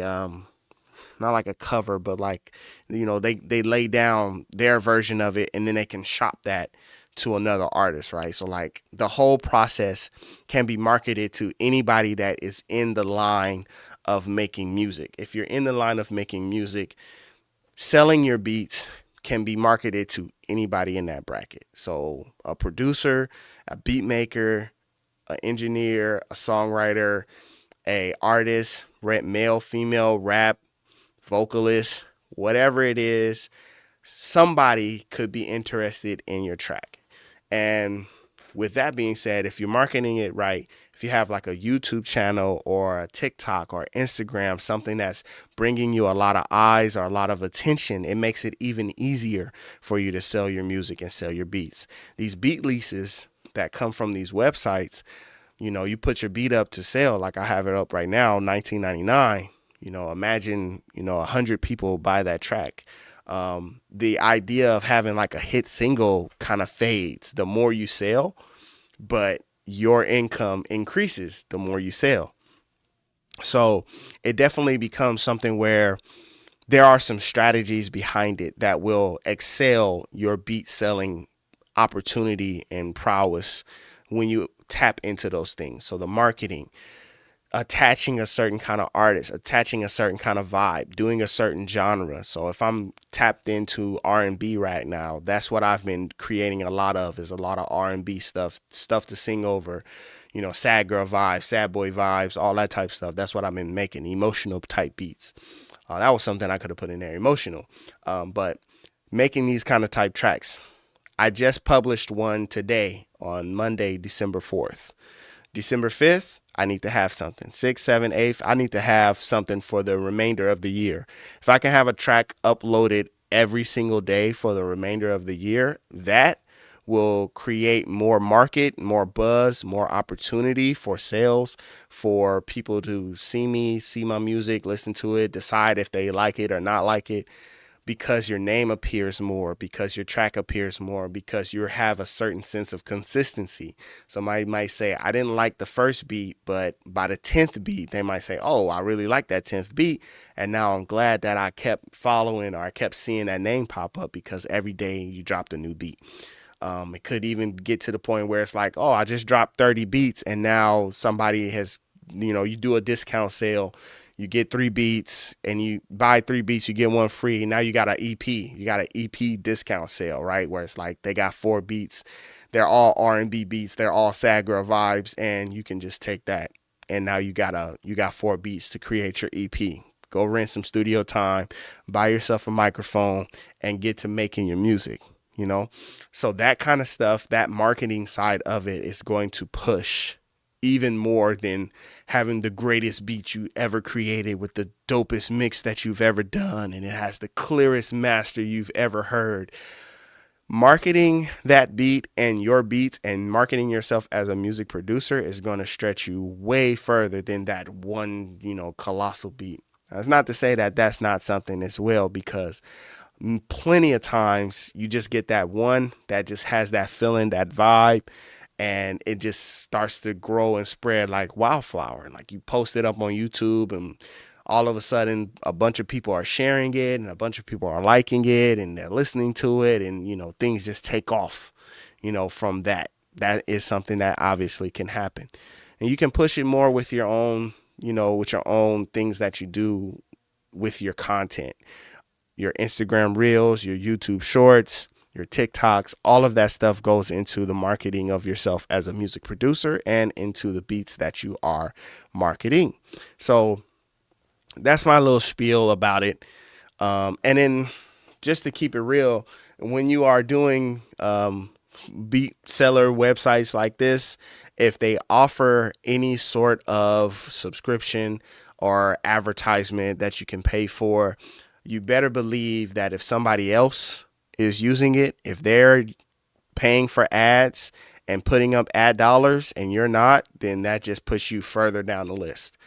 not like a cover, but like, you know, they lay down their version of it and then they can shop that to another artist, right? So like the whole process can be marketed to anybody that is in the line of making music. If you're in the line of making music, selling your beats can be marketed to anybody in that bracket. So a producer, a beat maker, an engineer, a songwriter, a artist, male, female, rap, vocalist, whatever it is, somebody could be interested in your track. And with that being said, if you're marketing it right, if you have like a YouTube channel or a TikTok or Instagram, something that's bringing you a lot of eyes or a lot of attention, it makes it even easier for you to sell your music and sell your beats. These beat leases that come from these websites, you put your beat up to sale, like I have it up right now, $19.99. Imagine, 100 people buy that track. The idea of having like a hit single kind of fades the more you sell, but your income increases the more you sell. So it definitely becomes something where there are some strategies behind it that will excel your beat selling opportunity and prowess when you tap into those things. So the marketing, attaching a certain kind of artist, attaching a certain kind of vibe, doing a certain genre. So if I'm tapped into R&B right now, that's what I've been creating a lot of, is a lot of R&B stuff to sing over, sad girl vibes, sad boy vibes, all that type stuff. That's what I've been making, emotional type beats. That was something I could have put in there, emotional. But making these kind of type tracks. I just published one today on Monday, December 4th. December 5th, I need to have something. 6th, 7th, 8th, I need to have something for the remainder of the year. If I can have a track uploaded every single day for the remainder of the year, that will create more market, more buzz, more opportunity for sales, for people to see me, see my music, listen to it, decide if they like it or not like it. Because your name appears more, because your track appears more, because you have a certain sense of consistency. Somebody might say, I didn't like the first beat, but by the 10th beat, they might say, oh, I really like that 10th beat. And now I'm glad that I kept following, or I kept seeing that name pop up, because every day you dropped a new beat. It could even get to the point where it's like, oh, I just dropped 30 beats, and now somebody has, you do a discount sale. You get 3 beats, and you buy 3 beats, you get one free. Now you got an EP. You got an EP discount sale, right? Where it's like they got 4 beats. They're all R&B beats. They're all sad girl vibes, and you can just take that, and now you got 4 beats to create your EP. Go rent some studio time, buy yourself a microphone, and get to making your music. So that kind of stuff, that marketing side of it, is going to push even more than having the greatest beat you ever created with the dopest mix that you've ever done, and it has the clearest master you've ever heard. Marketing that beat and your beats and marketing yourself as a music producer is going to stretch you way further than that one, colossal beat. That's not to say that that's not something as well, because plenty of times you just get that one that just has that feeling, that vibe, and it just starts to grow and spread like wildflower. And like you post it up on YouTube, and all of a sudden a bunch of people are sharing it, and a bunch of people are liking it, and they're listening to it, and things just take off from that. That is something that obviously can happen. And you can push it more with your own with your own things that you do with your content, your Instagram reels, your YouTube shorts, your TikToks. All of that stuff goes into the marketing of yourself as a music producer and into the beats that you are marketing. So that's my little spiel about it. And then just to keep it real, when you are doing beat seller websites like this, if they offer any sort of subscription or advertisement that you can pay for, you better believe that if somebody else is using it, if they're paying for ads and putting up ad dollars and you're not, then that just puts you further down the list.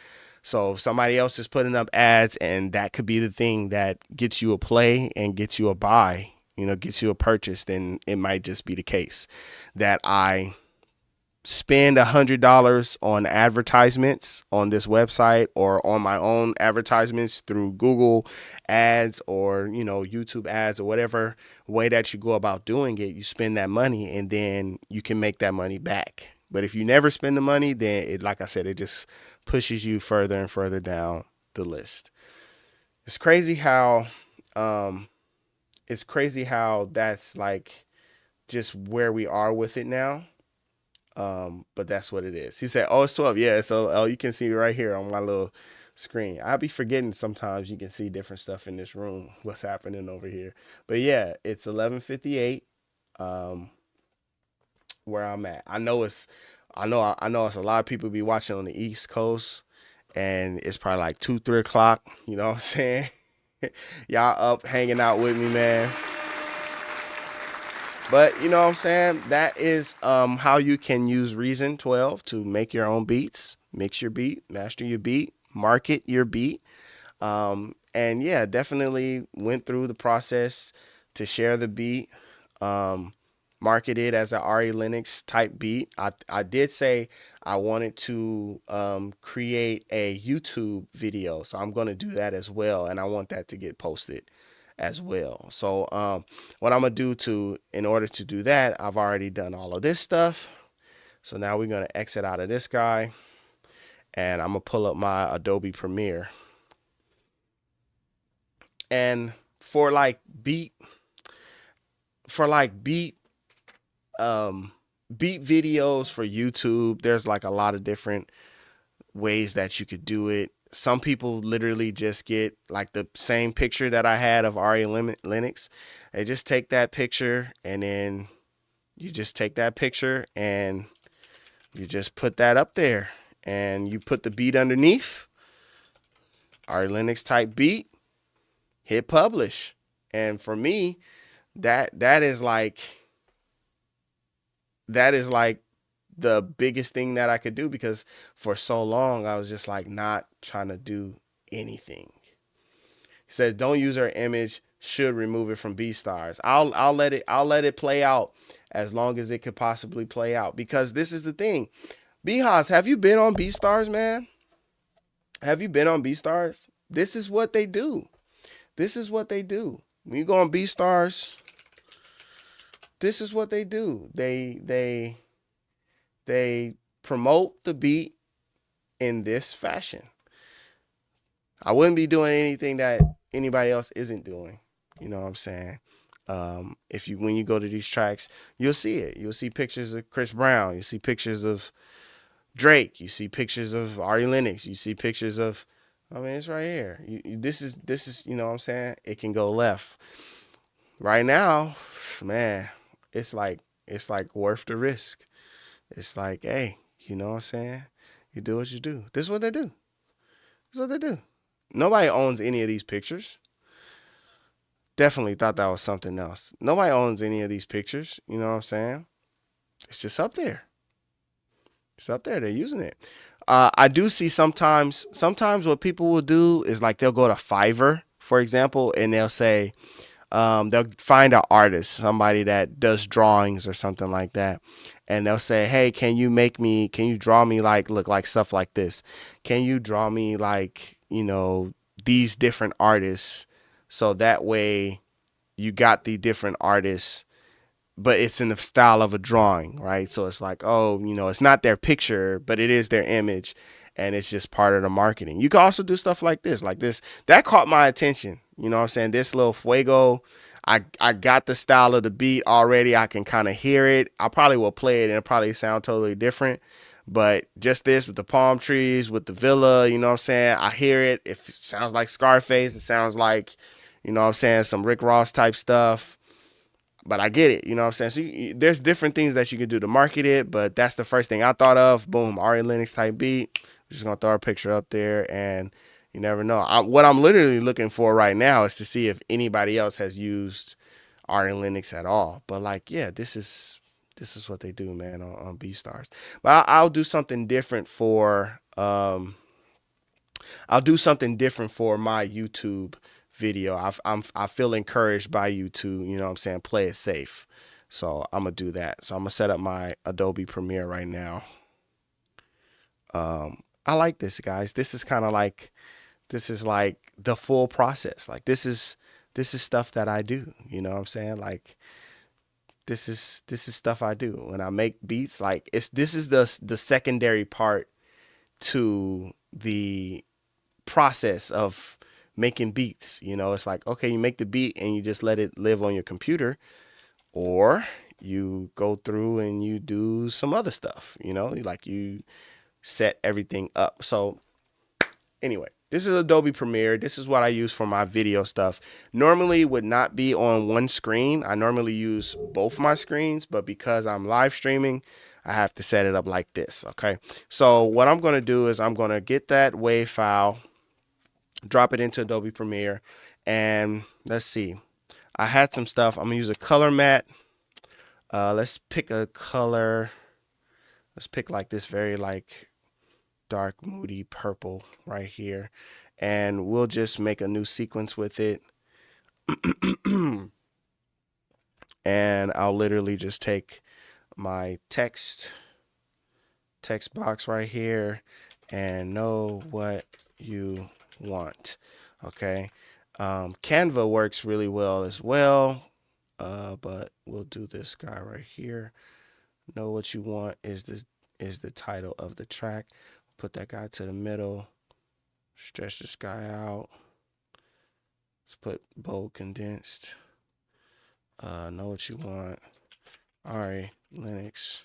So if somebody else is putting up ads, and that could be the thing that gets you a play and gets you a buy, gets you a purchase, then it might just be the case that I spend $100 on advertisements on this website or on my own advertisements through Google ads or, YouTube ads or whatever way that you go about doing it, you spend that money and then you can make that money back. But if you never spend the money, then like I said, it just pushes you further and further down the list. It's crazy how that's like just where we are with it now. But that's what it is. He said, "Oh, it's 12." Yeah, so you can see right here on my little screen. I'll be forgetting sometimes you can see different stuff in this room, what's happening over here. But yeah, it's 11:58. Where I'm at. I know it's a lot of people be watching on the East Coast, and it's probably like 2, 3 o'clock. You know what I'm saying? Y'all up hanging out with me, man. But you know what I'm saying? That is how you can use Reason 12 to make your own beats, mix your beat, master your beat, market your beat. And yeah, definitely went through the process to share the beat, market it as an Ari Lennox type beat. I did say I wanted to create a YouTube video, so I'm going to do that as well, and I want that to get posted as well. So what I'm gonna do in order to do that, I've already done all of this stuff. So now we're gonna exit out of this guy, and I'm gonna pull up my Adobe Premiere. And for beat videos for YouTube, there's like a lot of different ways that you could do it. Some people literally just get like the same picture that I had of Ari Lennox. They just take that picture and then you just take that picture and you just put that up there and you put the beat underneath, Ari Lennox type beat, hit publish. And for me, that is like the biggest thing that I could do, because for so long I was just like not trying to do anything. He said, "Don't use her image, should remove it from BeatStars." I'll let it play out as long as it could possibly play out, because this is the thing. Beehaz, have you been on BeatStars, man? Have you been on BeatStars? This is what they do. This is what they do. When you go on BeatStars, this is what they do. They promote the beat in this fashion. I wouldn't be doing anything that anybody else isn't doing. You know what I'm saying? When you go to these tracks, you'll see it. You'll see pictures of Chris Brown. You see pictures of Drake. You see pictures of Ari Lennox. You see pictures of, I mean, it's right here. This is, you know what I'm saying? It can go left. Right now, man, it's like worth the risk. It's like, hey, you know what I'm saying? You do what you do. This is what they do. This is what they do. Nobody owns any of these pictures. Definitely thought that was something else. Nobody owns any of these pictures. You know what I'm saying? It's just up there. It's up there. They're using it. I do see sometimes what people will do is like they'll go to Fiverr, for example, and they'll say, they'll find an artist, somebody that does drawings or something like that. And they'll say, hey, can you draw me look like stuff like this? Can you draw me like, these different artists? So that way you got the different artists, but it's in the style of a drawing, right? So it's like, oh, it's not their picture, but it is their image. And it's just part of the marketing. You can also do stuff like this. That caught my attention. You know what I'm saying? This little Fuego, I got the style of the beat already. I can kind of hear it. I probably will play it and it'll probably sound totally different. But just this with the palm trees, with the villa, you know what I'm saying? I hear it. It sounds like Scarface. It sounds like, you know what I'm saying, some Rick Ross type stuff. But I get it, you know what I'm saying? So there's different things that you can do to market it, but that's the first thing I thought of. Boom, Ari Lennox type beat. We're just going to throw a picture up there, and you never know. What I'm literally looking for right now is to see if anybody else has used Ari Lennox at all. But this is what they do, man, on BeatStars. But I'll do something different for my YouTube video. I feel encouraged by you to, you know what I'm saying, play it safe. So I'm gonna do that. So I'm gonna set up my Adobe Premiere right now. I like this, guys. This is kind of like, this is like the full process. Like this is stuff that I do. You know what I'm saying? Like this is stuff I do when I make beats. Like this is the secondary part to the process of making beats. You know, it's like, okay, you make the beat and you just let it live on your computer, or you go through and you do some other stuff, you know, like you set everything up. So anyway, this is Adobe Premiere. This is what I use for my video stuff. Normally would not be on one screen. I normally use both my screens, but because I'm live streaming, I have to set it up like this. Okay. So what I'm going to do is I'm going to get that WAV file, drop it into Adobe Premiere, and let's see. I had some stuff. I'm gonna use a color mat. Let's pick a color. Let's pick like this very like dark, moody purple right here. And we'll just make a new sequence with it. And I'll literally just take my text box right here and know what you want. Okay. Canva works really well as well, but we'll do this guy right here. Know what you want is the title of the track. Put that guy to the middle. Stretch this guy out. Let's put bold condensed. Know what you want. Ari Linux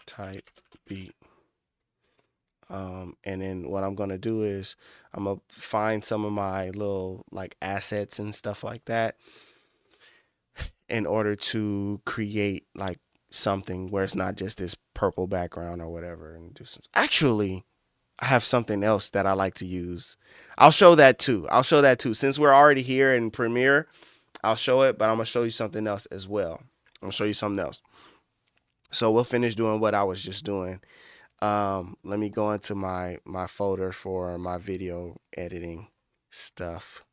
type beat. And then what I'm gonna do is I'm gonna find some of my little like assets and stuff like that in order to create like something where it's not just this purple background or whatever, and do some. Actually, I have something else that I like to use. I'll show that too. Since we're already here in Premiere, I'll show it, but I'm gonna show you something else as well. I'm gonna show you something else. So we'll finish doing what I was just doing. Let me go into my folder for my video editing stuff.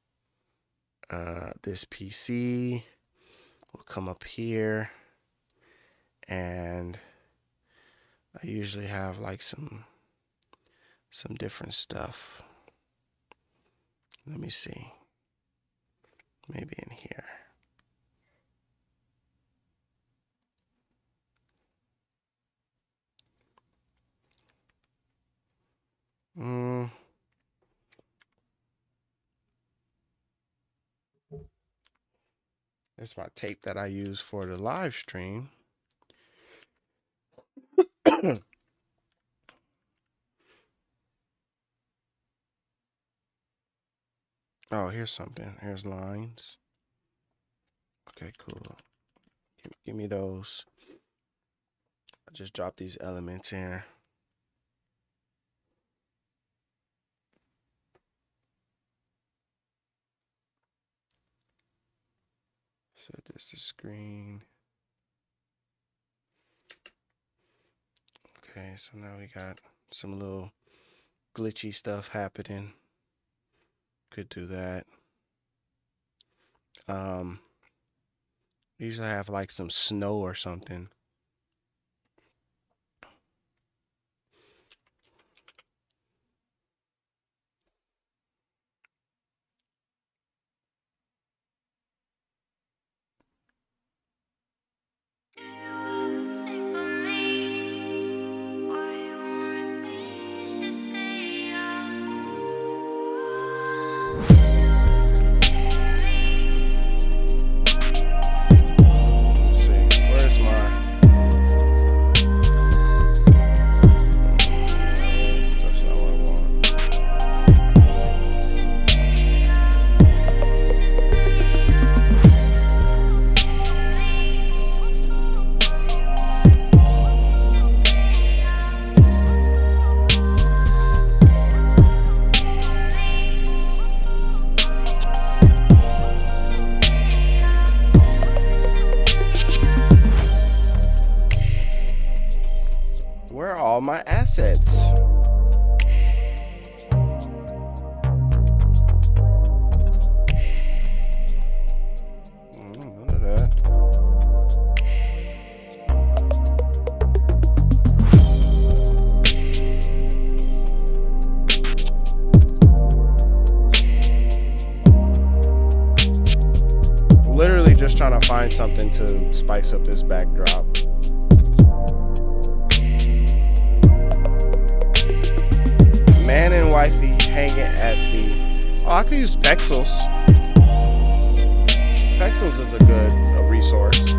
This PC will come up here, and I usually have like some different stuff. Let me see. Maybe in here. It's my tape that I use for the live stream. Oh, here's something. Here's lines. Okay, cool. Give me those. I just drop these elements in. Set this to screen. Okay, so now we got some little glitchy stuff happening. Could do that. Usually I have like some snow or something. Where are all my assets? None of that. find something to spice up this backdrop. Man and wifey hanging at the... Oh, I could use Pexels. Pexels is a good resource.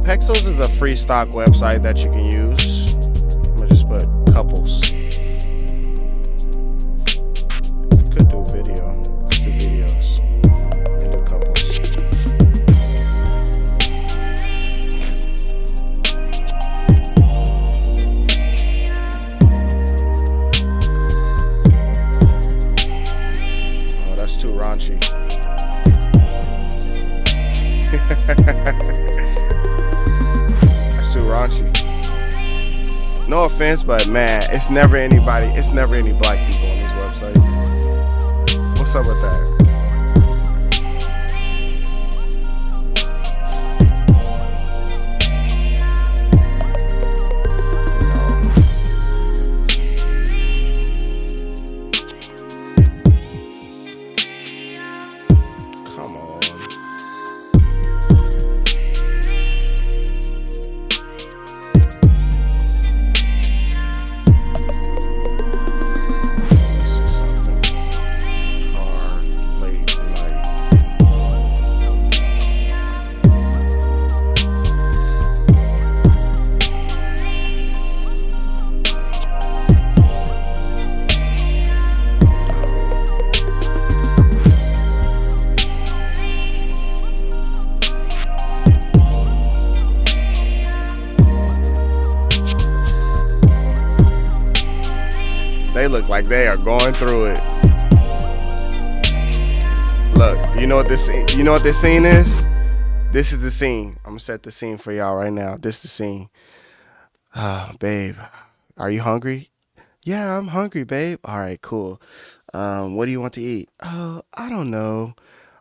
Pexels is a free stock website that you can use. I'm gonna just put couples. Could do video. Could do videos. And do couples. Oh, that's too raunchy. No offense, but man, it's never any black people on these websites. What's up with that? Come on. They look like they are going through it. Look, you know what this scene is? This is the scene. I'm gonna set the scene for y'all right now. This is the scene. Babe, are you hungry? Yeah, I'm hungry, babe. All right, cool. What do you want to eat? Oh, I don't know.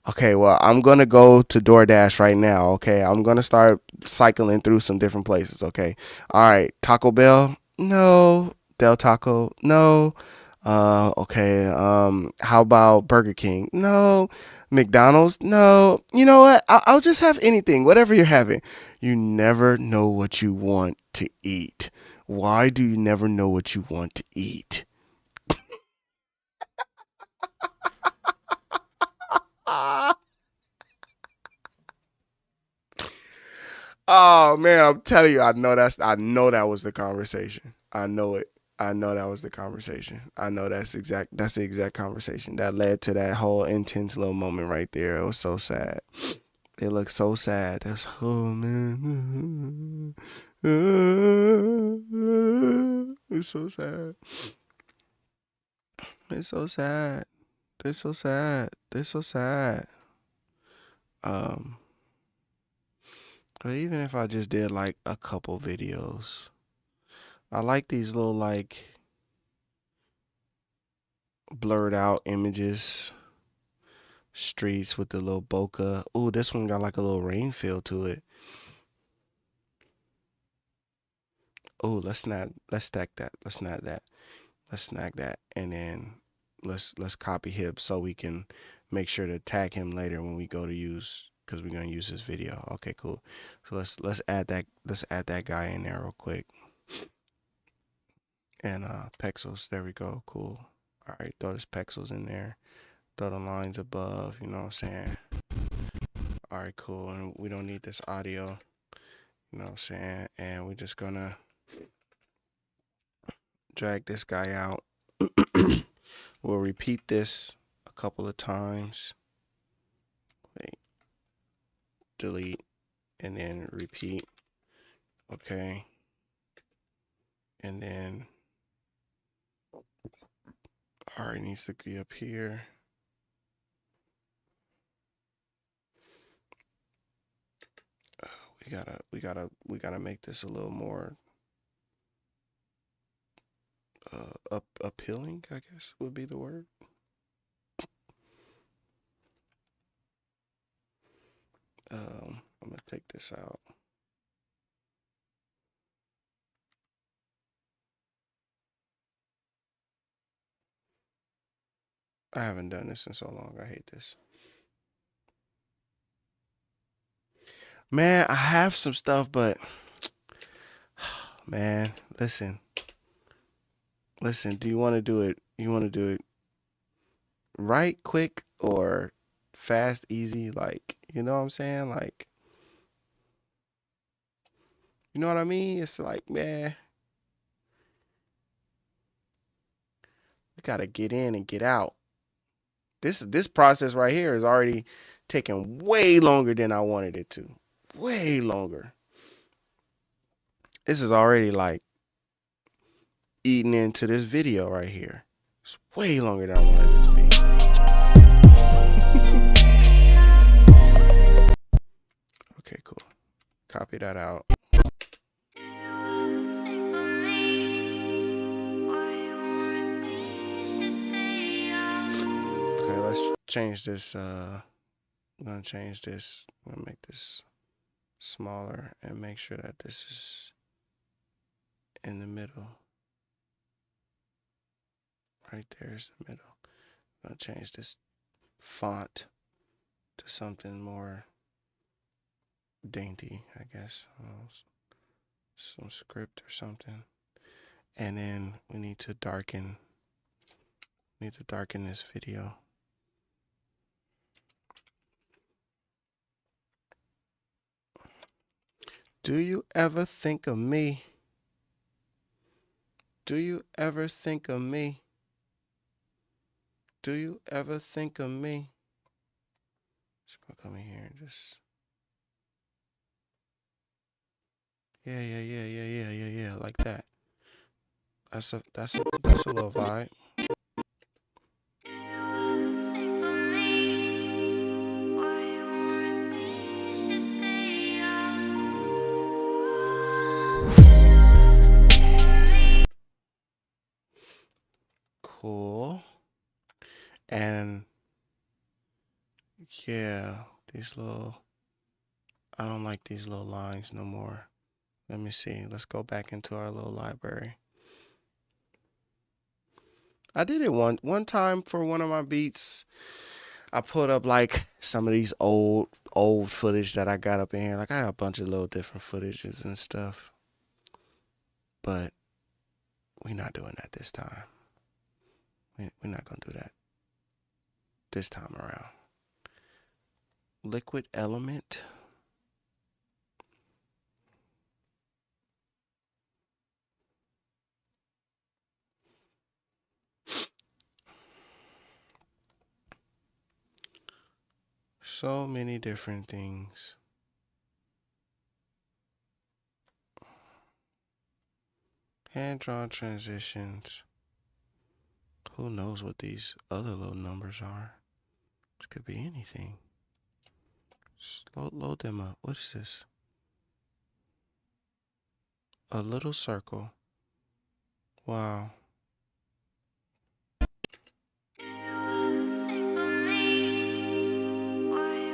Okay, well, I'm gonna go to DoorDash right now. Okay, I'm gonna start cycling through some different places. Okay, all right. Taco Bell? No. Del Taco? No. Okay. How about Burger King? No. McDonald's? No. You know what? I'll just have anything, whatever you're having. You never know what you want to eat. Why do you never know what you want to eat? Oh man, I'm telling you, I know that was the conversation. I know it. I know that was the conversation. I know that's the exact conversation that led to that whole intense little moment right there. It was so sad. It looked so sad. It was, oh man. It's so sad. It's so sad. It's so sad. It's so sad. Um, but even if I just did like a couple videos, I like these little like blurred out images, streets with the little bokeh. Ooh, this one got like a little rain feel to it. Ooh, let's stack that. Let's snag that, and then let's copy him so we can make sure to tag him later when we go to use, because we're gonna use this video. Okay, cool. So let's add that guy in there real quick. And Pexels, there we go. Cool. All right, throw this Pexels in there. Throw the lines above. You know what I'm saying? All right, cool. And we don't need this audio. You know what I'm saying? And we're just gonna drag this guy out. We'll repeat this a couple of times. Wait. Delete and then repeat. Okay. And then R needs to be up here. We gotta make this a little more appealing, I guess would be the word. I'm gonna take this out. I haven't done this in so long. I hate this. Man, I have some stuff, but man, listen, do you want to do it? You want to do it right, quick, or fast, easy? Like, you know what I'm saying? Like, you know what I mean? It's like, man, we gotta get in and get out. This process right here is already taking way longer than I wanted it to. Way longer. This is already like eating into this video right here. It's way longer than I wanted it to be. Okay, cool. Copy that out. Okay, let's change this. I'm gonna change this. I'm gonna make this smaller and make sure that this is in the middle. Right there is the middle. I'm gonna change this font to something more dainty, I guess. Some script or something. And then we need to darken this video. Do you ever think of me? Do you ever think of me? Do you ever think of me? Just gonna come in here and just yeah, like that. That's a little vibe. Cool. And yeah, I don't like these little lines no more. Let me see. Let's go back into our little library. I did it one time for one of my beats. I put up like some of these old footage that I got up in here. Like I got a bunch of little different footages and stuff. But we're not doing that this time. We're not gonna do that this time around. Liquid element. So many different things. Hand-drawn transitions. Who knows what these other little numbers are? This could be anything. Just load them up. What is this? A little circle. Wow.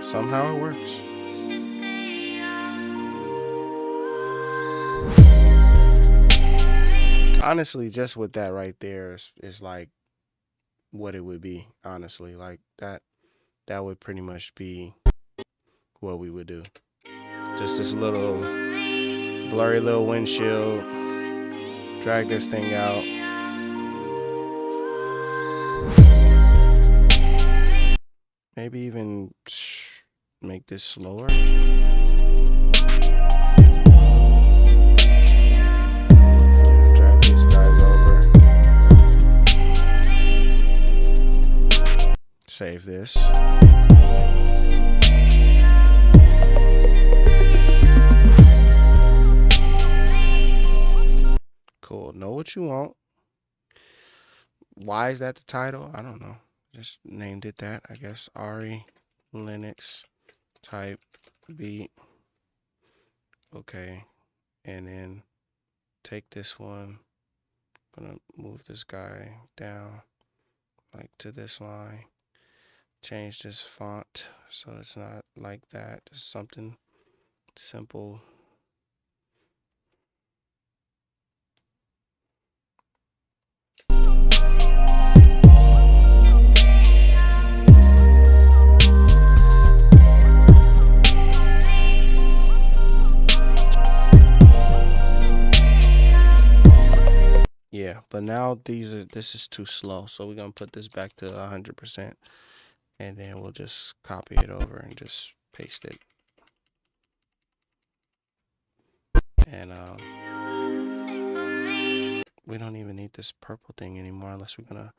Somehow it works. Honestly, just with that right there is like what it would be. Honestly, like that would pretty much be what we would do. Just this little blurry little windshield. Drag this thing out. Maybe even make this slower. Drag these guys over. this. Cool. Know what you want. Why is that the title? I don't know. Just named it that, I guess. Ari Linux type beat. Okay. And then take this one. I'm gonna move this guy down like to this line. Change this font so it's not like that. It's something simple. Yeah, but now this is too slow, so we're gonna put this back to 100%, and then we'll just copy it over and just paste it. And we don't even need this purple thing anymore unless we're gonna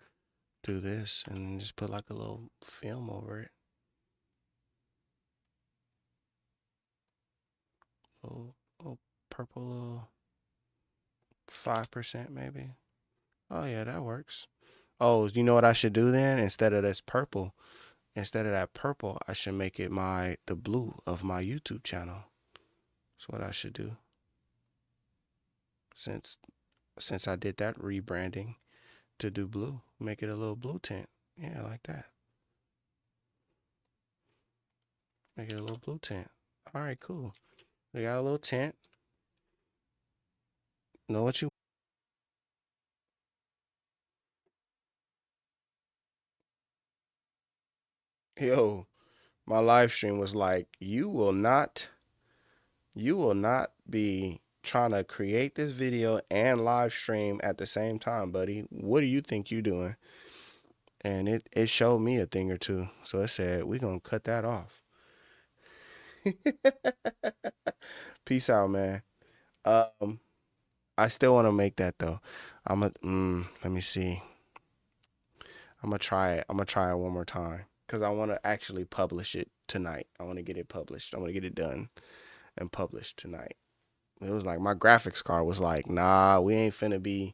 do this and then just put like a little film over it. Little purple, little 5% maybe. Oh yeah, that works. Oh, you know what I should do then? Instead of that purple, I should make it the blue of my YouTube channel. That's what I should do. Since I did that rebranding to do blue, make it a little blue tint. Yeah, like that. Make it a little blue tint. All right, cool. We got a little tint. Know what you Yo, my live stream was like, you will not be trying to create this video and live stream at the same time, buddy. What do you think you're doing? And it showed me a thing or two. So it said, we're going to cut that off. Peace out, man. I still want to make that though. Let me see. I'm going to try it. I'm going to try it one more time because I want to actually publish it tonight. I want to get it published. I want to get it done and published tonight. It was like my graphics card was like, nah, we ain't finna be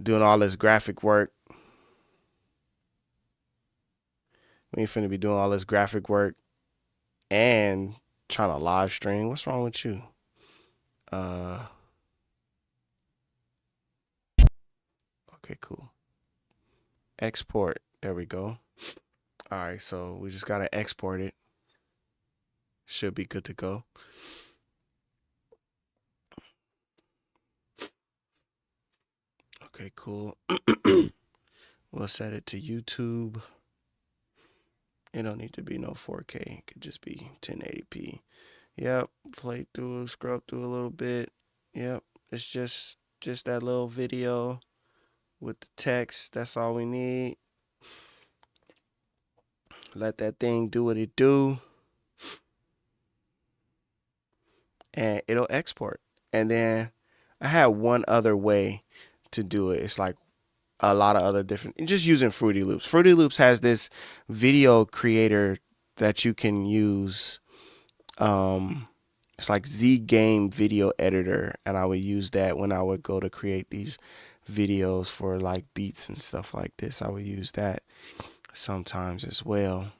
doing all this graphic work. We ain't finna be doing all this graphic work and trying to live stream. What's wrong with you? Okay, cool. Export. There we go. All right, so we just gotta export it. Should be good to go. Okay, cool. We'll set it to YouTube. It don't need to be no 4K. It could just be 1080p. Yep. Play through, scrub through a little bit. Yep. It's just that little video with the text. That's all we need. Let that thing do what it do. And it'll export. And then I had one other way to do it. It's like a lot of other different, just using Fruity Loops. Fruity Loops has this video creator that you can use. It's like Z Game video editor, and I would use that when I would go to create these videos for like beats and stuff like this. I would use that sometimes as well.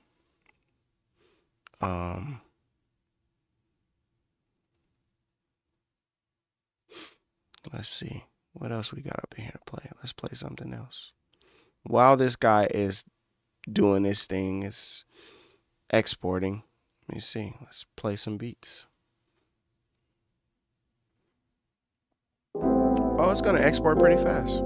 Let's see. What else we got up in here to play? Let's play something else. While this guy is doing this thing, it's exporting. Let me see. Let's play some beats. Oh, it's gonna export pretty fast.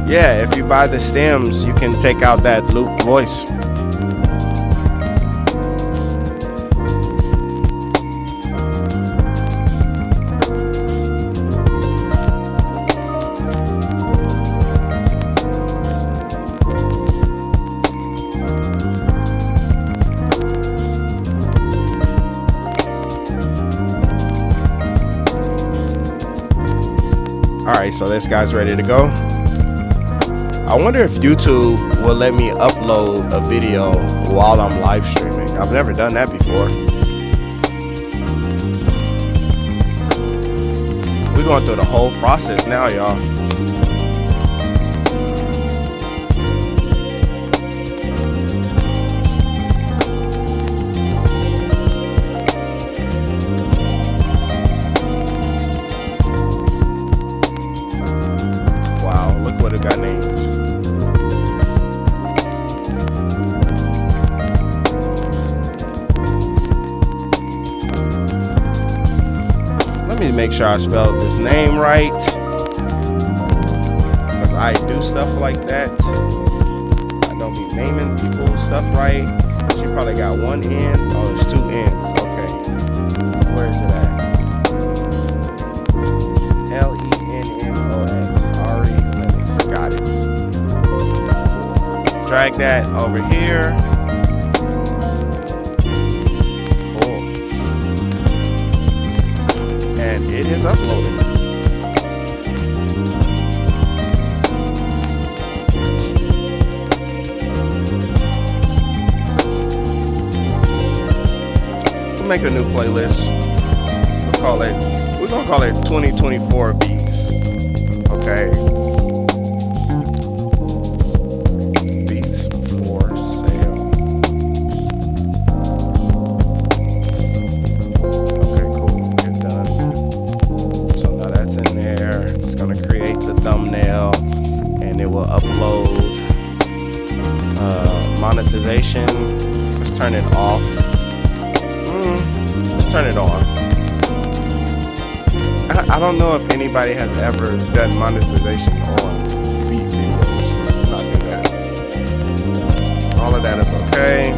Yeah, if you buy the stems, you can take out that loop voice. Alright, so this guy's ready to go. I wonder if YouTube will let me upload a video while I'm live streaming. I've never done that before. We're going through the whole process now, y'all. Wow, look what it got named. Let me make sure I spelled this name right, because I do stuff like that. I don't be naming people stuff right. She probably got one N. Oh, there's two N's. Okay. Where is it at? Lennox. Ari Lennox. Got it. Drag that over here. It is uploading. We'll make a new playlist. We're gonna call it 2024 beats. Okay. Beats for sale. Okay, cool. Get done. So now that's in there. It's gonna create the thumbnail and it will upload monetization. Let's turn it off. Let's turn it on. I don't know if anybody has ever done monetization on beat videos. Let's not do that. All of that is okay.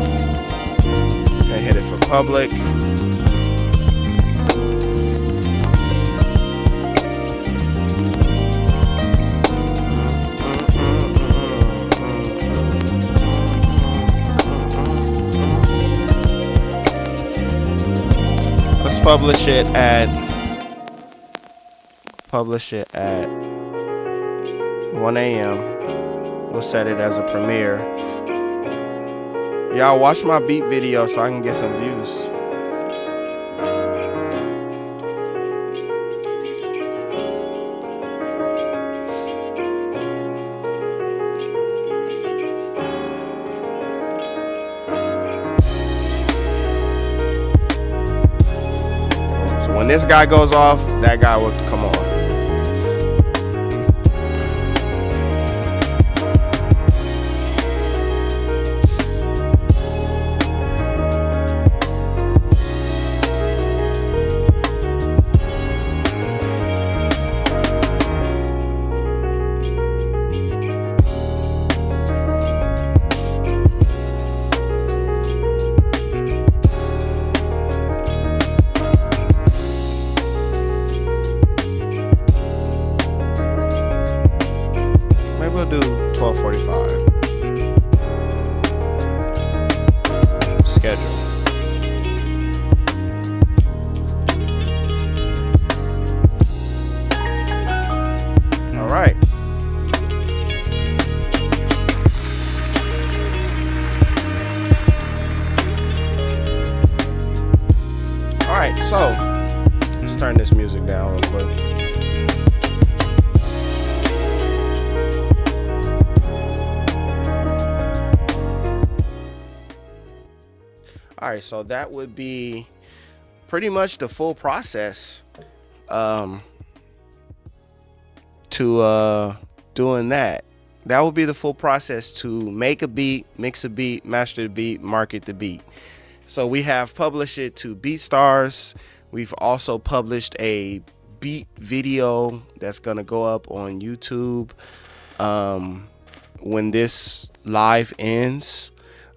Gonna hit it for public. Let's publish it at 1 a.m. We'll set it as a premiere. Y'all watch my beat video so I can get some views. So when this guy goes off, that guy will come on. We'll do 12:45. Schedule. All right. All right. So let's turn this music down real quick. All right, so that would be pretty much the full process to doing that. That would be the full process to make a beat, mix a beat, master the beat, market the beat. So we have published it to BeatStars. We've also published a beat video that's gonna go up on YouTube when this live ends.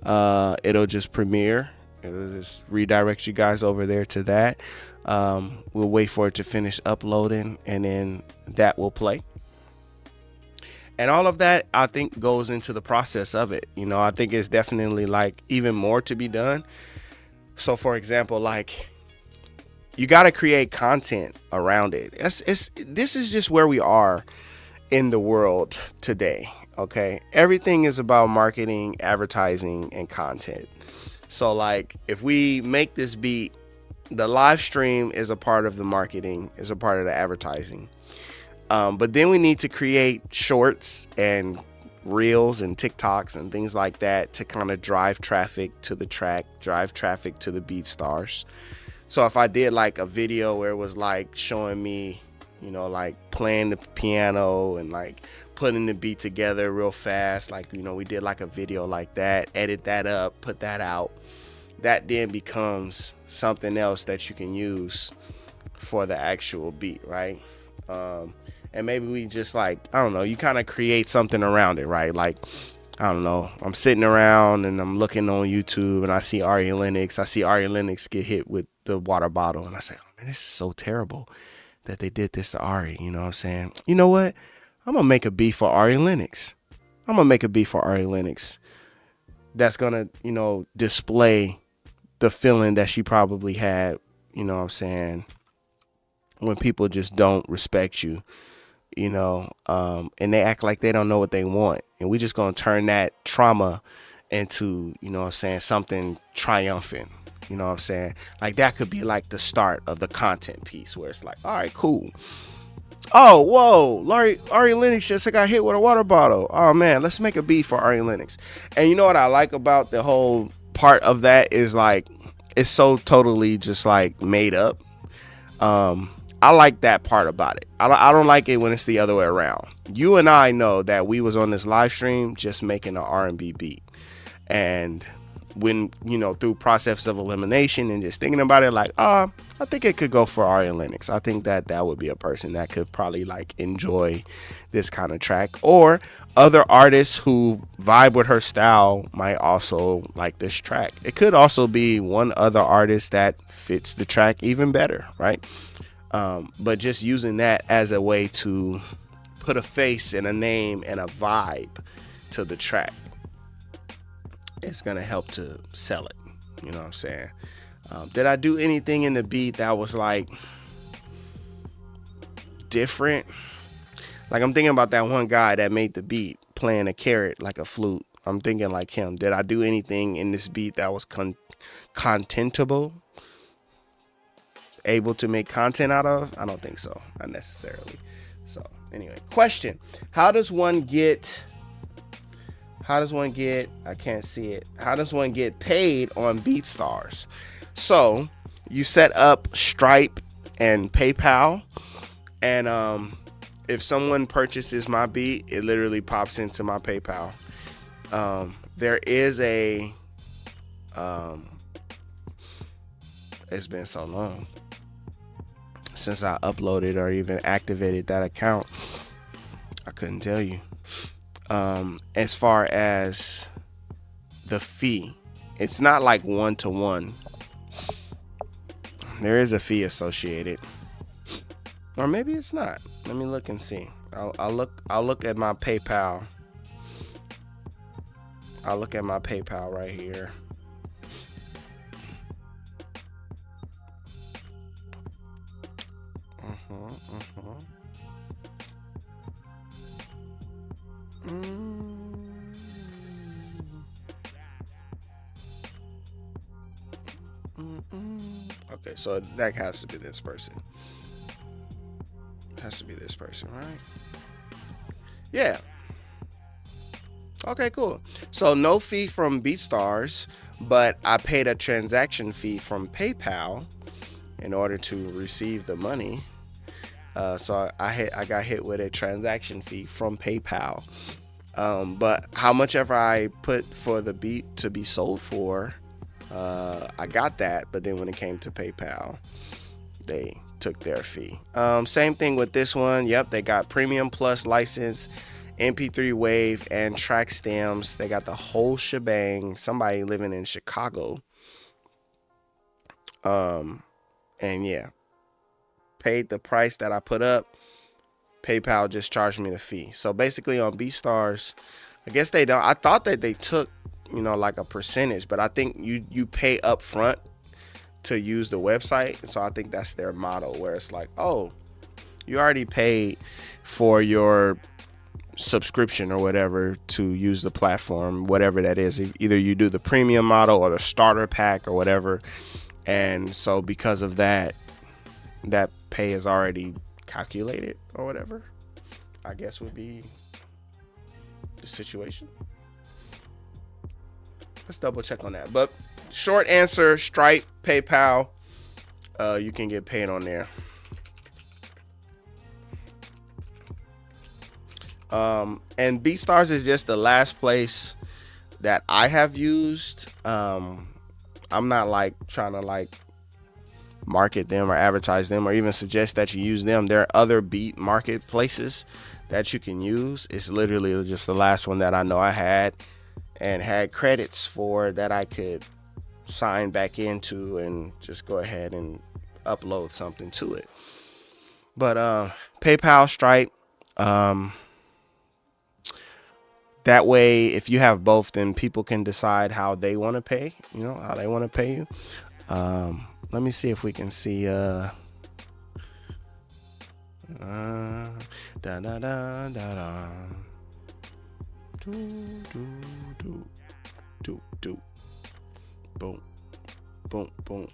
It'll just premiere. It'll just redirect you guys over there to that. We'll wait for it to finish uploading and then that will play. And all of that, I think, goes into the process of it. You know, I think it's definitely like even more to be done. So for example, like you got to create content around it. This is just where we are in the world today. Okay, everything is about marketing, advertising, and content. So like, if we make this beat, the live stream is a part of the marketing, is a part of the advertising. But then we need to create shorts and reels and TikToks and things like that to kind of drive traffic to the track, drive traffic to the BeatStars. So if I did like a video where it was like showing me, you know, like playing the piano and like putting the beat together real fast, like, you know, we did like a video like that, edit that up, put that out, that then becomes something else that you can use for the actual beat, right? And maybe we just like, I don't know, you kind of create something around it, right? Like, I don't know, I'm sitting around and I'm looking on YouTube and I see Ari Lennox. I see Ari Lennox get hit with the water bottle and I say, oh man, this is so terrible that they did this to Ari. You know what I'm saying? You know what? I'm gonna make a beat for Ari Lennox. I'm gonna make a beat for Ari Lennox that's gonna, you know, display the feeling that she probably had, you know what I'm saying, when people just don't respect you, you know, and they act like they don't know what they want. And we just gonna turn that trauma into, you know what I'm saying, something triumphant. You know what I'm saying? Like that could be like the start of the content piece where it's like, all right, cool. Oh, whoa, Ari Lennox just got hit with a water bottle. Oh man, let's make a beat for Ari Lennox. And you know what I like about the whole part of that is like, it's so totally just like made up. I like that part about it. I don't like it when it's the other way around. You and I know that we was on this live stream just making an R&B beat. And when, you know, through process of elimination and just thinking about it, like, I think it could go for Ari Lennox. I think that would be a person that could probably like enjoy this kind of track. Or other artists who vibe with her style might also like this track. It could also be one other artist that fits the track even better, right? But just using that as a way to put a face and a name and a vibe to the track, it's gonna help to sell it. You know what I'm saying? Did I do anything in the beat that was like different? Like, I'm thinking about that one guy that made the beat playing a carrot like a flute. I'm thinking like him. Did I do anything in this beat that was contentable? Able to make content out of? I don't think so. Not necessarily. So anyway, question. How does one get, I can't see it. How does one get paid on BeatStars? So you set up Stripe and PayPal, and if someone purchases my beat, it literally pops into my PayPal. There is a, it's been so long since I uploaded or even activated that account, I couldn't tell you. As far as the fee, it's not like 1-to-1. There is a fee associated, or maybe it's not. Let me look and see. I'll look at my PayPal. I'll look at my PayPal right here. Okay, so that has to be this person. Has to be this person, right? Yeah. Okay, cool. So no fee from BeatStars, but I paid a transaction fee from PayPal in order to receive the money. So I got hit with a transaction fee from PayPal. But how much ever I put for the beat to be sold for, I got that. But then when it came to PayPal, they took their fee. Same thing with this one. Yep, they got Premium Plus license, MP3 Wave, and track stems. They got the whole shebang. Somebody living in Chicago. And yeah, paid the price that I put up. PayPal just charged me the fee. So basically on BeatStars, I guess they don't. I thought that they took, you know, like a percentage, but I think you pay up front to use the website. And so I think that's their model, where it's like, oh, you already paid for your subscription or whatever to use the platform, whatever that is. Either you do the premium model or the starter pack or whatever. And so because of that, that pay is already calculated or whatever, I guess would be the situation. Let's double check on that. But short answer, Stripe, PayPal, you can get paid on there. And BeatStars is just the last place that I have used. I'm not like trying to like market them or advertise them or even suggest that you use them. There are other beat marketplaces that you can use. It's literally just the last one that I know I had and had credits for that I could sign back into and just go ahead and upload something to it. But PayPal, Stripe, that way, if you have both, then people can decide how they want to pay, how they want to pay you. Let me see if we can see. Da da da da da. Do do do do do. Boom, boom, boom.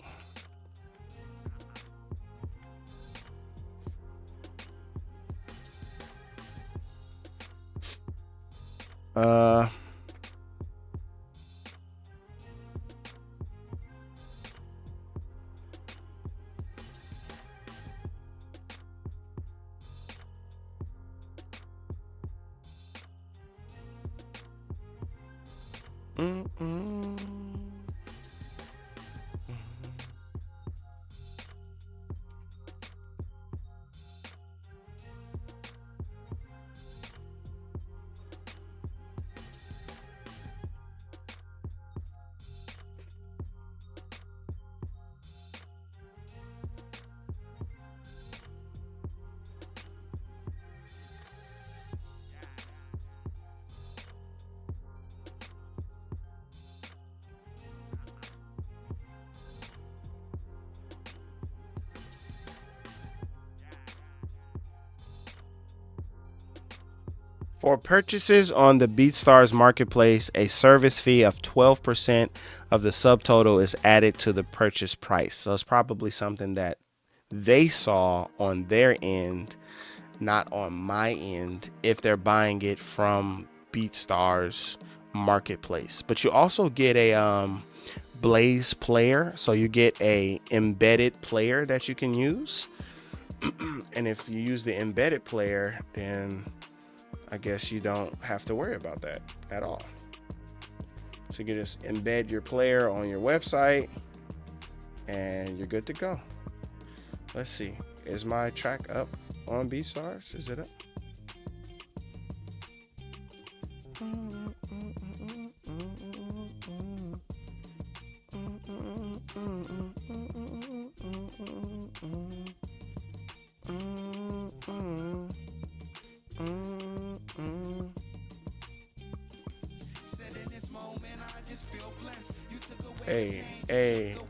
For purchases on the BeatStars marketplace, a service fee of 12% of the subtotal is added to the purchase price. So it's probably something that they saw on their end, not on my end, if they're buying it from BeatStars marketplace. But you also get a Blaze player, so you get a embedded player that you can use. And if you use the embedded player, then I guess you don't have to worry about that at all. So you can just embed your player on your website and you're good to go. Let's see. Is my track up on BeatStars? Is it up?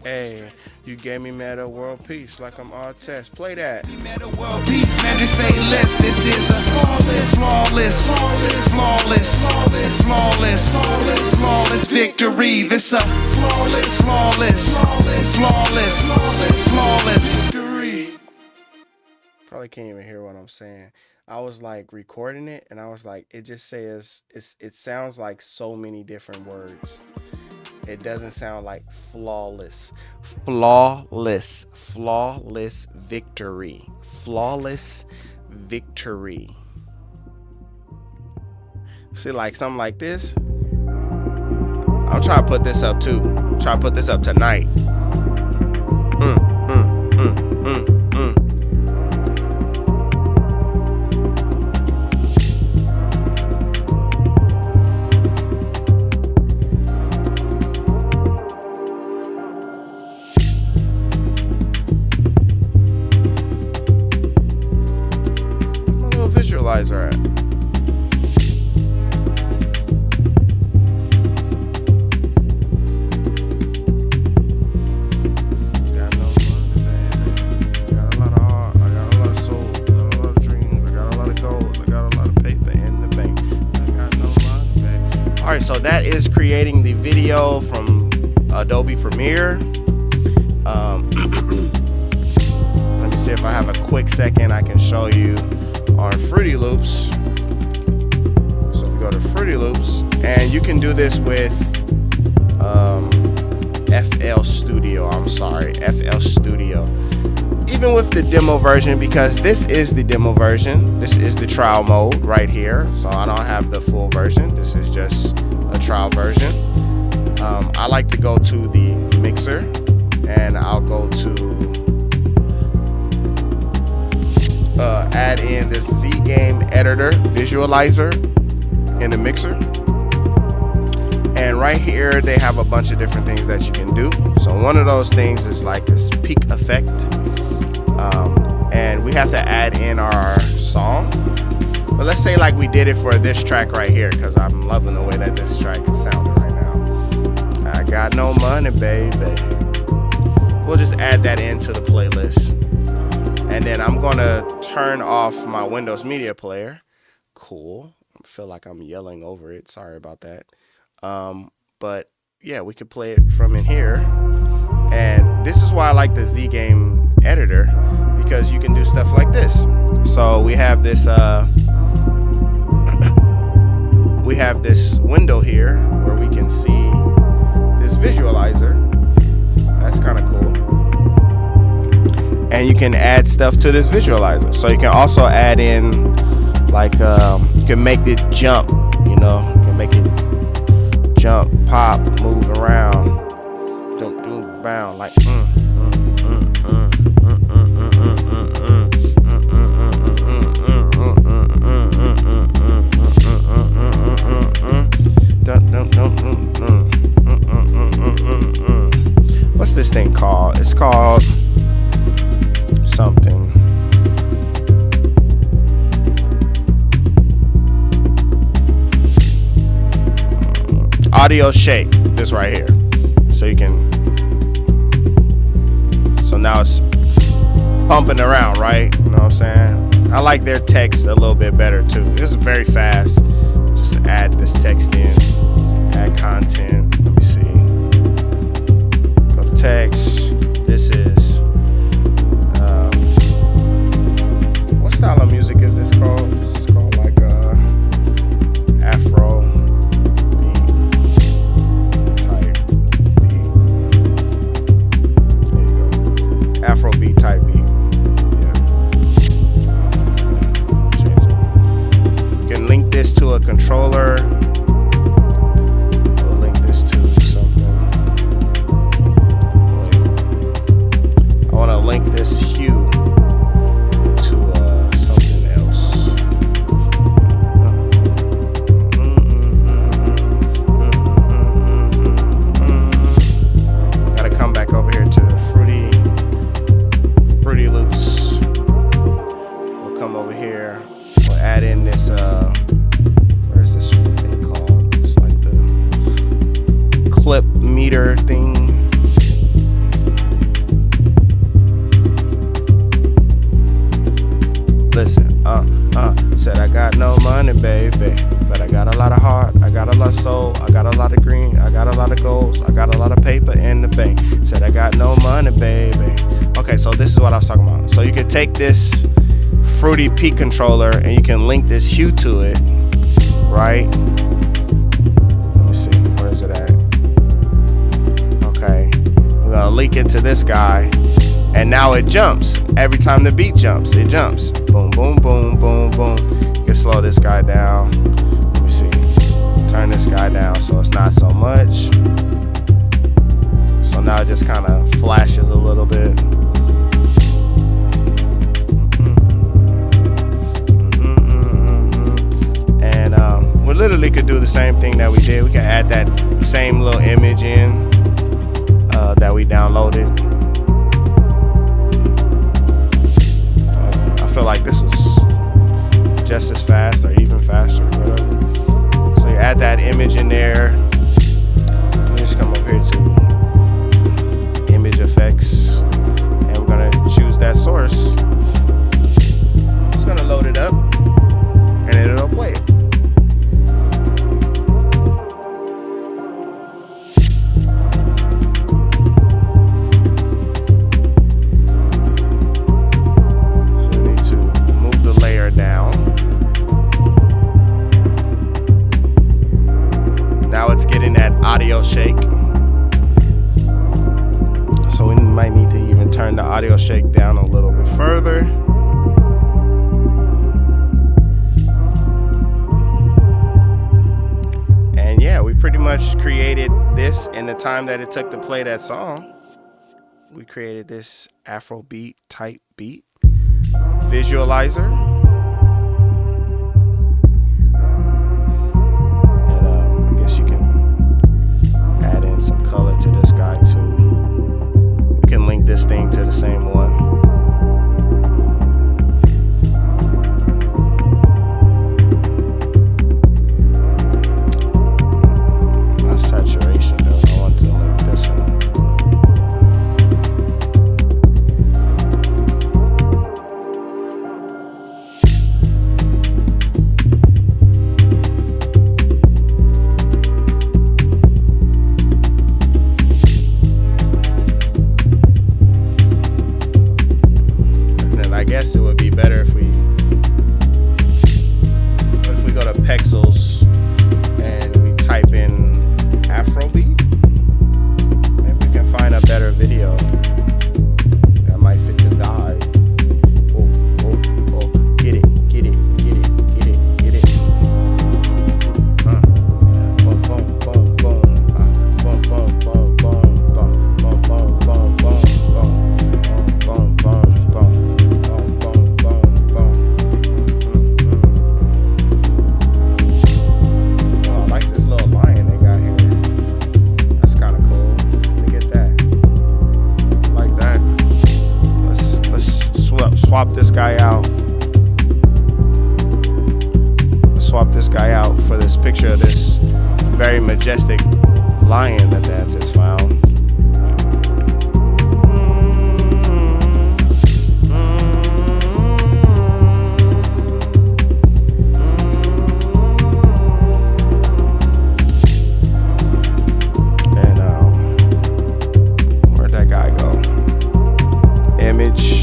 Hey, you gave me Meta World Peace like I'm all test. Play that. Meta World Peace, man, just say less. This is a flawless victory. This a flawless victory. Probably can't even hear what I'm saying. I was like recording it and I was like, it just says, it sounds like so many different words. It doesn't sound like flawless victory. Flawless victory. See, like something like this. I'm trying to put this up too. I'm trying to put this up tonight. Visualizer at. right, so that is creating the video from Adobe Premiere. Let me see if I have a quick second I can show you on Fruity Loops. So if you go to Fruity Loops, and you can do this with FL Studio. Even with the demo version, because this is the demo version. This is the trial mode right here. So I don't have the full version. This is just a trial version. I like to go to the mixer, and I'll go to add in this Z Game Editor Visualizer in the mixer. And right here they have a bunch of different things that you can do. So one of those things is like this peak effect, and we have to add in our song. But let's say like we did it for this track right here, because I'm loving the way that this track is sounding right now. I got no money, baby. We'll just add that into the playlist, and then I'm gonna turn off my Windows Media Player. Cool. I feel like I'm yelling over it. Sorry about that. But yeah, we could play it from in here. And this is why I like the Z Game Editor, because you can do stuff like this. So we have this window here where we can see this visualizer. That's kind of cool. And you can add stuff to this visualizer. So you can also add in like you can make it jump, you know, you can make it jump, pop, move around, do around like what's this thing called? It's called something. Audio shake, this right here. So you can, so now it's pumping around, right? You know what I'm saying? I like their text a little bit better too. This is very fast. Just add this text in, add content. Let me see. Go to text. This is, what style of music is this called? This is called like Afro. Afrobeat type beat. Yeah. Change it. You can link this to a controller. We'll link this to something. I want to link this hue to something else. Gotta come back over here to the Fruity Loops. We'll come over here. We'll add in this. Where's this thing called? It's like the clip meter thing. Listen, said I got no money, baby, but I got a lot of heart, I got a lot of soul, I got a lot of green, I got a lot of goals, I got a lot of paper in the bank. Said I got no money, baby. Okay, so this is what I was talking about. So you could take this Fruity Peak controller and you can link this hue to it, right? Let me see, where is it at? Okay, we're gonna link it to this guy. And now it jumps. Every time the beat jumps, it jumps. Boom, boom, boom, boom, boom. You can slow this guy down. Let me see. Turn this guy down so it's not so much. So now it just kind of flashes a little bit. And we literally could do the same thing that we did. We can add that same little image in that we downloaded. I feel like this was just as fast or even faster, whatever. So you add that image in there. You just come over here to image effects, and we're gonna choose that source. It's gonna load it up, and then it'll play it. much created this in the time that it took to play that song. We created this Afrobeat type beat visualizer. And I guess you can add in some color to this guy too. You can link this thing to the same one. Not saturation though. I want to link this one. I guess it would be better if we go to Pexels and we type in Afrobeat. Maybe we can find a better video that might fit the vibe. Oh, get it. Boom, boom, boom, boom. Boom, boom, boom, boom, boom, boom, boom, boom, boom, boom, boom, boom. Swap this guy out. Swap this guy out for this picture of this very majestic lion that they have just found. And where'd that guy go? Image.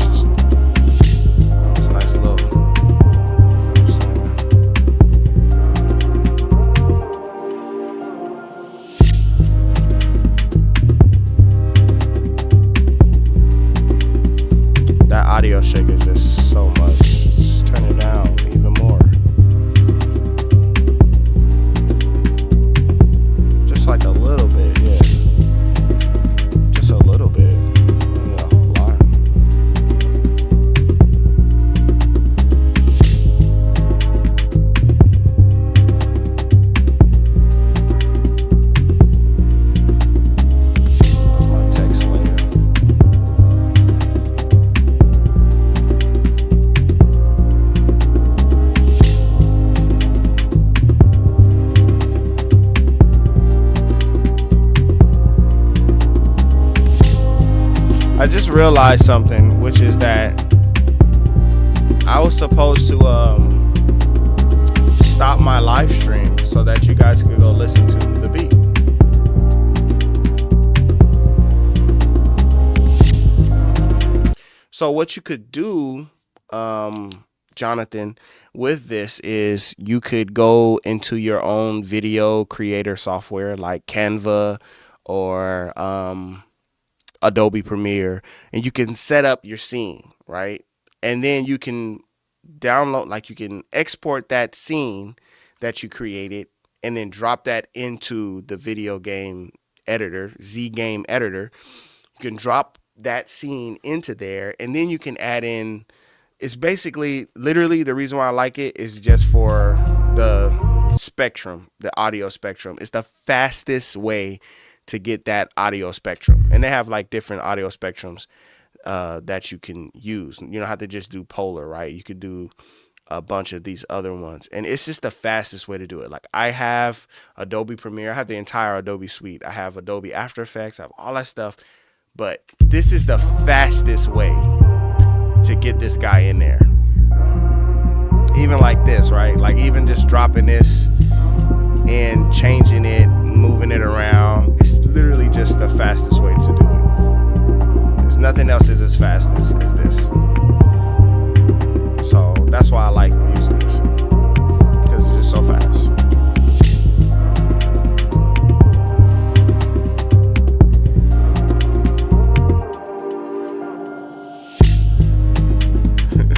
Audio shake is just so much. Just turn it down even more. Just like a little bit, yeah. Just a little bit. Not a whole lot. My text later. I just realized something, which is that I was supposed to stop my live stream so that you guys could go listen to the beat. So what you could do, Jonathan, with this is you could go into your own video creator software like Canva or Adobe Premiere, and you can set up your scene, right? And then you can download, like you can export that scene that you created and then drop that into the video game editor, Z Game Editor. You can drop that scene into there, and then you can add in, it's basically, literally the reason why I like it is just for the spectrum, the audio spectrum. It's the fastest way to get that audio spectrum, and they have like different audio spectrums that you can use. You don't have to just do polar, right? You could do a bunch of these other ones, and it's just the fastest way to do it. Like I have Adobe Premiere, I have the entire Adobe suite, I have Adobe After Effects, I have all that stuff, but this is the fastest way to get this guy in there. Even like this, right? Like even just dropping this and changing it, moving it around, it's literally just the fastest way to do it. There's nothing else is as fast as this. So that's why I like using this, because it's just so fast.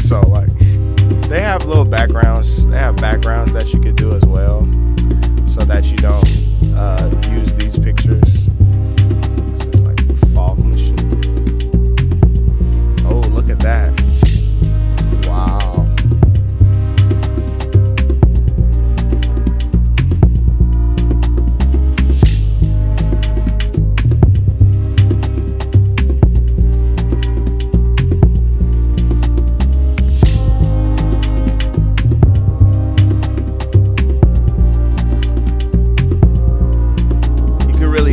So like they have little backgrounds. They have backgrounds that you could do as well, so that you don't use these pictures. This is like a fog machine. Oh, look at that. Wow.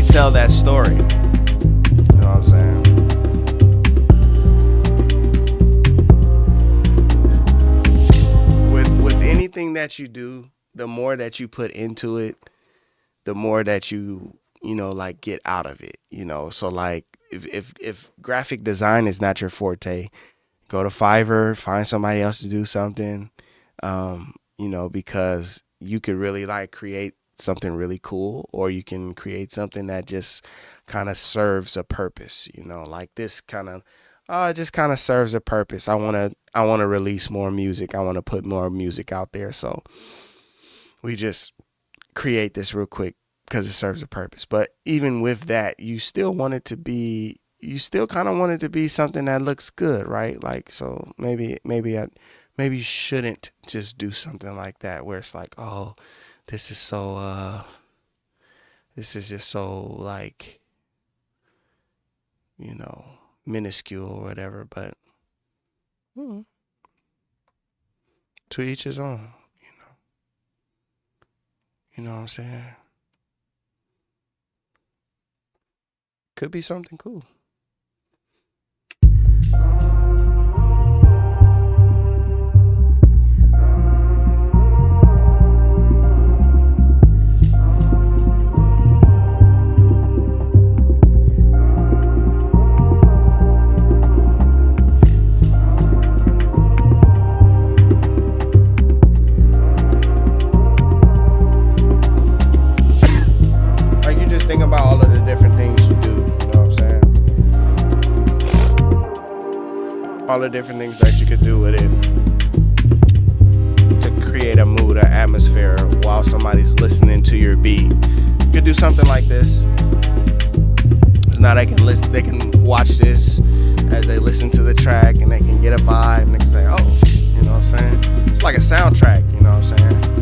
Tell that story. You know what I'm saying? With anything that you do, the more that you put into it, the more that you know, like, get out of it. You know, so like if graphic design is not your forte, go to Fiverr, find somebody else to do something. You know, because you could really like create something really cool, or you can create something that just kind of serves a purpose. You know, like this kind of just kind of serves a purpose. I want to release more music. I want to put more music out there, so we just create this real quick because it serves a purpose. But even with that, you still kind of want it to be something that looks good, right? Like, so maybe you shouldn't just do something like that where it's like, oh, this is just so, like, you know, minuscule or whatever. But to each his own, you know what I'm saying? Could be something cool. Think about all of the different things you do, you know what I'm saying? All the different things that you could do with it to create a mood or atmosphere while somebody's listening to your beat. You could do something like this. Because now they can watch this as they listen to the track, and they can get a vibe, and they can say, oh, you know what I'm saying? It's like a soundtrack, you know what I'm saying?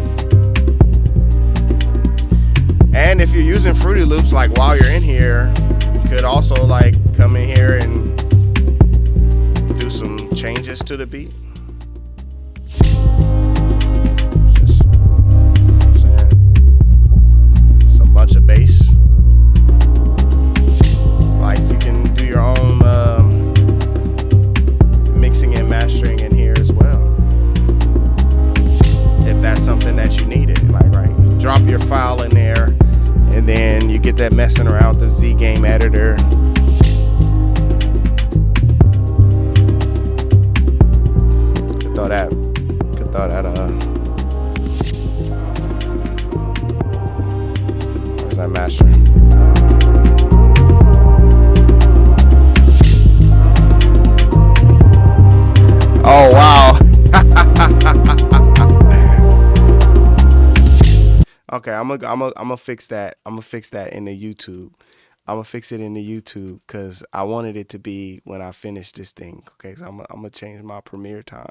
And if you're using Fruity Loops, like, while you're in here, you could also like come in here and do some changes to the beat. Just, you know what I'm saying, some bunch of bass. Like, you can do your own mixing and mastering in here as well, if that's something that you needed. Like, right, you drop your file in there, and then you get that messing around with the Z Game editor. Could throw that where's that mastering? Oh wow. Okay, I'm gonna fix that. I'm gonna fix that in the YouTube. I'm gonna fix it in the YouTube because I wanted it to be when I finish this thing. Okay, so I'm gonna change my premiere time.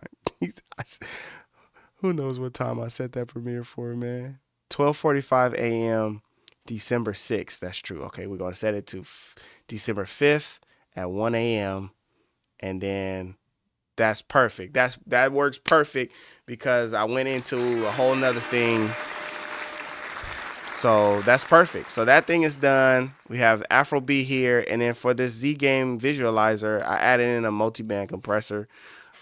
Who knows what time I set that premiere for, man? 12:45 a.m. December 6th. That's true. Okay, we're gonna set it to December 5th at 1 a.m. and then that's perfect. That works perfect because I went into a whole nother thing. So that's perfect. So that thing is done. We have Afrobeat here. And then for this Z Game visualizer, I added in a multi-band compressor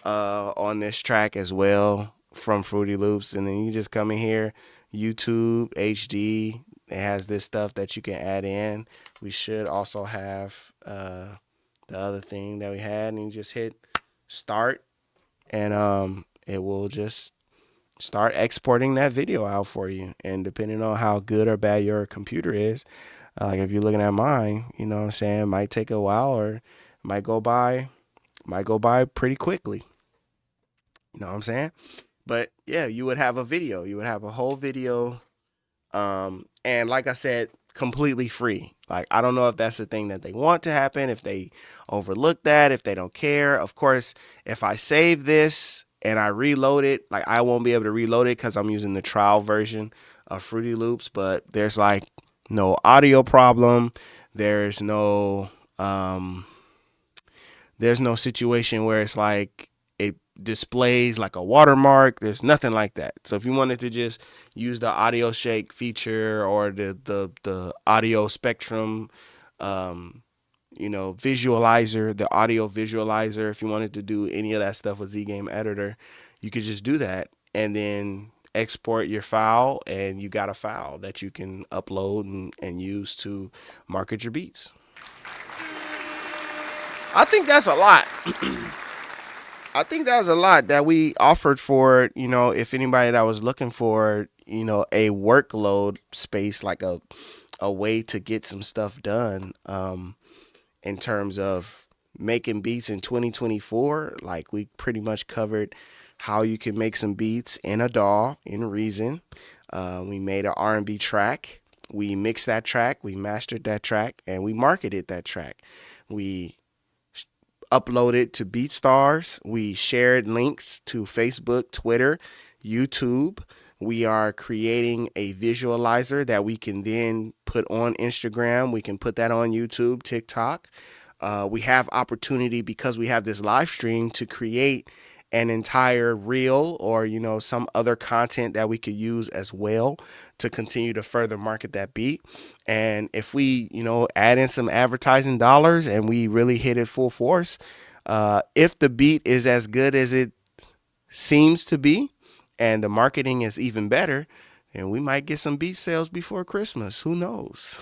on this track as well from Fruity Loops. And then you just come in here, YouTube, HD. It has this stuff that you can add in. We should also have the other thing that we had. And you just hit start. And it will just start exporting that video out for you. And depending on how good or bad your computer is, like if you're looking at mine, you know what I'm saying, it might take a while or might go by pretty quickly. You know what I'm saying? But yeah, you would have a video. You would have a whole video And like I said, completely free. Like, I don't know if that's the thing that they want to happen, if they overlook that, if they don't care. Of course, if I save this and I reload it, like, I won't be able to reload it because I'm using the trial version of Fruity Loops, but there's like no audio problem. There's no there's no situation where it's like it displays like a watermark. There's nothing like that. So if you wanted to just use the audio shake feature or the audio spectrum, visualizer, the audio visualizer, if you wanted to do any of that stuff with Z Game Editor, you could just do that and then export your file, and you got a file that you can upload and use to market your beats. I think that's a lot. I think that was a lot that we offered for, if anybody that was looking for, a workload space, like a way to get some stuff done, in terms of making beats in 2024. Like, we pretty much covered how you can make some beats in a DAW in Reason. We made an R&B track. We mixed that track. We mastered that track, and we marketed that track. We uploaded to BeatStars. We shared links to Facebook, Twitter, YouTube. We are creating a visualizer that we can then put on Instagram. We can put that on YouTube, TikTok. We have opportunity, because we have this live stream, to create an entire reel or, some other content that we could use as well to continue to further market that beat. And if we, add in some advertising dollars and we really hit it full force, if the beat is as good as it seems to be and the marketing is even better, then we might get some beat sales before Christmas. Who knows?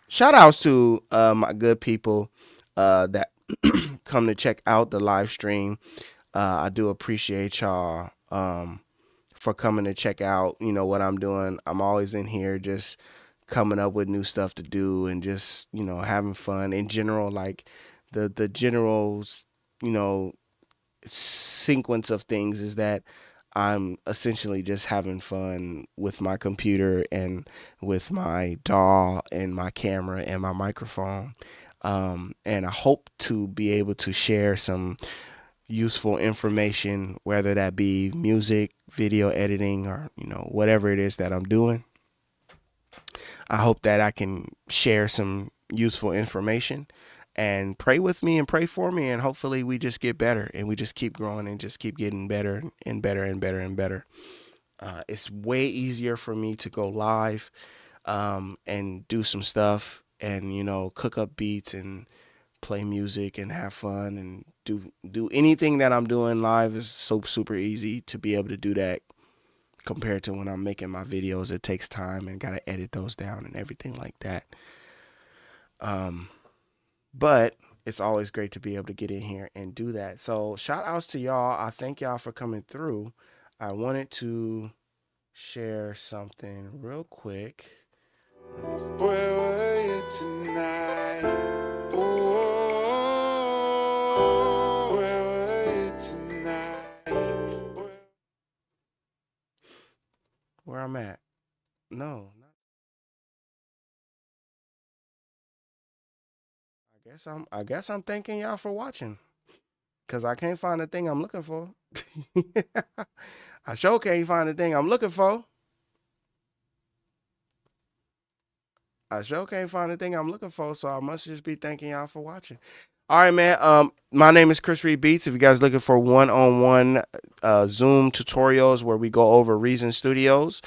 Shout outs to my good people that come to check out the live stream. I do appreciate y'all for coming to check out, what I'm doing. I'm always in here just coming up with new stuff to do and just, having fun in general. Like, the general, sequence of things is that I'm essentially just having fun with my computer and with my DAW and my camera and my microphone. And I hope to be able to share some useful information, whether that be music, video editing, or, whatever it is that I'm doing. I hope that I can share some useful information, and pray with me and pray for me, and hopefully we just get better and we just keep growing and just keep getting better and better and better and better. It's way easier for me to go live and do some stuff and, cook up beats and play music and have fun and do anything that I'm doing live. Is so super easy to be able to do that compared to when I'm making my videos. It takes time and gotta edit those down and everything like that. But it's always great to be able to get in here and do that. So shout outs to y'all. I thank y'all for coming through. I wanted to share something real quick. Where were you tonight? Ooh, where were you tonight? Where I'm at? No, not. I guess I'm thanking y'all for watching, cause I can't find the thing I'm looking for. I sure can't find the thing I'm looking for. I sure can't find the thing I'm looking for, so I must just be thanking y'all for watching. All right, man. My name is Chris Reed Beats. If you guys looking for one-on-one Zoom tutorials where we go over Reasonstudios,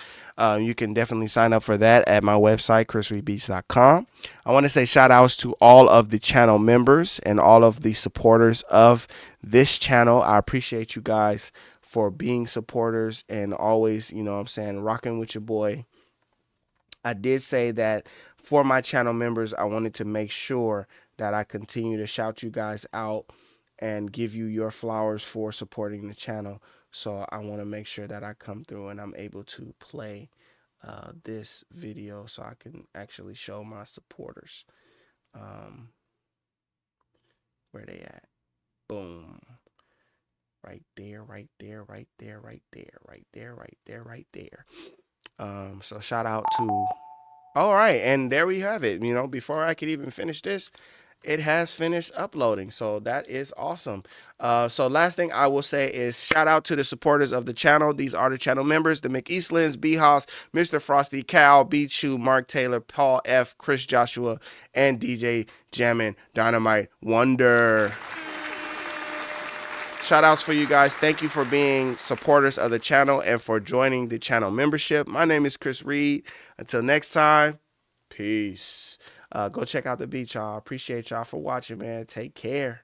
you can definitely sign up for that at my website, chrisreedbeats.com. I want to say shout outs to all of the channel members and all of the supporters of this channel. I appreciate you guys for being supporters and always, rocking with your boy. I did say that for my channel members, I wanted to make sure that I continue to shout you guys out and give you your flowers for supporting the channel. So I want to make sure that I come through and I'm able to play this video so I can actually show my supporters where they at. Boom. right there, right there, right there, right there, right there, right there, right there. So shout out to. All right, and there we have it. You know, before I could even finish this, it has finished uploading, so that is awesome. So last thing I will say is shout out to the supporters of the channel. These are the channel members: the McEastlands, B Hoss, Mr. Frosty, Cal, B Chew, Mark Taylor, Paul F, Chris Joshua, and DJ Jammin' Dynamite Wonder. Shout outs for you guys. Thank you for being supporters of the channel and for joining the channel membership. My name is Chris Reed. Until next time, peace. Go check out the beat, y'all. Appreciate y'all for watching, man. Take care.